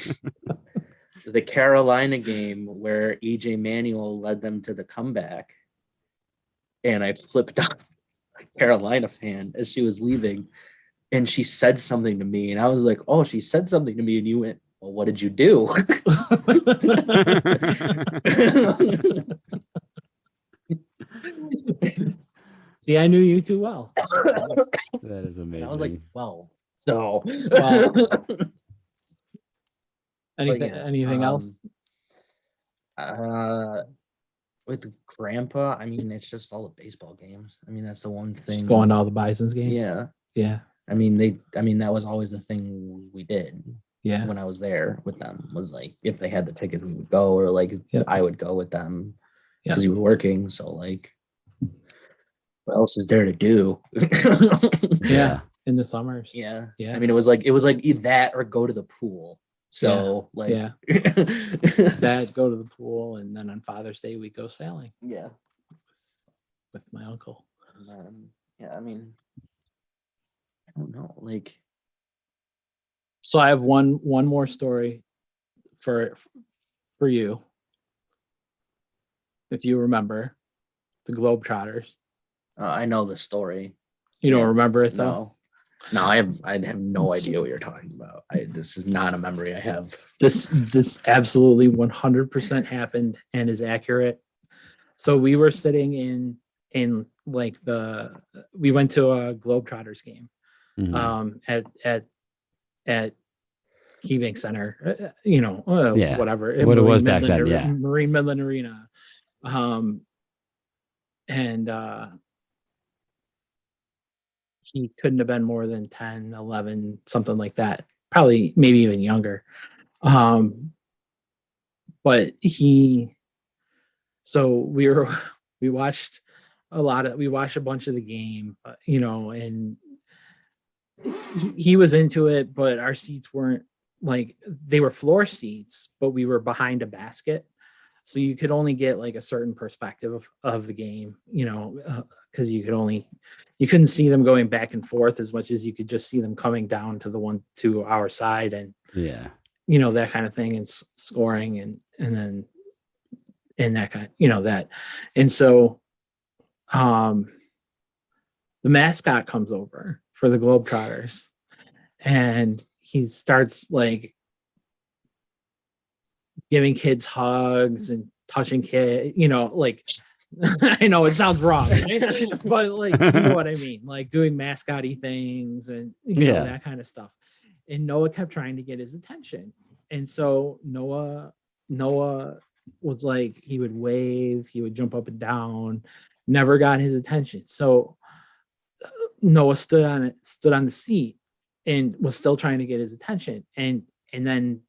the Carolina game where EJ Manuel led them to the comeback. And I flipped off a Carolina fan as she was leaving. And she said something to me. And I was like, oh, she said something to me. And you went, well, what did you do? See, I knew you too well. that is And amazing. I was like, well, so. Wow. Anything, yeah, anything else? With Grandpa, I mean, it's just all the baseball games. I mean, that's the one thing. Just going to all the Bison's games. Yeah. Yeah. I mean, that was always the thing we did. Yeah. When I was there with them was like, if they had the tickets, we would go, or like Yep. I would go with them Yeah. because he was working. So like, what else is there to do? Yeah. In the summers. Yeah. Yeah. I mean, it was like either that or go to the pool. So like, Yeah. That, go to the pool, and then on Father's Day we go sailing yeah. with my uncle. Yeah. I mean, I don't know. Like, So I have one more story for you. If you remember the Globetrotters. I know the story. You don't Yeah. remember it though? No, I have no idea what you're talking about. This is not a memory I have. This absolutely 100% happened and is accurate. So we were sitting in like we went to a Globetrotters game Mhm. at KeyBank Center, Yeah. whatever. What it was back then, yeah. Marine Midland Arena. and he couldn't have been more than 10, 11, something like that. Probably maybe even younger. But so we watched a bunch of the game, and he was into it, but our seats weren't like, they were floor seats, but we were behind a basket. So you could only get like a certain perspective of the game, because you couldn't see them going back and forth as much as you could just see them coming down to our side, and Yeah. that kind of thing, and scoring, and then that kind that. And so the mascot comes over for the Globetrotters, and he starts like giving kids hugs and touching kids, like I know it sounds wrong, right? But like, you know what I mean, like doing mascot-y things and that kind of stuff. And Noah kept trying to get his attention. And so Noah was like, he would wave, he would jump up and down, never got his attention. So Noah stood on the seat and was still trying to get his attention. And then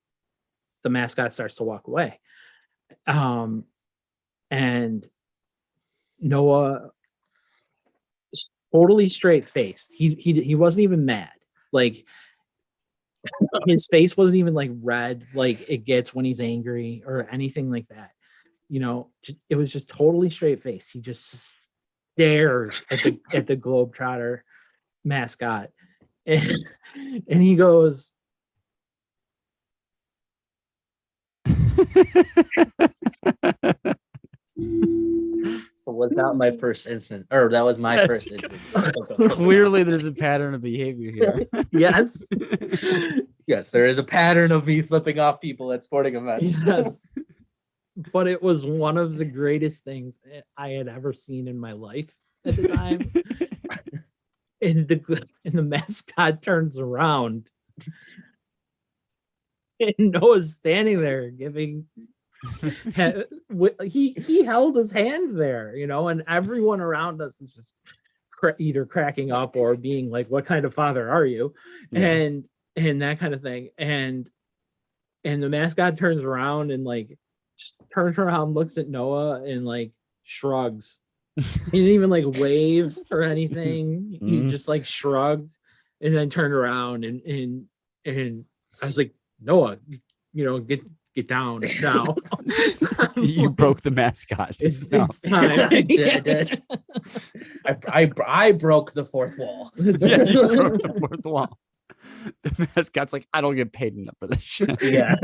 the mascot starts to walk away. And Noah, totally straight faced. He wasn't even mad. Like his face wasn't even like red, like it gets when he's angry or anything like that. It was just totally straight face. He just stares at the Globetrotter mascot, and he goes, Was not my first instance, or that was my first instance. Clearly, there's a pattern of behavior here. yes, Yes, there is a pattern of me flipping off people at sporting events. yes. But it was one of the greatest things I had ever seen in my life at the time. and the mascot turns around, and Noah's standing there giving. He held his hand there, and everyone around us is just either cracking up or being like, "What kind of father are you?" Yeah. and that kind of thing. And the mascot turns around and like just turns around, looks at Noah, and like shrugs. He didn't even like wave or anything. He just like shrugged and then turned around, and I was like, "Noah, get down now." You broke the mascot. It's No. time. I did. I broke the fourth wall. Yeah, you broke the fourth wall. The mascot's like, I don't get paid enough for this shit. Yeah.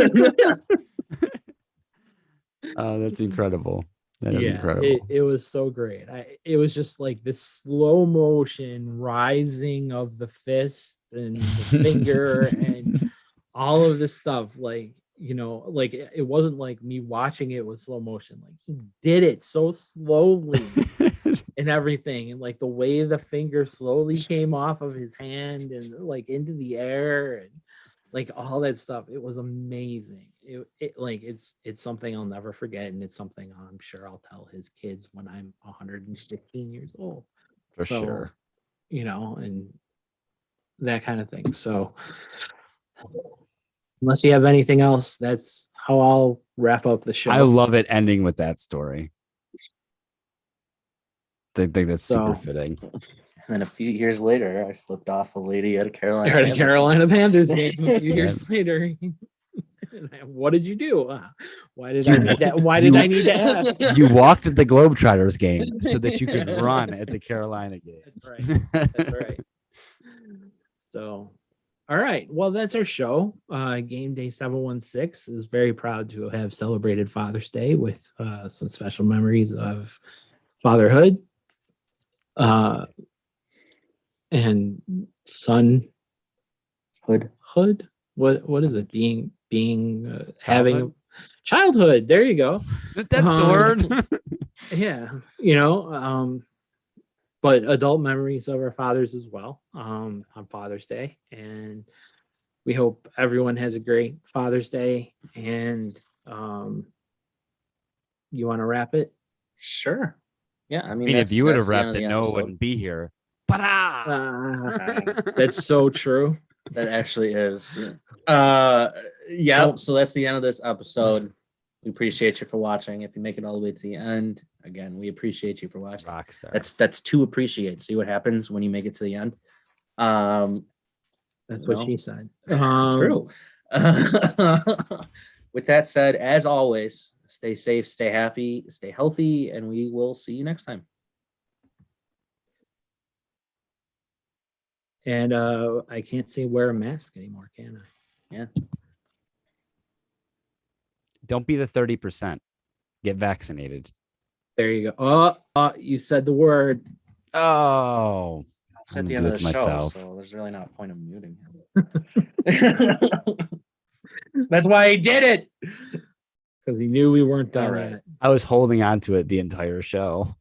Oh, that's incredible. That is incredible. It was so great. It was just like this slow motion rising of the fist and the finger and all of this stuff. Like, like it wasn't like me watching it with slow motion. Like he did it so slowly and everything. And like the way the finger slowly came off of his hand and like into the air and like all that stuff. It was amazing. It's something I'll never forget. And it's something I'm sure I'll tell his kids when I'm 115 years old. For sure. And that kind of thing. So unless you have anything else, that's how I'll wrap up the show. I love it ending with that story. I think that's super fitting. And then a few years later, I flipped off a lady at a Carolina Panthers game a few years later. What did you do? Why did I need that? Why did I need to ask? You walked at the Globetrotters game so that you could run at the Carolina game. That's right. That's right. So, all right. Well, that's our show. Gameday716 is very proud to have celebrated Father's Day with some special memories of fatherhood and sonhood. What is it? Being having childhood. There you go. That's the word. Yeah, but adult memories of our fathers as well on Father's Day. And we hope everyone has a great Father's Day. And you want to wrap it? Sure. Yeah, I I mean, mean, if you would have that's the end repped of it, the Noah episode. wouldn't be here. But That's so true. That actually is. Yeah. Don't- So that's the end of this episode. We appreciate you for watching. If you make it all the way to the end, again, we appreciate you for watching. Rockstar. That's to appreciate. See what happens when you make it to the end. That's No. what she said. True. With that said, as always, stay safe, stay happy, stay healthy, and we will see you next time. And I can't say wear a mask anymore, can I? Don't be the 30%. Get vaccinated. There you go. Oh, you said the word. Oh, It's I'm at the gonna end do of it the to show, myself. so there's really not a point of muting him. That's why he did it. Because he knew we weren't done All right. yet. I was holding on to it the entire show.